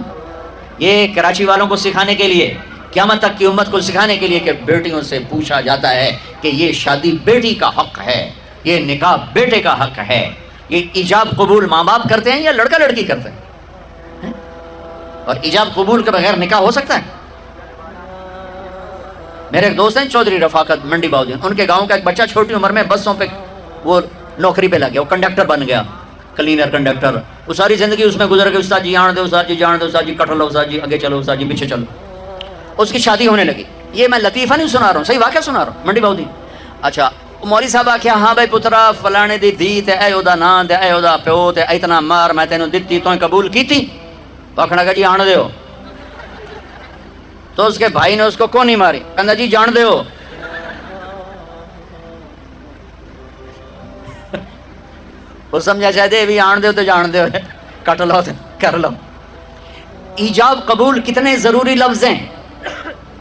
یہ کراچی والوں کو سکھانے کے لیے، قیامت تک کی امت کو سکھانے کے لیے کہ بیٹیوں سے پوچھا جاتا ہے کہ یہ شادی بیٹی کا حق ہے، یہ نکاح بیٹے کا حق ہے. یہ ایجاب قبول ماں باپ کرتے ہیں یا لڑکا لڑکی کرتے ہیں؟ اور ایجاب قبول کے بغیر نکاح ہو سکتا ہے؟ میرے ایک دوست ہیں چودھری رفاقت منڈی باؤدین، ان کے گاؤں کا ایک بچہ چھوٹی عمر میں بسوں پہ وہ نوکری پہ لگ گیا، وہ کنڈکٹر بن گیا، کلینر کنڈکٹر. وہ ساری زندگی اس میں گزر گئی. استاد جی جان دے، استاد جی جان دے، استاد جی کٹھ لو، استاد جی آگے چلو، استاد جی پیچھے چلو. اس کی شادی ہونے لگی. یہ میں لطیفہ نہیں سنا رہا ہوں، صحیح واقعہ سنا رہا ہوں، منڈی باؤدین. اچھا مولوی صاحب آخیا ہاں بھائی پترا فلانے دی دھی تے اے اودا نام تے اے اودا پیو تے اتنا مار میں تینوں دتی تو قبول کیتی؟ آخنا کہ جی آن دے ہو. تو اس کے بھائی نے اس کو کون نہیں ماری، کہندا جی جان دے ہو. وہ سمجھا چاہتے بھی آن دے تو جان دے، کٹ لو کر لو. ایجاب قبول کتنے ضروری لفظ ہیں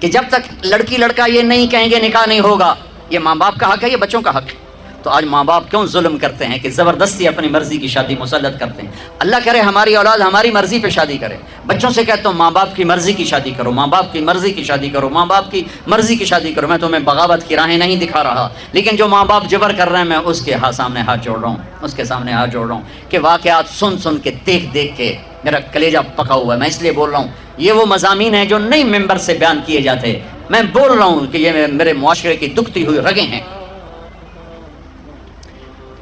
کہ جب تک لڑکی لڑکا یہ نہیں کہیں گے نکاح نہیں ہوگا. یہ ماں باپ کا حق ہے، یہ بچوں کا حق ہے. تو آج ماں باپ کیوں ظلم کرتے ہیں کہ زبردستی اپنی مرضی کی شادی مسلط کرتے ہیں؟ اللہ کرے ہماری اولاد ہماری مرضی پہ شادی کرے. بچوں سے کہتا ہوں ماں باپ کی مرضی کی شادی کرو، ماں باپ کی مرضی کی شادی کرو، ماں باپ کی مرضی کی شادی کرو. میں تمہیں بغاوت کی راہیں نہیں دکھا رہا، لیکن جو ماں باپ جبر کر رہے ہیں میں اس کے سامنے ہاتھ جوڑ رہا ہوں، اس کے سامنے ہاتھ جوڑ رہا ہوں کہ واقعات سن سن کے دیکھ دیکھ کے میرا کلیجہ پکا ہوا ہے. میں اس لیے بول رہا ہوں یہ وہ مضامین ہیں جو نئی ممبر سے بیان کیے جاتے. میں بول رہا ہوں کہ یہ میرے معاشرے کی دکھتی ہوئی رگیں ہیں.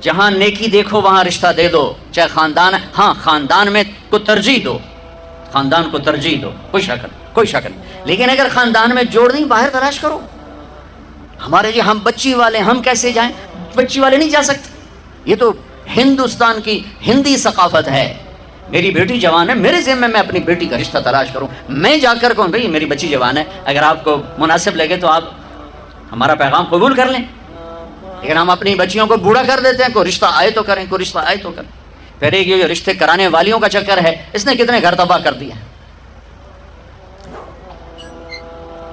جہاں نیکی دیکھو وہاں رشتہ دے دو، چاہے خاندان، ہاں خاندان میں کو ترجیح دو، خاندان کو ترجیح دو، کوئی شک نہیں. لیکن اگر خاندان میں جوڑ نہیں، باہر تلاش کرو. ہمارے جی ہم بچی والے، ہم کیسے جائیں؟ بچی والے نہیں جا سکتے. یہ تو ہندوستان کی ہندی ثقافت ہے. میری بیٹی جوان ہے، میرے ذمہ میں اپنی بیٹی کا رشتہ تلاش کروں. میں جا کر کہوں بھائی میری بچی جوان ہے، اگر آپ کو مناسب لگے تو آپ ہمارا پیغام قبول کر لیں. لیکن ہم اپنی بچیوں کو بوڑھا کر دیتے ہیں. کوئی رشتہ آئے تو کریں، کوئی رشتہ آئے تو کریں. پھر ایک یہ رشتے کرانے والیوں کا چکر ہے، اس نے کتنے گھر تباہ کر دیا.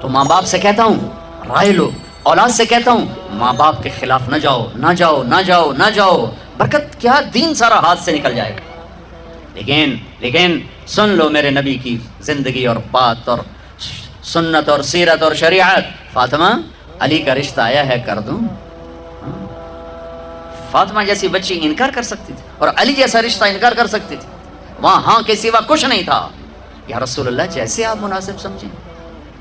تو ماں باپ سے کہتا ہوں رائے لو، اولاد سے کہتا ہوں ماں باپ کے خلاف نہ جاؤ، نہ جاؤ، نہ جاؤ، نہ جاؤ. برکت کیا، دین سارا ہاتھ سے نکل جائے گا. لیکن سن لو میرے نبی کی زندگی اور بات اور سنت اور سیرت اور شریعت. فاطمہ علی کا رشتہ آیا ہے، کر دوں. فاطمہ جیسی بچی انکار کر سکتی تھی اور علی جیسا رشتہ انکار کر سکتی تھی. وہاں ہاں کے سوا کچھ نہیں تھا. یا رسول اللہ جیسے آپ مناسب سمجھیں.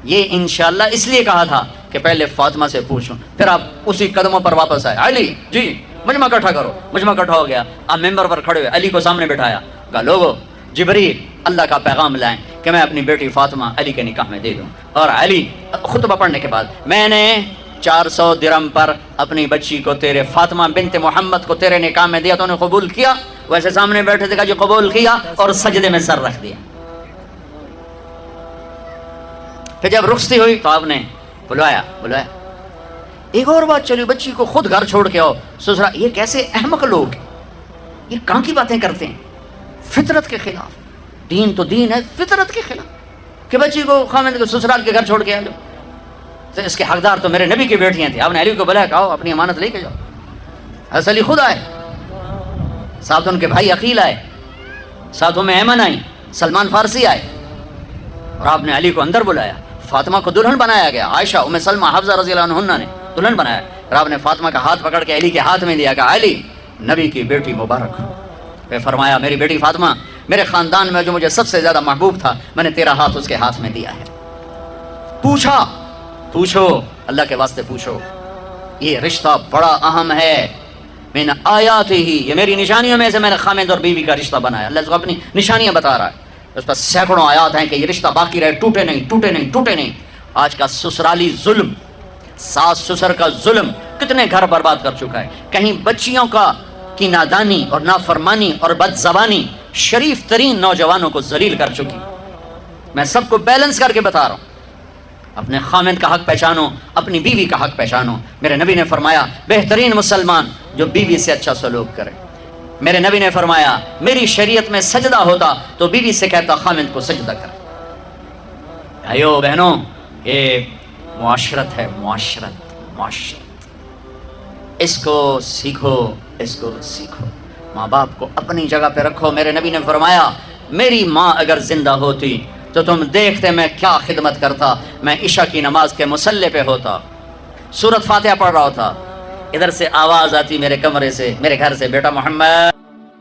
یہ انشاءاللہ اس لیے کہا تھا کہ پہلے فاطمہ سے پوچھوں، پھر آپ اسی قدموں پر واپس آئے. علی جی مجمع اکٹھا کرو. مجمع اکٹھا ہو گیا. آپ ممبر پر کھڑے ہوئے، علی کو سامنے بٹھایا. کہا لوگو جبریل اللہ کا پیغام لائیں کہ میں اپنی بیٹی فاطمہ علی کے نکاح میں دے دوں. اور علی خطبہ پڑھنے کے بعد میں نے 400 درہم پر اپنی بچی کو تیرے فاطمہ بنت محمد کو تیرے نکاح میں دیا. تو نے قبول کیا؟ ویسے سامنے بیٹھے تھے، کہا جی قبول کیا، اور سجدے میں سر رکھ دیا. پھر جب رخصتی ہوئی تو آپ نے بلوایا. ایک اور بات چلی، بچی کو خود گھر چھوڑ کے آؤ سسرال. یہ کیسے احمق لوگ، یہ کہاں کی باتیں کرتے ہیں؟ فطرت کے خلاف. دین تو دین ہے، فطرت کے خلاف کہ بچی کو خامد کو سسرال کے گھر چھوڑ کے آ جاؤ. تو اس کے حقدار تو میرے نبی کی بیٹیاں تھیں. آپ نے علی کو بلایا، کہا اپنی امانت لے کے جاؤ. حضرت علی خود آئے، ساتھ ان کے بھائی عقیل آئے، ساتھ میں ایمن آئی، سلمان فارسی آئے. اور آپ نے علی کو اندر بلایا. فاطمہ کو دلہن بنایا گیا. عائشہ، ام سلمہ، حفصہ رضی اللہ عنہن نے دلہن بنایا. اور آپ نے فاطمہ کا ہاتھ پکڑ کے علی کے ہاتھ میں دیا. کہا علی نبی کی بیٹی مبارک. پھر فرمایا میری بیٹی فاطمہ، میرے خاندان میں جو مجھے سب سے زیادہ محبوب تھا، میں نے تیرا ہاتھ اس کے ہاتھ میں دیا ہے. پوچھو اللہ کے واسطے پوچھو. یہ رشتہ بڑا اہم ہے. من آیات ہی، یہ میری نشانیوں میں سے میں نے خامد اور بیوی کا رشتہ بنایا. اللہ اس کو اپنی نشانیاں بتا رہا ہے. اس پر سینکڑوں آیات ہیں کہ یہ رشتہ باقی رہے، ٹوٹے نہیں. آج کا سسرالی ظلم، ساس سسر کا ظلم کتنے گھر برباد کر چکا ہے. کہیں بچیوں کی نادانی اور نافرمانی اور بد زبانی شریف ترین نوجوانوں کو ذلیل کر چکی. میں سب کو بیلنس کر کے بتا رہا ہوں. اپنے خامد کا حق پہچانو، اپنی بیوی کا حق پہچانو. میرے نبی نے فرمایا بہترین مسلمان جو بیوی سے اچھا سلوک کرے. میرے نبی نے فرمایا میری شریعت میں سجدہ ہوتا تو بیوی سے کہتا خامد کو سجدہ کر. بھائیو بہنوں، یہ معاشرت ہے، معاشرت. اس کو سیکھو. ماں باپ کو اپنی جگہ پہ رکھو. میرے نبی نے فرمایا میری ماں اگر زندہ ہوتی تو تم دیکھتے میں کیا خدمت کرتا. میں عشاء کی نماز کے مصلی پہ ہوتا، سورۃ فاتحہ پڑھ رہا ہوتا. ادھر سے آواز آتی میرے کمرے سے، میرے گھر سے، بیٹا محمد.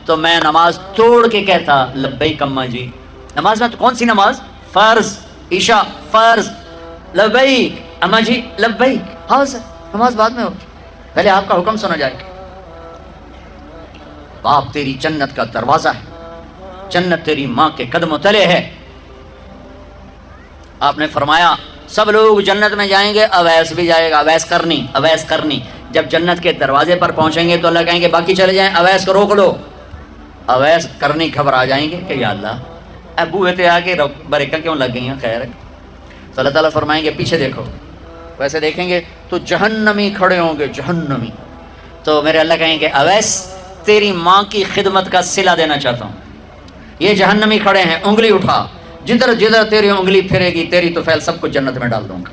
تو میں نماز توڑ کے کہتا لبیک اماں جی. نماز میں تو کون سی نماز؟ فرض، عشاء فرض. لبیک اماں جی، لبیک. ہاں سر، نماز بعد میں ہو، پہلے آپ کا حکم سنا جائے گا. باپ تیری جنت کا دروازہ ہے، جنت تیری ماں کے قدموں تلے ہے. آپ نے فرمایا سب لوگ جنت میں جائیں گے، اویس بھی جائے گا. اویس کرنی. جب جنت کے دروازے پر پہنچیں گے تو اللہ کہیں گے باقی چلے جائیں، اویس کو روک لو. اویس کرنی گھبرا جائیں گے کہ یا اللہ ابو تے آگے بریکہ کیوں لگ گئی ہیں. خیر ہے. تو اللہ تعالیٰ فرمائیں گے پیچھے دیکھو. ویسے دیکھیں گے تو جہنمی کھڑے ہوں گے، جہنمی. تو میرے اللہ کہیں گے اویس تیری ماں کی خدمت کا صلہ دینا چاہتا ہوں. یہ جہنمی کھڑے ہیں، انگلی اٹھا. جدھر جدھر تیری انگلی پھرے گی تیری تو فیل سب کو جنت میں ڈال دوں گا.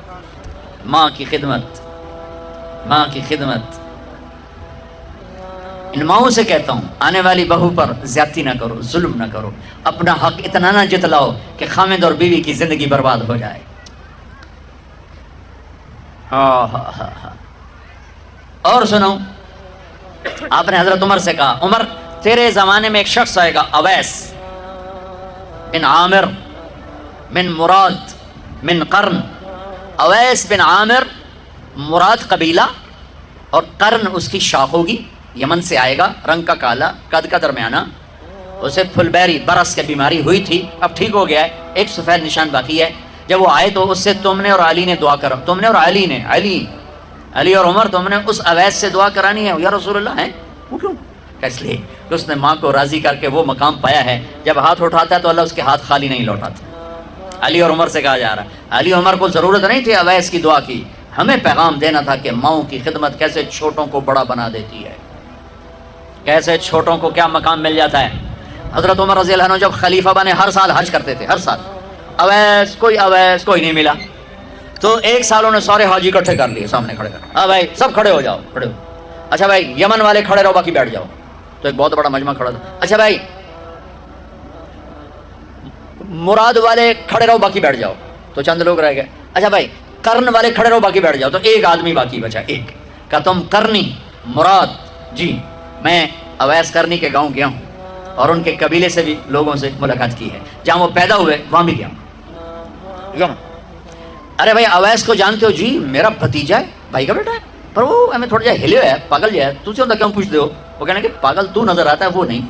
ماں کی خدمت. ان ماؤں سے کہتا ہوں آنے والی بہو پر زیادتی نہ کرو، ظلم نہ کرو. اپنا حق اتنا نہ جتلاؤ کہ خامد اور بیوی کی زندگی برباد ہو جائے. اور سنو، آپ نے حضرت عمر سے کہا عمر تیرے زمانے میں ایک شخص آئے گا اویس بن عامر من مراد من قرن. اویس بن عامر مراد قبیلہ اور قرن اس کی شاخ ہوگی. یمن سے آئے گا، رنگ کا کالا، قد کا درمیانہ. اسے پھلبیری برس کی بیماری ہوئی تھی، اب ٹھیک ہو گیا ہے، ایک سفید نشان باقی ہے. جب وہ آئے تو اس سے تم نے اور علی نے دعا کرا. تم نے اور علی نے، علی علی اور عمر تم نے اس اویس سے دعا کرانی ہے یا رسول اللہ ہیں؟ وہ کیوں؟ اس لیے کہ اس نے ماں کو راضی کر کے وہ مقام پایا ہے، جب ہاتھ اٹھاتا ہے تو اللہ اس کے ہاتھ خالی نہیں لوٹاتا۔ علی اور عمر سے کہا جا رہا ہے، علی عمر کو ضرورت نہیں تھی اویس کی دعا کی، ہمیں پیغام دینا تھا کہ ماؤں کی خدمت کیسے چھوٹوں کو بڑا بنا دیتی ہے، کیسے چھوٹوں کو کیا مقام مل جاتا ہے۔ حضرت عمر رضی اللہ عنہ جب خلیفہ بنے ہر سال حج کرتے تھے، ہر سال اویس کوئی نہیں ملا، تو ایک سال انہوں نے سارے حاجی اکٹھے کر لیے، سامنے کھڑے کر، ہاں بھائی سب کھڑے ہو جاؤ، کھڑے ہو، اچھا بھائی یمن والے کھڑے رہو باقی بیٹھ جاؤ، تو ایک بہت بڑا مجمع کھڑا تھا، اچھا بھائی مراد والے کھڑے رہو باقی بیٹھ جاؤ، تو چند لوگ رہ گئے، اچھا بھائی کرن والے کھڑے رہو باقی بیٹھ جاؤ، تو ایک آدمی باقی بچا، ایک کہ تم کرنی مراد جی، میں اویس کرنی کے گاؤں گیا ہوں اور ان کے قبیلے سے بھی لوگوں سے ملاقات کی ہے، جہاں وہ پیدا ہوئے وہاں بھی گیا ہوں۔ ارے بھائی اویس کو جانتے ہو؟ جی میرا بھتیجا ہے، بھائی کا بیٹا ہے، پر وہ ہمیں تھوڑا جا ہلے ہے، پاگل جو ہے، تجھے ہوتا کیوں پوچھتے ہو؟ وہ کہنے کہ پاگل تو نظر آتا ہے وہ نہیں،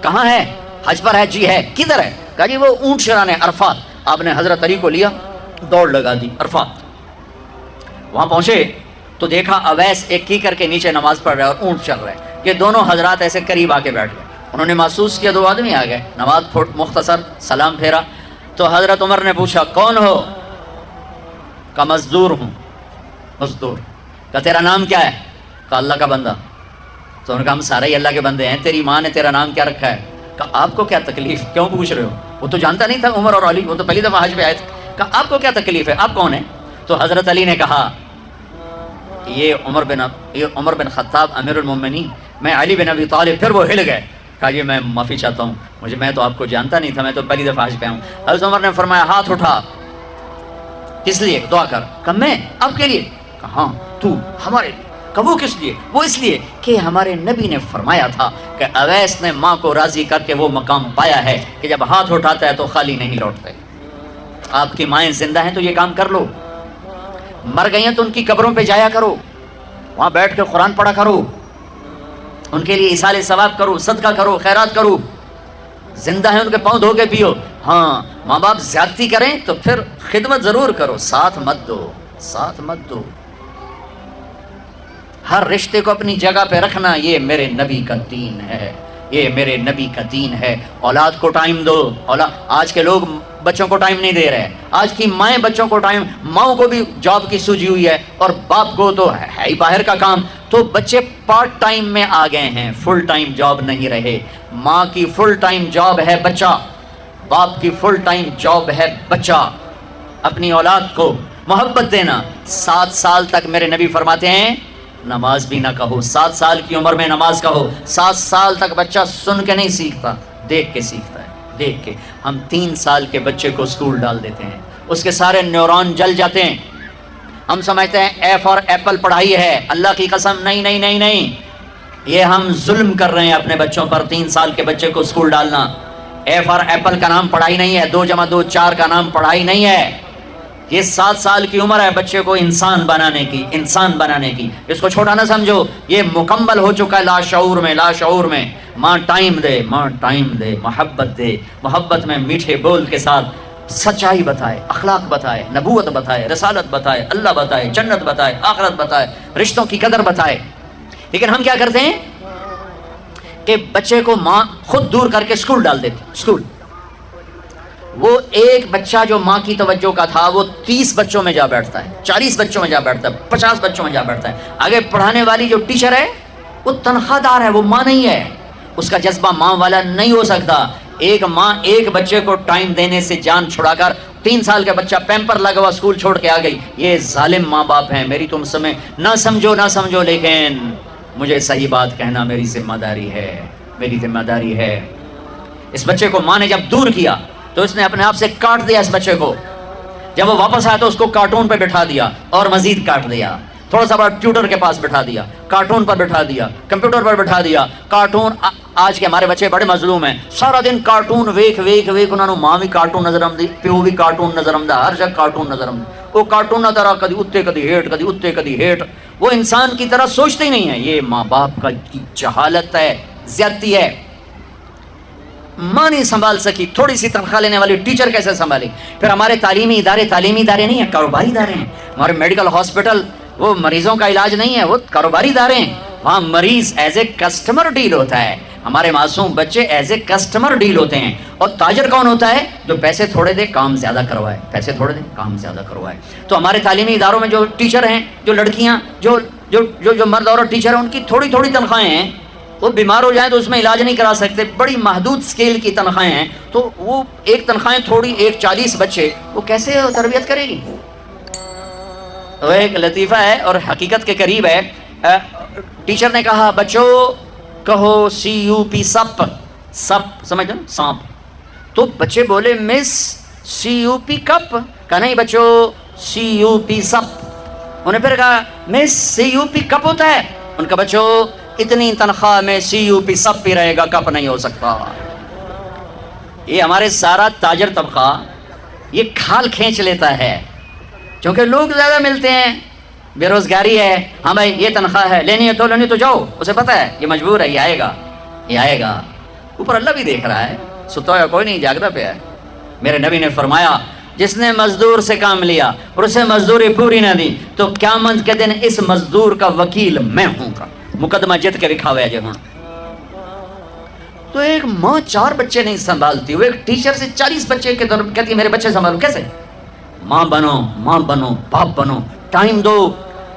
کہاں ہے؟ حج پر ہے؟ جی ہے، کدھر ہے؟ کہا جی وہ اونٹ چرانے عرفات۔ آپ نے حضرت علی کو لیا، دوڑ لگا دی عرفات، وہاں پہنچے تو دیکھا اویس ایک کیکر کے نیچے نماز پڑھ رہا ہے اور اونٹ چل رہا ہے، یہ دونوں حضرات ایسے قریب آ کے بیٹھ گئے، انہوں نے محسوس کیا دو آدمی آ گئے، نماز مختصر سلام پھیرا، تو حضرت عمر نے پوچھا کون ہو؟ کہا مزدور ہوں۔ مزدور؟ کہا تیرا نام کیا ہے؟ کہا اللہ کا بندہ۔ تو انہوں نے کہا ہم سارے ہی اللہ کے بندے ہیں، تیری ماں نے تیرا نام کیا رکھا ہے؟ کہا آپ کو کیا تکلیف، کیوں پوچھ رہے ہو؟ وہ تو جانتا نہیں تھا عمر اور علی، وہ تو پہلی دفعہ حج پہ آئے تھے۔ کہا آپ کو کیا تکلیف ہے، آپ کون ہیں؟ تو حضرت علی نے کہا یہ عمر بن خطاب امیر المومنین، میں علی بن ابی طالب۔ پھر وہ ہل گئے، کہا یہ میں معافی چاہتا ہوں، میں تو آپ کو جانتا نہیں تھا، میں تو پہلی دفعہ حج پہ ہوں۔ حضرت عمر نے فرمایا ہاتھ اٹھا، کس لیے؟ دعا کر۔ کہا میں آپ کے لیے؟ کہا ہاں تو ہمارے لیے۔ کہا وہ کس لیے؟ وہ اس لیے کہ ہمارے نبی نے فرمایا تھا کہ اویس نے ماں کو راضی کر کے وہ مقام پایا ہے کہ جب ہاتھ اٹھاتا ہے تو خالی نہیں لوٹتے۔ آپ کی مائیں زندہ ہیں تو یہ کام کر لو، مر گئی ہیں تو ان کی قبروں پہ جایا کرو، وہاں بیٹھ کے قرآن پڑھا کرو، ان کے لیے ایصال ثواب کرو، صدقہ کرو، خیرات کرو، زندہ ہیں ان کے پاؤں دھو کے پیو۔ ہاں ماں باپ زیادتی کریں تو پھر خدمت ضرور کرو، ساتھ مت دو۔ ہر رشتے کو اپنی جگہ پہ رکھنا، یہ میرے نبی کا دین ہے، یہ میرے نبی کا دین ہے۔ اولاد کو ٹائم دو، آج کے لوگ بچوں کو ٹائم نہیں دے رہے، آج کی مائیں بچوں کو ٹائم، ماؤں کو بھی جاب کی سوجی ہوئی ہے اور باپ کو تو ہے ہی باہر کا کام، تو بچے پارٹ ٹائم میں آ گئے ہیں، فل ٹائم جاب نہیں رہے۔ ماں کی فل ٹائم جاب ہے بچہ، باپ کی فل ٹائم جاب ہے بچہ۔ اپنی اولاد کو محبت دینا۔ 7 سال تک میرے نبی فرماتے ہیں نماز بھی نہ کہو، 7 سال کی عمر میں نماز کہو۔ 7 سال تک بچہ سن کے نہیں سیکھتا، دیکھ کے سیکھتا ہے، دیکھ کے۔ ہم 3 سال کے بچے کو اسکول ڈال دیتے ہیں، اس کے سارے نیورون جل جاتے ہیں، ہم سمجھتے ہیں اے فار ایپل پڑھائی ہے، اللہ کی قسم نہیں، یہ ہم ظلم کر رہے ہیں اپنے بچوں پر۔ 3 سال کے بچے کو اسکول ڈالنا، اے فار ایپل کا نام پڑھائی نہیں ہے، 2 + 2 4 کا نام پڑھائی نہیں ہے۔ یہ 7 سال کی عمر ہے بچے کو انسان بنانے کی، اس کو چھوٹا نہ سمجھو، یہ مکمل ہو چکا ہے لاشعور میں۔ ماں ٹائم دے، محبت میں میٹھے بول کے ساتھ سچائی بتائے، اخلاق بتائے، نبوت بتائے، رسالت بتائے، اللہ بتائے، جنت بتائے، آخرت بتائے، رشتوں کی قدر بتائے۔ لیکن ہم کیا کرتے ہیں کہ بچے کو ماں خود دور کر کے اسکول ڈال دیتی، اسکول۔ وہ ایک بچہ جو ماں کی توجہ کا تھا وہ 30 بچوں میں جا بیٹھتا ہے، 40 بچوں میں جا بیٹھتا ہے، 50 بچوں میں جا بیٹھتا ہے۔ آگے پڑھانے والی جو ٹیچر ہے وہ تنخواہ دار ہے، وہ ماں نہیں ہے، اس کا جذبہ ماں والا نہیں ہو سکتا۔ ایک ماں ایک بچے کو ٹائم دینے سے جان چھڑا کر 3 سال کا بچہ پیمپر لگا ہوا اسکول چھوڑ کے آ گئی، یہ ظالم ماں باپ ہیں۔ میری تم سمجھ نہ سمجھو لیکن مجھے صحیح بات کہنا میری ذمہ داری ہے۔ اس بچے کو ماں نے جب دور کیا تو اس نے اپنے آپ سے کاٹ دیا اس بچے کو۔ جب وہ واپس آیا تو اس کو کارٹون پہ بٹھا دیا اور مزید کاٹ دیا، تھوڑا سا بڑا ٹیوٹر کے پاس بٹھا دیا، کارٹون پر بٹھا دیا، کمپیوٹر پر بٹھا دیا۔ کارٹون آج کے ہمارے بچے بڑے مظلوم ہیں، سارا دن کارٹون ویکھ انہوں نے ماں بھی کارٹون نظر آمدی، پیو بھی کارٹون نظر آمدہ، ہر جگہ کارٹون نظر آمدی۔ وہ کارٹون نہ طرح کدی اتے کدی ہیٹ، وہ انسان کی طرح سوچتے ہی نہیں ہیں۔ یہ ماں باپ کی جہالت ہے، زیادتی ہے۔ ماں نہیں سنبھال سکی، تھوڑی سی تنخواہ لینے والی ٹیچر کیسے سنبھالے؟ پھر ہمارے تعلیمی ادارے نہیں ہیں، کاروباری ادارے ہیں۔ ہمارے میڈیکل ہاسپٹل وہ مریضوں کا علاج نہیں ہے، وہ کاروباری ادارے ہیں، وہاں مریض ایز اے کسٹمر ڈیل ہوتا ہے، ہمارے معصوم بچے ایز اے کسٹمر ڈیل ہوتے ہیں۔ اور تاجر کون ہوتا ہے؟ جو پیسے تھوڑے دے کام زیادہ کروائے، پیسے تھوڑے دے کام زیادہ کروائے۔ تو ہمارے تعلیمی اداروں میں جو ٹیچر ہیں، جو لڑکیاں، جو مرد اور ٹیچر ہیں، ان کی تھوڑی تھوڑی تنخواہیں ہیں، وہ بیمار ہو جائیں تو اس میں علاج نہیں کرا سکتے، بڑی محدود سکیل کی تنخواہیں ہیں، تو وہ ایک تنخواہیں تھوڑی، ایک 40 بچے، وہ کیسے تربیت کرے گی؟ وہ ایک لطیفہ ہے اور حقیقت کے قریب ہے۔ ٹیچر نے کہا بچوں کہو CUP سپ، سپ سمجھ نا سانپ، تو بچے بولے مس CUP کپ، کہا نہیں بچوں CUP سپ۔ انہوں نے پھر کہا مس CUP کپ ہوتا ہے؟ ان کا بچوں اتنی تنخواہ میں CUP سب پی رہے گا، کپ نہیں ہو سکتا۔ یہ ہمارے سارا تاجر طبقہ یہ کھال کھینچ لیتا ہے، کیونکہ لوگ زیادہ ملتے ہیں، بے روزگاری ہے، ہاں بھائی یہ تنخواہ ہے، لینی ہے تو جاؤ، اسے پتہ ہے یہ مجبور ہے، یہ آئے گا، یہ آئے گا۔ اوپر اللہ بھی دیکھ رہا ہے، ستا ہوا کوئی نہیں، جاگتا پہ ہے۔ میرے نبی نے فرمایا جس نے مزدور سے کام لیا اور اسے مزدوری پوری نہ دی تو قیامت کے دن اس مزدور کا وکیل میں ہوں گا، مقدمہ جت کے دکھاوے جے ہوں۔ تو ایک ماں 4 بچے نہیں سنبھالتی، وہ ایک ٹیچر سے 40 بچے کے طرف کہتی ہے میرے بچے سنبھالو، کیسے؟ ماں بنو، باپ بنو، ٹائم دو۔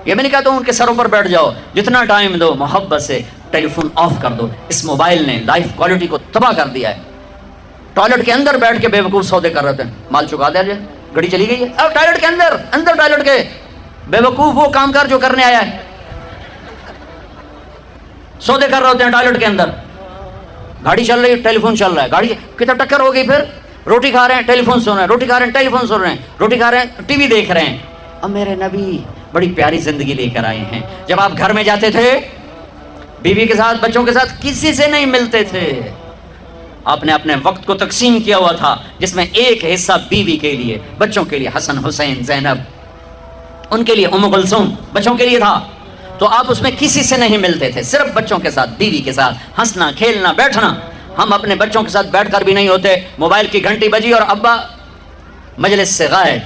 یہ میں نہیں کہتا ہوں ان کے سروں پر بیٹھ جاؤ، جتنا ٹائم دو محبت سے۔ ٹیلی فون آف کر دو، اس موبائل نے لائف کوالٹی کو تباہ کر دیا ہے۔ ٹوائلٹ کے اندر بیٹھ کے بے وقوف سودے کر رہے تھے، مال چکا دیا جائے، گھڑی چلی گئی ہے، اب ٹوائلٹ کے اندر ٹوائلٹ کے بے وقوف وہ کام کر جو کرنے آیا ہے، سودے کر رہے ہوتے ہیں ٹوائلٹ کے اندر۔ گاڑی چل رہی ہے، ٹیلی فون چل رہا ہے، گاڑی کتنا ٹکر ہو گئی، پھر روٹی کھا رہے ہیں ٹیلی فون سن رہے ہیں، روٹی کھا رہے ہیں ٹیلی فون سن رہے ہیں، روٹی کھا رہے ہیں ٹی وی دیکھ رہے ہیں۔ اب میرے نبی بڑی پیاری زندگی لے کر آئے ہیں۔ جب آپ گھر میں جاتے تھے بیوی کے ساتھ، بچوں کے ساتھ، کسی سے نہیں ملتے تھے، آپ نے اپنے وقت کو تقسیم کیا ہوا تھا، جس میں ایک حصہ بیوی کے لیے، بچوں کے لیے حسن حسین زینب، ان کے لیے ام کلثوم، بچوں کے لیے تھا۔ تو آپ اس میں کسی سے نہیں ملتے تھے، صرف بچوں کے ساتھ، بیوی کے ساتھ ہنسنا کھیلنا بیٹھنا۔ ہم اپنے بچوں کے ساتھ بیٹھ کر بھی نہیں ہوتے، موبائل کی گھنٹی بجی اور ابا مجلس سے غائب،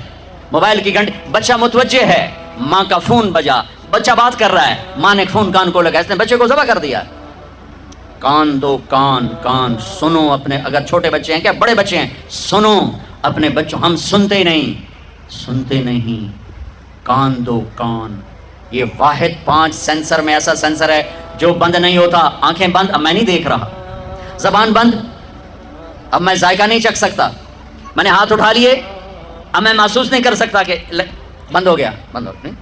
موبائل کی گھنٹی، بچہ متوجہ ہے، ماں کا فون بجا، بچہ بات کر رہا ہے، ماں نے فون کان کو لگا، اس نے بچے کو ذبح کر دیا۔ کان دو، کان سنو اپنے، اگر چھوٹے بچے ہیں، کیا بڑے بچے ہیں، سنو اپنے بچوں۔ ہم سنتے نہیں، کان دو کان۔ یہ واحد 5 سینسر میں ایسا سینسر ہے جو بند نہیں ہوتا۔ آنکھیں بند، اب میں نہیں دیکھ رہا، زبان بند، اب میں ذائقہ نہیں چکھ سکتا، میں نے ہاتھ اٹھا لیے، اب میں محسوس نہیں کر سکتا کہ بند ہو گیا، نہیں،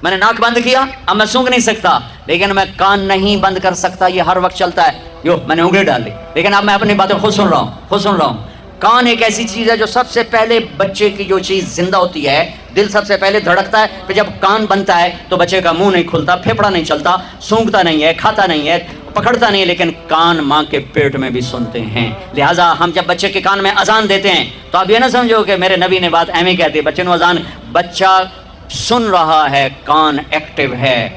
میں نے ناک بند کیا، اب میں سونگھ نہیں سکتا، لیکن میں کان نہیں بند کر سکتا، یہ ہر وقت چلتا ہے، میں نے انگلی ڈال لی، لیکن اب میں اپنی باتیں خود سن رہا ہوں۔ کان ایک ایسی چیز ہے جو سب سے پہلے بچے کی جو چیز زندہ ہوتی ہے، دل سب سے پہلے دھڑکتا ہے، پھر جب کان بنتا ہے تو بچے کا منہ نہیں کھلتا، پھیپڑا نہیں چلتا، سونگتا نہیں ہے، کھاتا نہیں ہے، پکڑتا نہیں ہے، لیکن کان ماں کے پیٹ میں بھی سنتے ہیں۔ لہٰذا ہم جب بچے کے کان میں اذان دیتے ہیں تو آپ یہ نہ سمجھو کہ میرے نبی نے بات اہمی کہتی ہے، بچے نے اذان، بچہ سن رہا ہے، کان ایکٹیو ہے۔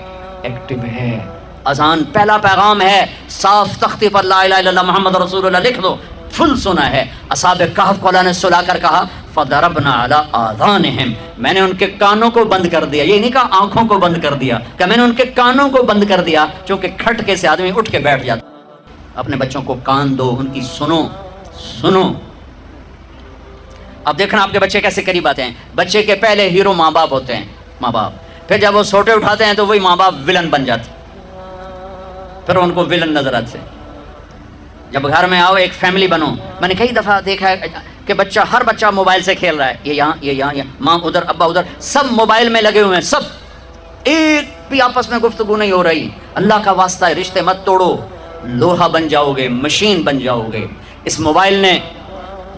اذان پہلا پیغام ہے، صاف تختی پر لا الہ الا اللہ محمد رسول اللہ لکھ دو، فل سنا ہے۔ اصحاب کہف کو اللہ نے سلا کر کہا فَضَرَبْنَا عَلَىٰ آذَانِهِمْ، میں نے ان کے کانوں کو بند کر دیا، یہ نہیں کہا آنکھوں کو بند کر دیا، کہ میں نے ان کے کانوں کو بند کر دیا، چونکہ کھٹکے سے آدمی اٹھ کے بیٹھ جاتا۔ اپنے بچوں کو کان دو، ان کی سنو۔ اب دیکھنا آپ کے بچے کیسے قریب آتے ہیں۔ بچے کے پہلے ہیرو ماں باپ ہوتے ہیں، پھر جب وہ سوٹے اٹھاتے ہیں تو وہی ماں باپ ولن بن جاتے، پھر ان کو ولن نظر آتے۔ جب گھر میں آؤ ایک فیملی بنو، میں نے کئی دفعہ دیکھا ہے کہ ہر بچہ موبائل سے کھیل رہا ہے، یہ یہاں ماں ادھر ابا ادھر، سب موبائل میں لگے ہوئے ہیں، سب، ایک بھی آپس میں گفتگو نہیں ہو رہی۔ اللہ کا واسطہ ہے، رشتے مت توڑو، لوہا بن جاؤ گے، مشین بن جاؤ گے۔ اس موبائل نے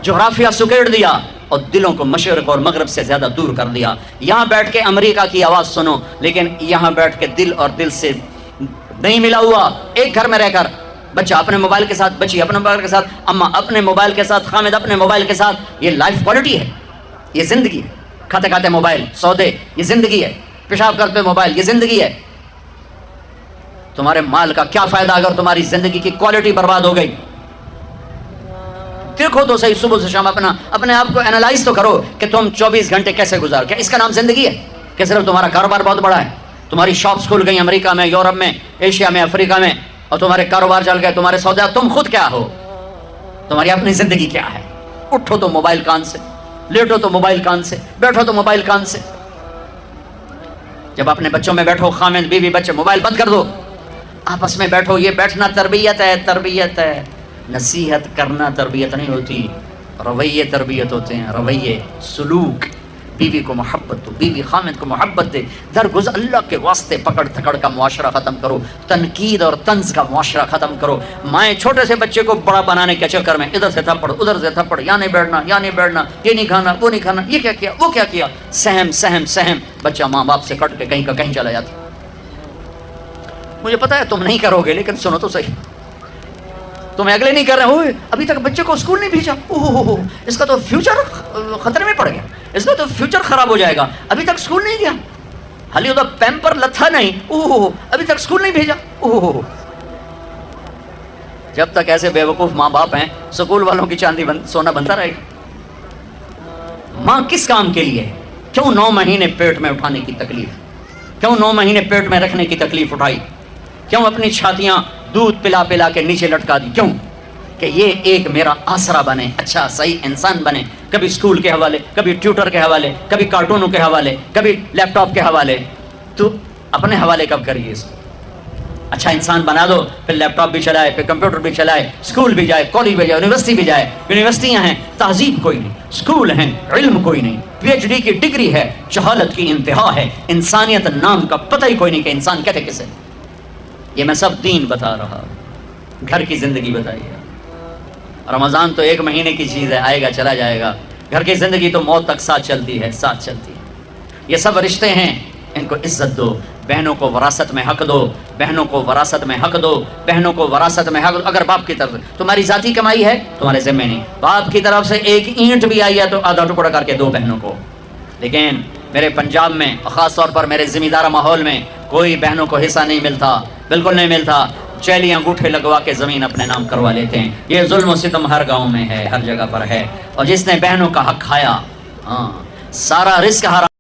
جغرافیہ سکیڑ دیا اور دلوں کو مشرق اور مغرب سے زیادہ دور کر دیا۔ یہاں بیٹھ کے امریکہ کی آواز سنو، لیکن یہاں بیٹھ کے دل اور دل سے نہیں ملا ہوا، ایک گھر میں رہ کر بچہ اپنے موبائل کے ساتھ، بچی اپنے موبائل کے ساتھ، اماں اپنے موبائل کے ساتھ، خامد اپنے موبائل کے ساتھ۔ یہ لائف کوالٹی ہے، یہ زندگی ہے۔ کھاتے کھاتے موبائل، سودے، یہ زندگی ہے۔ پیشاب کرتے موبائل، یہ زندگی ہے۔ تمہارے مال کا کیا فائدہ اگر تمہاری زندگی کی کوالٹی برباد ہو گئی؟ دیکھو تو صحیح، صبح سے شام اپنے آپ کو اینالائز تو کرو کہ تم 24 گھنٹے کیسے گزار، کیا اس کا نام زندگی ہے؟ کہ صرف تمہارا کاروبار بہت بڑا ہے، تمہاری شاپس کھل گئی امریکہ میں، یورپ میں، ایشیا میں، افریقہ میں، اور تمہارے کاروبار چل گئے، تمہارے سودا، تم خود کیا ہو؟ تمہاری اپنی زندگی کیا ہے؟ اٹھو تو موبائل کان سے، لیٹو تو موبائل کان سے، بیٹھو تو موبائل کان سے۔ جب اپنے بچوں میں بیٹھو، خامد بیوی بچے، موبائل بند کر دو، آپس میں بیٹھو۔ یہ بیٹھنا تربیت ہے، تربیت ہے۔ نصیحت کرنا تربیت نہیں ہوتی، رویے تربیت ہوتے ہیں، رویے، سلوک۔ بیوی کو محبت دو، بیوی خامد کو محبت دے، درگزر اللہ کے واسطے پکڑ تھکڑ کا معاشرہ ختم کرو، تنقید اور طنز کا معاشرہ ختم کرو۔ مائیں چھوٹے سے بچے کو بڑا بنانے کے چکر میں ادھر سے تھپڑ ادھر سے تھپڑ، یہاں نہیں بیٹھنا، یہاں نہیں بیٹھنا، یہ نہیں کھانا، وہ نہیں کھانا، یہ کیا کیا، وہ کیا کیا، سہم سہم سہم، بچہ ماں باپ سے کٹ کے کہیں کا کہیں چلا جاتا۔ مجھے پتا ہے تم نہیں کرو گے، لیکن سنو تو صحیح، تمہیں اگلے نہیں کر رہے ہو، ابھی تک بچے کو اسکول نہیں بھیجا، اوہ اس کا تو فیوچر خطرے میں پڑ گیا، اس کا تو فیوچر خراب ہو جائے گا، ابھی تک اسکول نہیں گیا، حالی وہ پیمپر لتھا نہیں، اوہ ابھی تک اسکول نہیں بھیجا، اوہ۔ جب تک ایسے بے وقوف ماں باپ ہیں، اسکول والوں کی چاندی سونا بنتا رہے گا۔ ماں کس کام کے لیے؟ کیوں 9 مہینے پیٹ میں اٹھانے کی تکلیف، کیوں 9 مہینے پیٹ میں رکھنے کی تکلیف اٹھائی، کیوں اپنی چھاتیاں دودھ پلا پلا کے نیچے لٹکا دی، کیوں؟ کہ یہ ایک میرا آسرا بنے، اچھا صحیح انسان بنے، کبھی اسکول کے حوالے، کبھی ٹیوٹر کے حوالے، کبھی کارٹونوں کے حوالے، کبھی لیپ ٹاپ کے حوالے۔ تو اپنے حوالے کب کریے اس کو؟ اچھا انسان بنا دو، پھر لیپ ٹاپ بھی چلائے، پھر کمپیوٹر بھی چلائے، اسکول بھی جائے، کالج بھی جائے، یونیورسٹی بھی جائے۔ یونیورسٹیاں ہیں، تہذیب کوئی نہیں، اسکول ہیں، علم کوئی نہیں، پی ایچ ڈی کی ڈگری ہے، جہالت کی انتہا ہے، انسانیت نام کا پتہ ہی کوئی نہیں کہ انسان کہتے کسے۔ یہ میں سب دین بتا رہا ہوں، گھر کی زندگی بتائیے۔ رمضان تو 1 مہینے کی چیز ہے، آئے گا چلا جائے گا، گھر کی زندگی تو موت تک ساتھ چلتی ہے، ساتھ چلتی ہے۔ یہ سب رشتے ہیں، ان کو عزت دو، بہنوں کو وراثت میں حق دو، بہنوں کو وراثت میں حق دو، بہنوں کو وراثت میں حق دو۔ اگر باپ کی طرف تمہاری ذاتی کمائی ہے تمہارے ذمہ نہیں، باپ کی طرف سے 1 اینٹ بھی آئی ہے تو آدھا ٹکڑا کر کے دو بہنوں کو۔ لیکن میرے پنجاب میں، خاص طور پر میرے ذمہ دار ماحول میں، کوئی بہنوں کو حصہ نہیں ملتا، بالکل نہیں ملتا۔ چیلی انگوٹھے لگوا کے زمین اپنے نام کروا لیتے ہیں۔ یہ ظلم و ستم ہر گاؤں میں ہے، ہر جگہ پر ہے، اور جس نے بہنوں کا حق کھایا، سارا رزق حرام